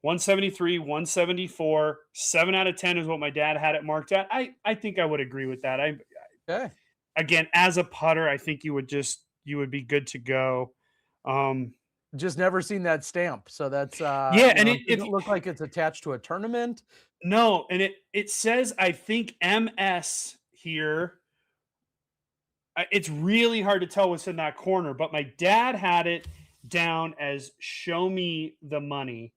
173, 174, 7 out of 10 is what my dad had it marked at. I think I would agree with that. Again, as a putter, I think you would be good to go. Just never seen that stamp. So that's and it doesn't look like it's attached to a tournament. No, and it says, I think, MS here. It's really hard to tell what's in that corner, but my dad had it down as "Show me the money."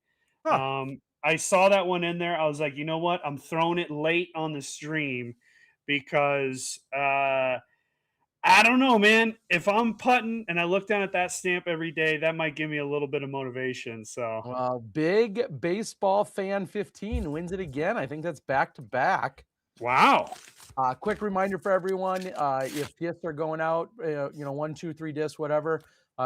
I saw that one in there. I was like, you know what? I'm throwing it late on the stream because I don't know, man. If I'm putting and I look down at that stamp every day, that might give me a little bit of motivation. So, well, big baseball fan 15 wins it again. I think that's back to back. Wow. Quick reminder for everyone: if discs are going out, 1, 2, 3 discs, whatever.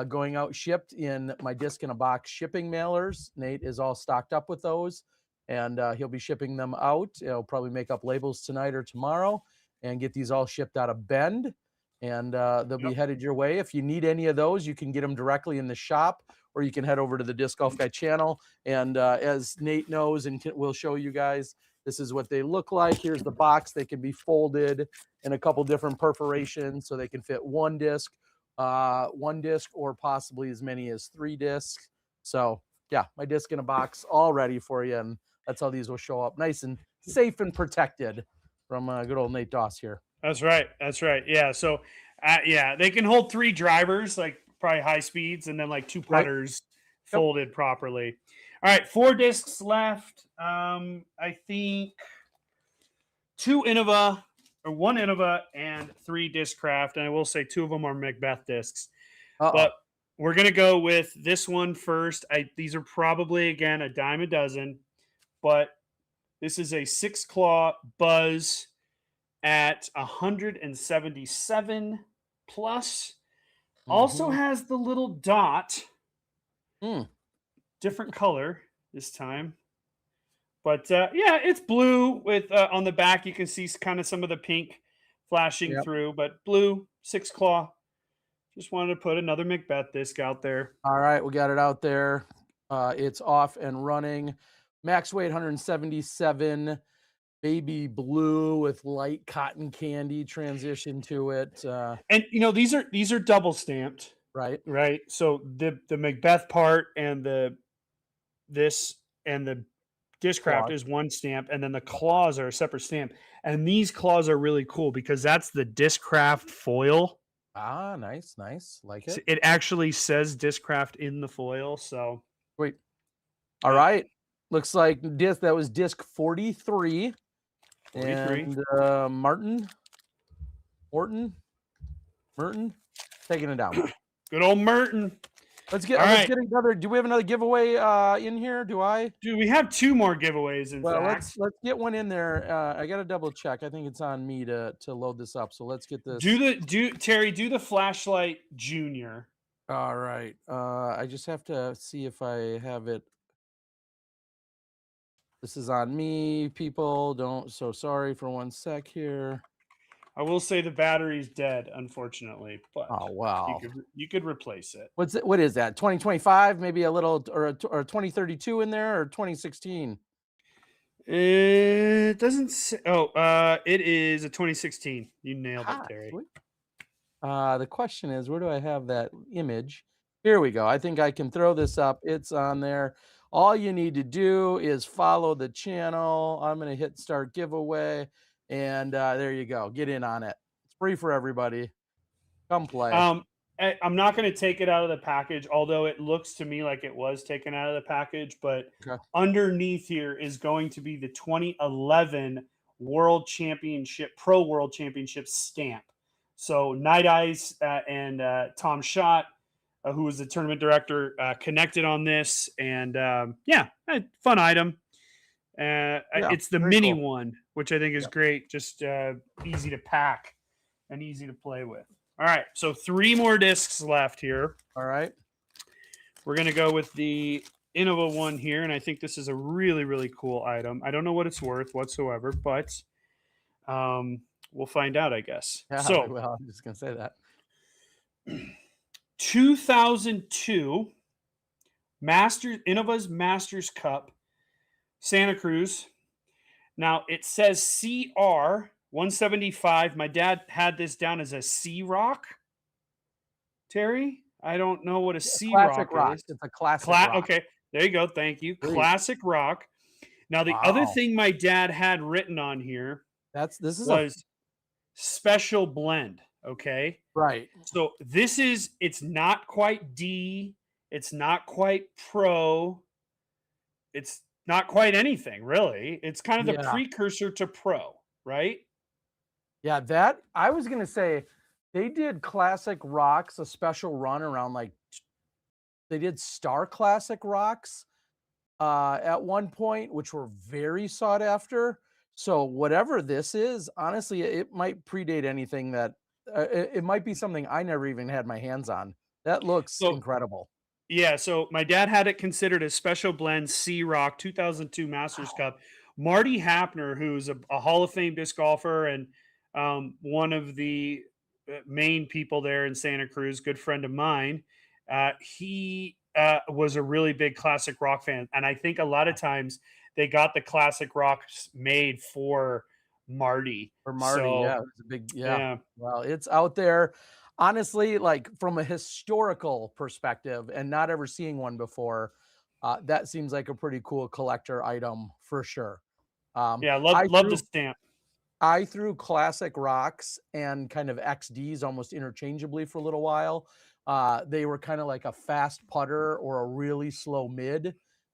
Going out shipped in my disc in a box shipping mailers. Nate is all stocked up with those, and he'll be shipping them out. He'll probably make up labels tonight or tomorrow and get these all shipped out of Bend, and they'll be headed your way. If you need any of those, you can get them directly in the shop, or you can head over to the Disc Golf Guy channel. And as Nate knows, and we'll show you guys, this is what they look like. Here's the box. They can be folded in a couple different perforations, so they can fit one disc, or possibly as many as 3 discs. So yeah, my disc in a box all ready for you, and that's how these will show up, nice and safe and protected from good old Nate Doss here. That's right. Yeah. So they can hold 3 drivers, like probably high speeds, and then like 2 putters folded properly. All right, 4 discs left. I think 2 Innova, or 1 Innova and 3 Discraft, and I will say 2 of them are Macbeth discs. But we're gonna go with this one first. These are probably, again, a dime a dozen, but this is a 6-claw Buzz at 177 plus. Also has the little dot. Different color this time. But it's blue with on the back. You can see kind of some of the pink flashing through, but blue 6-claw. Just wanted to put another Macbeth disc out there. All right, we got it out there. It's off and running. Max weight 177. Baby blue with light cotton candy transition to it. And these are double stamped. Right. So the Macbeth part and the Discraft is one stamp, and then the claws are a separate stamp. And these claws are really cool because that's the Discraft foil. Nice. Like it. It actually says Discraft in the foil. So wait. All right. Looks like that was disc 43. 43. And Morton, taking it down. Good old Merton. Let's All right. get another. Do we have another giveaway in here? Do we have 2 more giveaways, in Well, fact. let's get one in there. I got to double check. I think it's on me to load this up. So let's get this. Terry, do the flashlight junior. All right. I just have to see if I have it. This is on me, people. So sorry for one sec here. I will say the battery's dead, unfortunately, but oh wow, you could replace it. What is that? 2025, maybe a little, or 2032 in there, or 2016? It doesn't say. It is a 2016. You nailed it, Terry. Sweet. The question is, where do I have that image? Here we go. I think I can throw this up. It's on there. All you need to do is follow the channel. I'm going to hit start giveaway. And there you go. Get in on it. It's free for everybody. Come play. I'm not going to take it out of the package, although it looks to me like it was taken out of the package. But underneath here is going to be the 2011 World Championship, Pro World Championship stamp. So Night Eyes and Tom Schott, who was the tournament director, connected on this. And fun item. It's the mini one, which I think is great. Just easy to pack and easy to play with. All right, so 3 more discs left here. All right. We're going to go with the Innova one here, and I think this is a really, really cool item. I don't know what it's worth whatsoever, but we'll find out, I guess. Yeah, so, well, I'm just going to say that. 2002 Innova's Masters Cup, Santa Cruz. Now, it says CR 175. My dad had this down as a C rock. Terry, I don't know what a C rock is. It's a classic rock. Okay, there you go. Thank you. Great. Classic rock. Now, the other thing my dad had written on here was special blend. Okay, right. So it's not quite D. It's not quite pro. It's not quite anything, really. It's kind of the precursor to pro, right? Yeah, that I was going to say they did Classic Rocks, a special run around they did Star Classic Rocks at one point, which were very sought after. So whatever this is, honestly, it might predate anything that it might be something I never even had my hands on. That looks incredible. Yeah, so my dad had it considered a special blend C Rock 2002 Masters Cup. Marty Hapner, who's a Hall of Fame disc golfer and one of the main people there in Santa Cruz, good friend of mine, he was a really big classic rock fan. And I think a lot of times they got the classic rocks made for Marty. For Marty, it was a big, Well, it's out there. Honestly, like from a historical perspective and not ever seeing one before, that seems like a pretty cool collector item for sure. Love the stamp. I threw classic rocks and kind of XDs almost interchangeably for a little while. They were kind of like a fast putter or a really slow mid.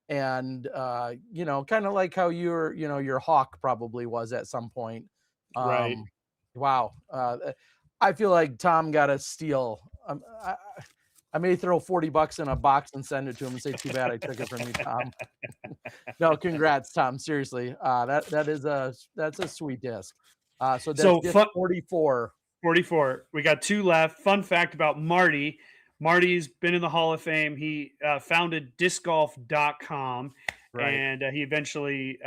And, kind of like how your Hawk probably was at some point. Right. Wow. I feel like Tom got a steal. I may throw $40 in a box and send it to him and say, too bad I took it from you, Tom. No, congrats, Tom. Seriously. That's a sweet disc. So that's disc 44. 44. We got 2 left. Fun fact about Marty. Marty's been in the Hall of Fame. He founded discgolf.com and he eventually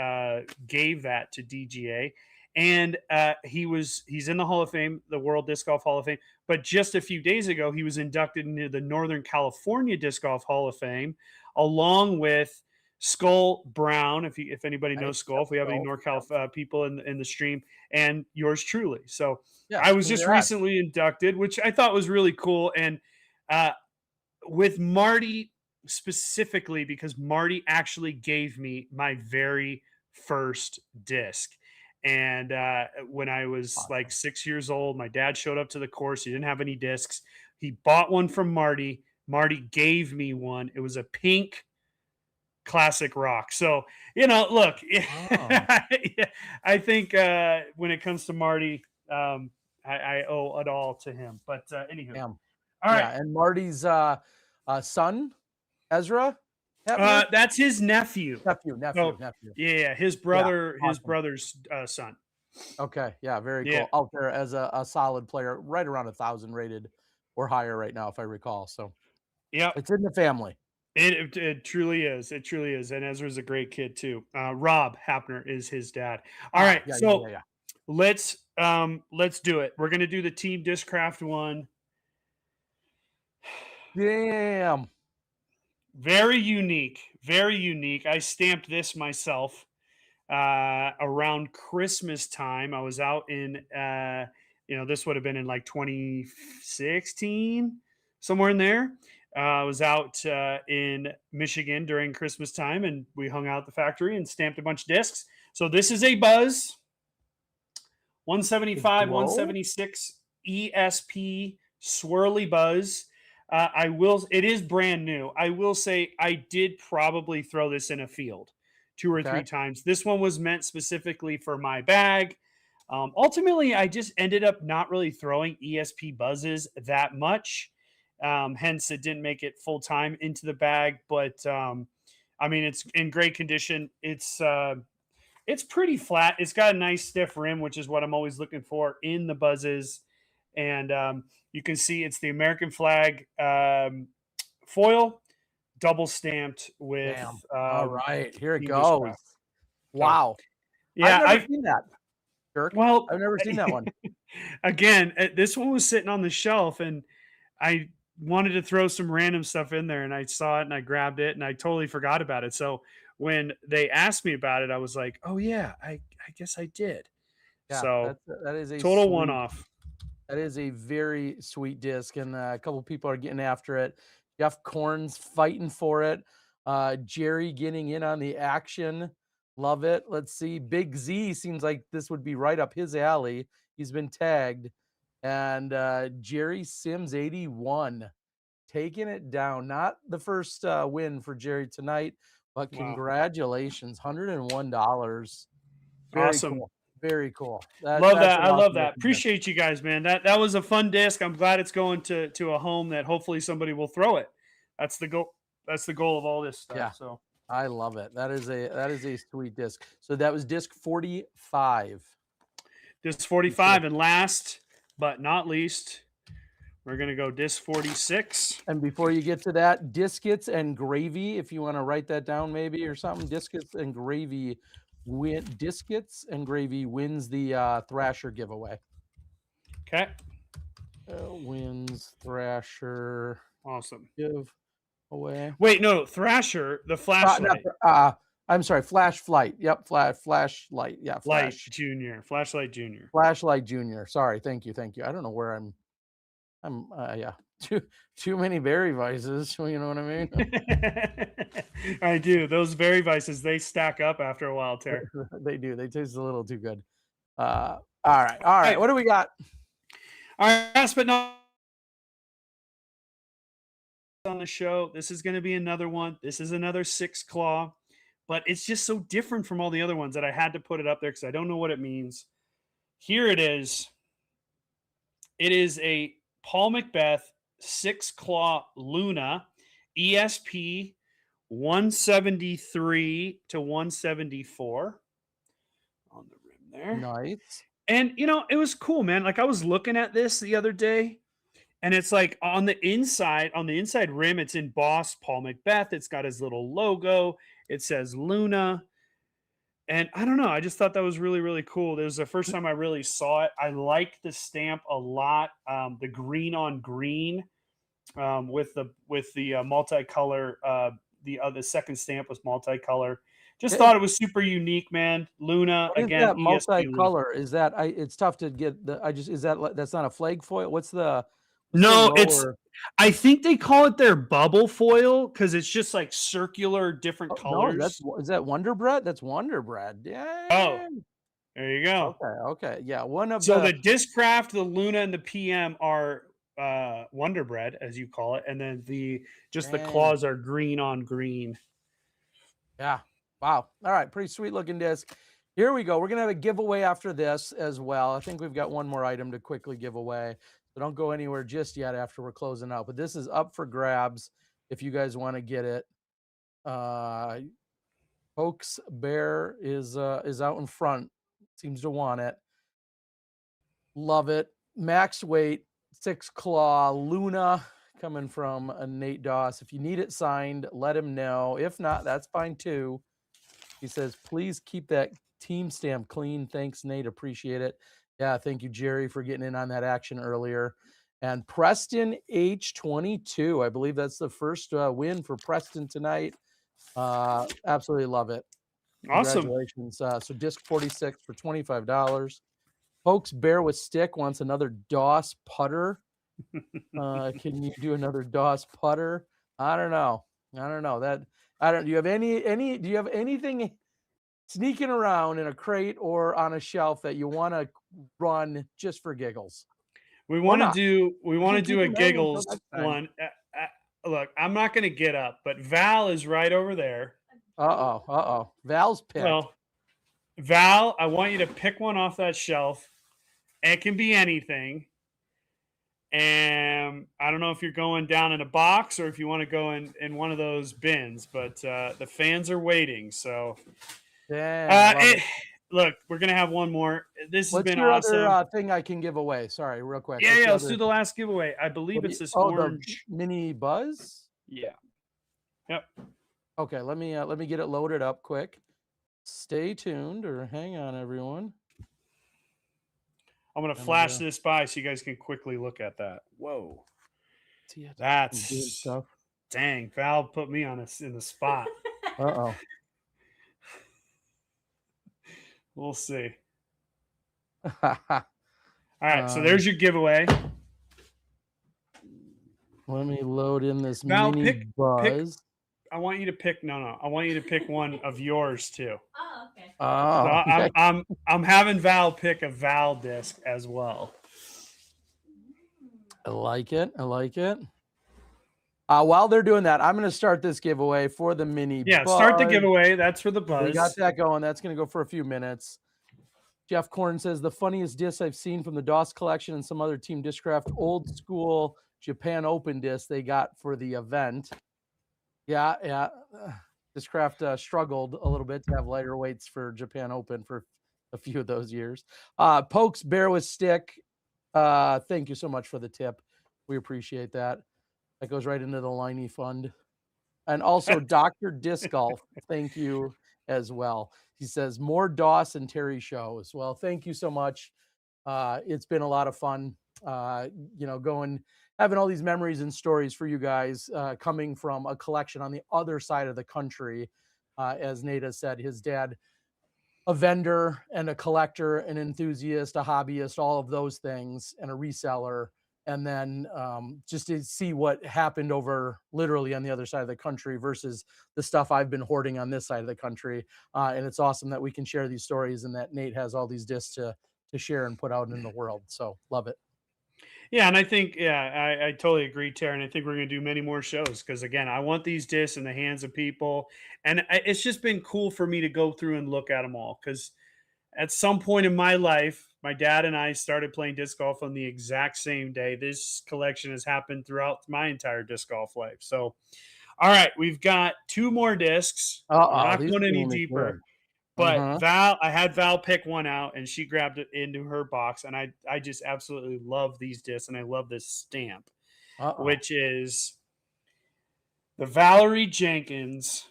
gave that to DGA. And he's in the Hall of Fame, the World Disc Golf Hall of Fame. But just a few days ago, he was inducted into the Northern California Disc Golf Hall of Fame, along with Skull Brown. If anybody knows Skull, if we have any NorCal people in the stream, and yours truly. So I was just recently inducted, which I thought was really cool. And with Marty specifically, because Marty actually gave me my very first disc. And when I was like 6 years old, my dad showed up to the course. He didn't have any discs. He bought one from Marty. Marty gave me one. It was a pink classic rock. So, look, Oh, I think when it comes to Marty, I owe it all to him. But anywho, damn. all right. Yeah, and Marty's son, Ezra Hepner? That's his nephew. Nephew, So nephew, nephew. yeah, Yeah, his awesome. brother's son. Okay, yeah, very Yeah, cool. Out there as a solid player, right around 1,000 rated or higher right now, if I recall. So yep. it's in the family. It truly is. It truly is. And Ezra's a great kid too. Rob Hapner is his dad. All Ah, right, yeah, yeah, yeah, so yeah. let's do it. We're gonna do the team discraft one. Damn. Very unique. Very unique. I stamped this myself around Christmas time. I was out in this would have been in like 2016, somewhere in there. I was out in Michigan during Christmas time, and we hung out at the factory and stamped a bunch of discs. So this is a Buzz The 175, glow? 176 ESP swirly Buzz. It is brand new. I will say I did probably throw this in a field 2 or 3 Okay. times. This one was meant specifically for my bag. Ultimately, I just ended up not really throwing ESP buzzes that much. Hence, it didn't make it full time into the bag. But I mean, it's in great condition. It's pretty flat. It's got a nice stiff rim, which is what I'm always looking for in the buzzes. And you can see it's the American flag foil, double stamped with Damn. All right, here it Team goes. Dishcraft. So Wow. I've yeah, never seen that, Dirk. well, I've never seen that one. again, this one was sitting on the shelf, and I wanted to throw some random stuff in there, and I saw it and I grabbed it, and I totally forgot about it. So when they asked me about it, I was like, "Oh yeah, I guess I did." Yeah, So that is a total one sweet. off. That is a very sweet disc, and a couple people are getting after it. Jeff Korn's fighting for it. Jerry getting in on the action. Love it. Let's see. Big Z seems like this would be right up his alley. He's been tagged. And Jerry Sims 81 taking it down. Not the first win for Jerry tonight, but Wow, congratulations. $101. Very awesome. cool. Very cool. Love That's that. an I love awesome that. looking disc. Appreciate you guys, man. That was a fun disc. I'm glad it's going to a home that hopefully somebody will throw it. That's the goal. That's the goal of all this Yeah. stuff. So I love it. That is a sweet disc. So that was disc 45. disc Okay. 45, and last but not least, we're gonna go disc 46. And before you get to that, Discets and Gravy, if you want to write that down maybe or something, Discets and Gravy wins the Thrasher giveaway. Okay. Wins Thrasher Awesome. giveaway. Wait, no, Thrasher, the flashlight. I'm sorry, Flash Flight. Yep, Flashlight. Yeah, Light Junior. Flashlight Junior. Flashlight Junior. Sorry, thank you. I don't know where I'm yeah. Too many berry vices, you know what I mean? I do. Those berry vices, they stack up after a while, Ter. They do. They taste a little too good. All right. What do we got? All right, last but not on the show, this is going to be another one. This is another 6 claw, but it's just so different from all the other ones that I had to put it up there because I don't know what it means. Here it is. It is a Paul Macbeth 6 claw Luna ESP 173 to 174 on the rim there. Nice. And it was cool, man. Like I was looking at this the other day, and it's like on the inside rim, it's embossed Paul Macbeth. It's got his little logo. It says Luna. And I don't know. I just thought that was really, really cool. It was the first time I really saw it. I liked the stamp a lot. The green on green with the multicolor. The second stamp was multicolor. Just thought it was super unique, man. Luna What is again. that ESP Luna. multicolor? Is that it's tough to get the that's not a flag foil? What's the No, lower? I think they call it their bubble foil because it's just like circular, different Oh, no, colors. is that Wonder Bread? That's Wonder Bread. Oh, Yeah. there you go. Okay. Yeah, one of So the the Discraft, the Luna, and the PM are Wonder Bread, as you call it, and then the dang. claws are green on green. Yeah. Wow. All right. Pretty sweet looking disc. Here we go. We're going to have a giveaway after this as well. I think we've got one more item to quickly give away. So don't go anywhere just yet after we're closing out. But this is up for grabs if you guys want to get it. Pokes Bear is out in front. Seems to want it. Love it. Max weight, 6 claw Luna coming from Nate Doss. If you need it signed, let him know. If not, that's fine too. He says, please keep that team stamp clean. Thanks, Nate. Appreciate it. Yeah, thank you, Jerry, for getting in on that action earlier. And Preston H22. I believe that's the first win for Preston tonight. Absolutely love it. Awesome. Congratulations. So disc 46 for $25. Pokes Bear with Stick wants another DOS putter. Can you do another DOS putter? I don't know. Do you have do you have anything sneaking around in a crate or on a shelf that you want to run just for giggles? We want to do a giggles one. Look, I'm not going to get up, but Val is right over there. Val's picked. Well, Val, I want you to pick one off that shelf. It can be anything. And I don't know if you're going down in a box or if you want to go in one of those bins, but the fans are waiting. So, look, we're going to have one more. This has been awesome. Other thing I can give away? Sorry, real quick. Yeah, let's do the last giveaway. I believe it's this orange mini buzz. Yeah. Yep. Okay, let me get it loaded up quick. Stay tuned or hang on, everyone. I'm going to flash this by so you guys can quickly look at that. Whoa. That's stuff. Dang, Val put me in the spot. We'll see. All right, so there's your giveaway. Let me load in this Val, mini buzz. I want you to pick. No. I want you to pick one of yours too. Oh, okay. So I'm having Val pick a Val disc as well. I like it. While they're doing that, I'm going to start this giveaway for the mini buzz. Start the giveaway. That's for the buzz. We got that going. That's going to go for a few minutes. Jeff Korn says, the funniest disc I've seen from the DOS collection and some other Team Discraft old school Japan Open disc they got for the event. Yeah. Discraft struggled a little bit to have lighter weights for Japan Open for a few of those years. Pokes Bear with Stick. Thank you so much for the tip. We appreciate that. That goes right into the Liney Fund. And also Dr. Disc Golf. Thank you as well. He says more DOS and Terry shows. Well, thank you so much. It's been a lot of fun. Having all these memories and stories for you guys coming from a collection on the other side of the country. As Nate has said, his dad, a vendor and a collector, an enthusiast, a hobbyist, all of those things, and a reseller. And then just to see what happened over literally on the other side of the country versus the stuff I've been hoarding on this side of the country. And it's awesome that we can share these stories and that Nate has all these discs to share and put out in the world. So love it. Yeah, and I think, I totally agree, Tara, and I think we're going to do many more shows because, again, I want these discs in the hands of people, and it's just been cool for me to go through and look at them all because at some point in my life, my dad and I started playing disc golf on the exact same day. This collection has happened throughout my entire disc golf life. So, all right, we've got 2 more discs. We're not going any deeper. But Val, I had Val pick one out, and she grabbed it into her box, and I just absolutely love these discs, and I love this stamp, which is the Valerie Jenkins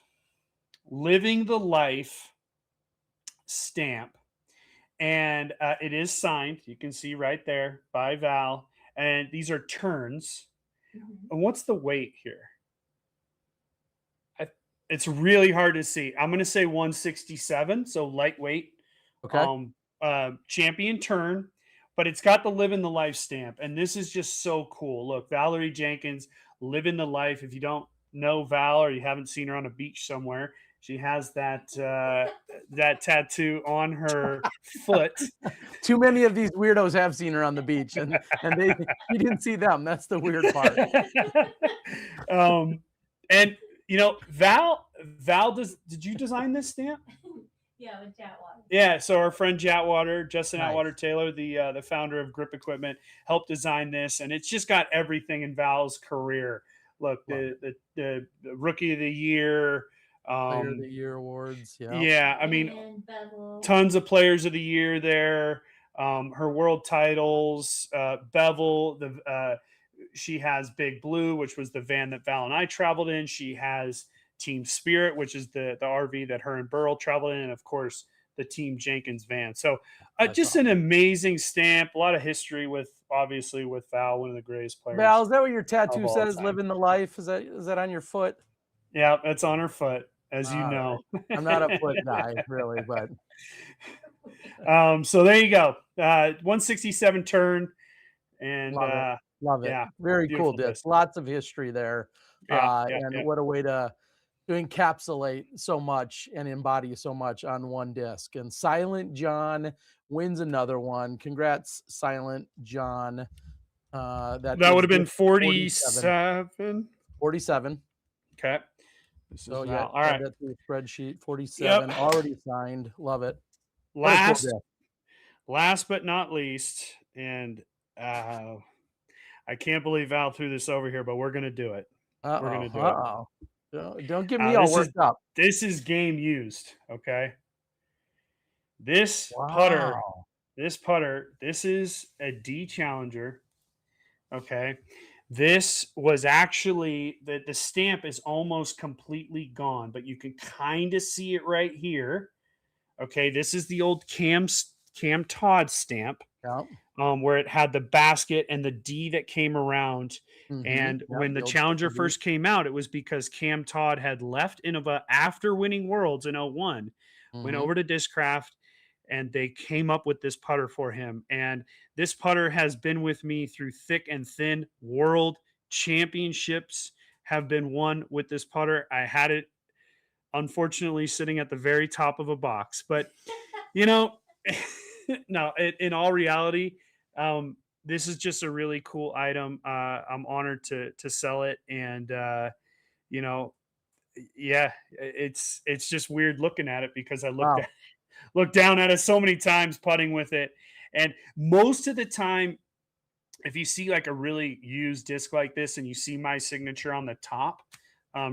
Living the Life stamp, and it is signed. You can see right there by Val, and these are turns. And what's the weight here? It's really hard to see. I'm going to say 167, so lightweight. Okay. Champion turn, but it's got the Living the Life stamp, and this is just so cool. Look, Valerie Jenkins, Living the Life. If you don't know Val or you haven't seen her on a beach somewhere, she has that that tattoo on her foot. Too many of these weirdos have seen her on the beach, and you didn't see them. That's the weird part. And Val, did you design this stamp? Yeah, with Chatwater. Yeah, so our friend Justin Nice. Atwater Taylor, the founder of Grip Equipment, helped design this, and it's just got everything in Val's career. Look, the rookie of the year, Player of the Year awards. Yeah. yeah, I mean, And Bevel. tons of players of the year there. Her world titles, Bevel, she has Big Blue, which was the van that Val and I traveled in. She has Team Spirit, which is the RV that her and Burl traveled in, and of course the Team Jenkins van. So just awesome. an amazing stamp. A lot of history with obviously with Val, one of the greatest players. Val, is that what your tattoo all says? time. Living the life. Is that on your foot? Yeah, that's on her foot, as you All know. right. I'm not a foot guy, really, but so there you go. 167 turn, and love it. yeah, Very cool beautiful disc. disc. Lots of history there. And what a way to encapsulate so much and embody so much on one disc. And Silent John wins another one. Congrats, Silent John. That would have been disc 47. 47. Okay. This So is yeah, Val. All right. that's the spreadsheet. 47 already signed. Love it. Last but not least, and I can't believe Val threw this over here, but we're gonna do it. We're gonna do it. Don't get me all worked up. This is game used. Okay. This putter, this is a D Challenger. Okay. This was actually the stamp is almost completely gone, but you can kind of see it right here. Okay, this is the old Cam Todd stamp, where it had the basket and the D that came around. And when the Challenger first came out, it was because Cam Todd had left Innova after winning Worlds in 01, went over to Discraft, and they came up with this putter for him. And this putter has been with me through thick and thin. World championships have been won with this putter. I had it, unfortunately, sitting at the very top of a box. But, no, in all reality, this is just a really cool item. I'm honored to sell it. And, yeah, it's just weird looking at it because I looked down at it so many times putting with it. And most of the time, if you see like a really used disc like this and you see my signature on the top,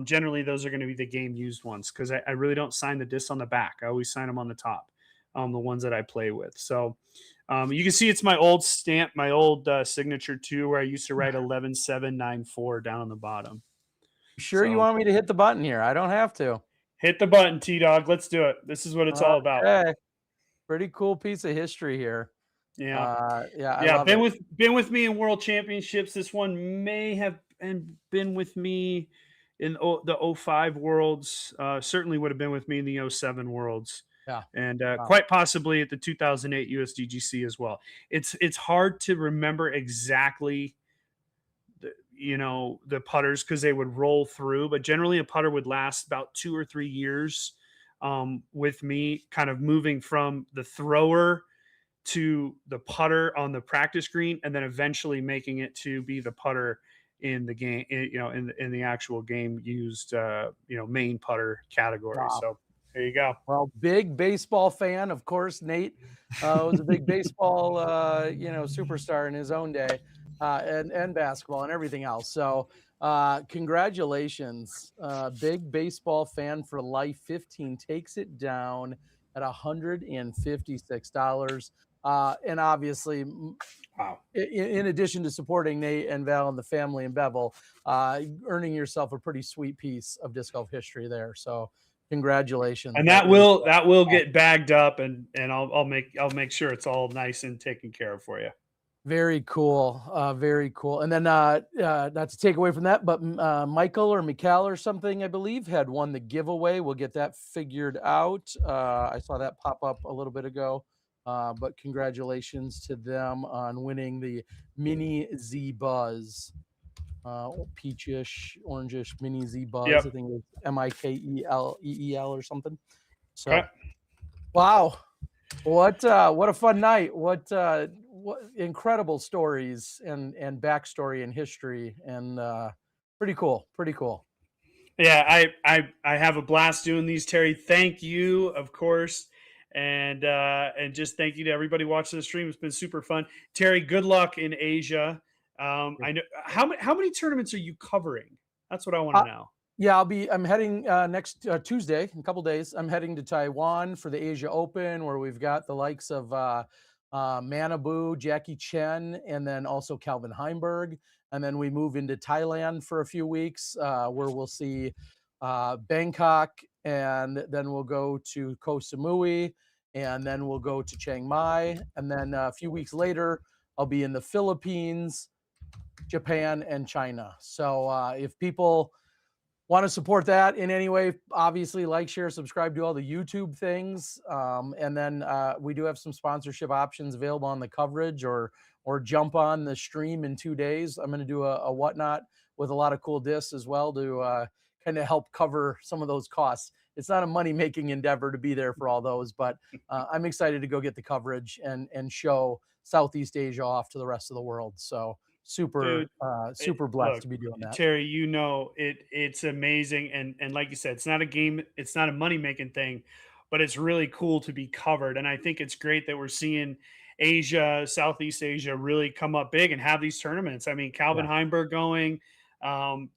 generally those are going to be the game used ones because I really don't sign the discs on the back. I always sign them on the top, the ones that I play with. So you can see it's my old stamp, my old signature too, where I used to write 11794 down on the bottom. Sure, you want me to hit the button here? I don't have to. Hit the button, T-Dog. Let's do it. This is what it's all about. Pretty cool piece of history here. Yeah. Been with me in World Championships. This one may have been with me in the 05 Worlds. Certainly would have been with me in the 07 Worlds. Yeah. And quite possibly at the 2008 USDGC as well. It's hard to remember exactly the putters because they would roll through, but generally a putter would last about 2 or 3 years with me, kind of moving from the thrower to the putter on the practice green, and then eventually making it to be the putter in the game, in the actual game used, main putter category. Wow. So there you go. Well, big baseball fan, of course. Nate was a big baseball, superstar in his own day, and basketball and everything else. So congratulations, big baseball fan for life. 15 takes it down at $156. And obviously, wow. In addition to supporting Nate and Val and the family and Bevel, earning yourself a pretty sweet piece of disc golf history there. So congratulations. And that will get bagged up, and I'll make sure it's all nice and taken care of for you. Very cool. Very cool. And then not to take away from that, but Michael or Mikal or something, I believe, had won the giveaway. We'll get that figured out. I saw that pop up a little bit ago. But congratulations to them on winning the Mini Z Buzz. Peachish, orangish Mini Z Buzz. Yep. I think it was MIKELEEL or something. So, okay. Wow. What a fun night. What incredible stories and backstory and history, and pretty cool. Yeah, I have a blast doing these, Terry. Thank you, of course, and just thank you to everybody watching the stream. It's been super fun, Terry. Good luck in Asia. I know how many tournaments are you covering? That's what I want to Uh, know. yeah, I'm heading next Tuesday, in a couple days. I'm heading to Taiwan for the Asia Open, where we've got the likes of Manabu, Jackie Chen, and then also Calvin Heimberg. And then we move into Thailand for a few weeks, where we'll see Bangkok, and then we'll go to Koh Samui, and then we'll go to Chiang Mai. And then a few weeks later, I'll be in the Philippines, Japan, and China. So if people want to support that in any way, obviously like, share, subscribe, do all the YouTube things. And then we do have some sponsorship options available on the coverage, or jump on the stream in 2 days. I'm going to do a whatnot with a lot of cool discs as well to kind of help cover some of those costs. It's not a money making endeavor to be there for all those, but I'm excited to go get the coverage and show Southeast Asia off to the rest of the world. So super Dude, super blessed look, to be doing that. Terry, you know it's amazing, and like you said, it's not a game, it's not a money making thing, but it's really cool to be covered. And I think it's great that we're seeing Asia, Southeast Asia, really come up big and have these tournaments. I mean, Calvin Yeah. Heimberg going,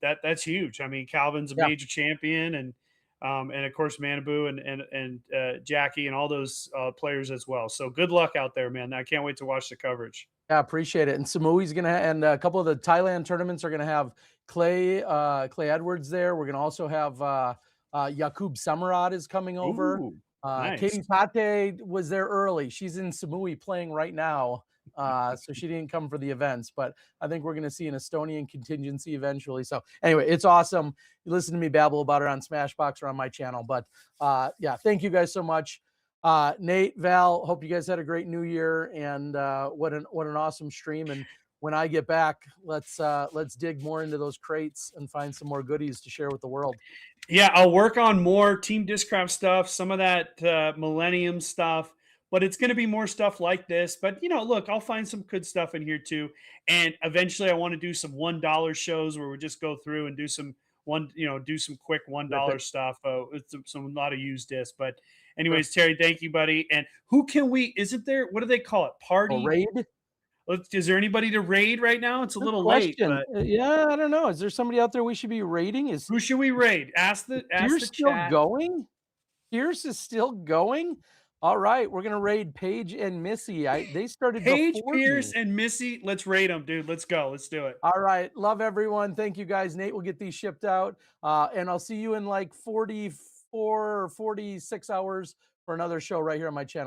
that's huge. I mean, Calvin's a Yeah. major champion, and of course Manabu and Jackie and all those players as well. So good luck out there, man. I can't wait to watch the coverage. Yeah, appreciate it. And Samui's gonna, and a couple of the Thailand tournaments are gonna have Clay Edwards there. We're gonna also have Yakub Samarad is coming over. Ooh, nice. Katie Pate was there early. She's in Samui playing right now. So she didn't come for the events, but I think we're gonna see an Estonian contingency eventually. So anyway, it's awesome. You listen to me babble about it on Smashbox or on my channel. But yeah, thank you guys so much. Nate, Val, hope you guys had a great new year, and what an awesome stream. And when I get back, let's dig more into those crates and find some more goodies to share with the world. Yeah, I'll work on more Team Discraft stuff, some of that Millennium stuff, but it's going to be more stuff like this. But look, I'll find some good stuff in here too. And eventually, I want to do some $1 shows where we just go through and do some do some quick $1 Terrific. stuff. With some a lot of used discs. But Sure. anyways, Terry, thank you, buddy. And who can we? Isn't there? What do they call it? A Party? raid? Is there anybody to raid right now? It's a Good little late, question. but Yeah, I don't know. Is there somebody out there we should be raiding? Is who should we raid? Ask Pierce the still chat. going? Pierce is still going? All right, we're gonna raid Paige and Missy. They started Paige, before Pierce, me. and Missy. Let's rate them, dude. Let's go. Let's do it. All right. Love everyone. Thank you guys. Nate will get these shipped out. And I'll see you in like 44 or 46 hours for another show right here on my channel.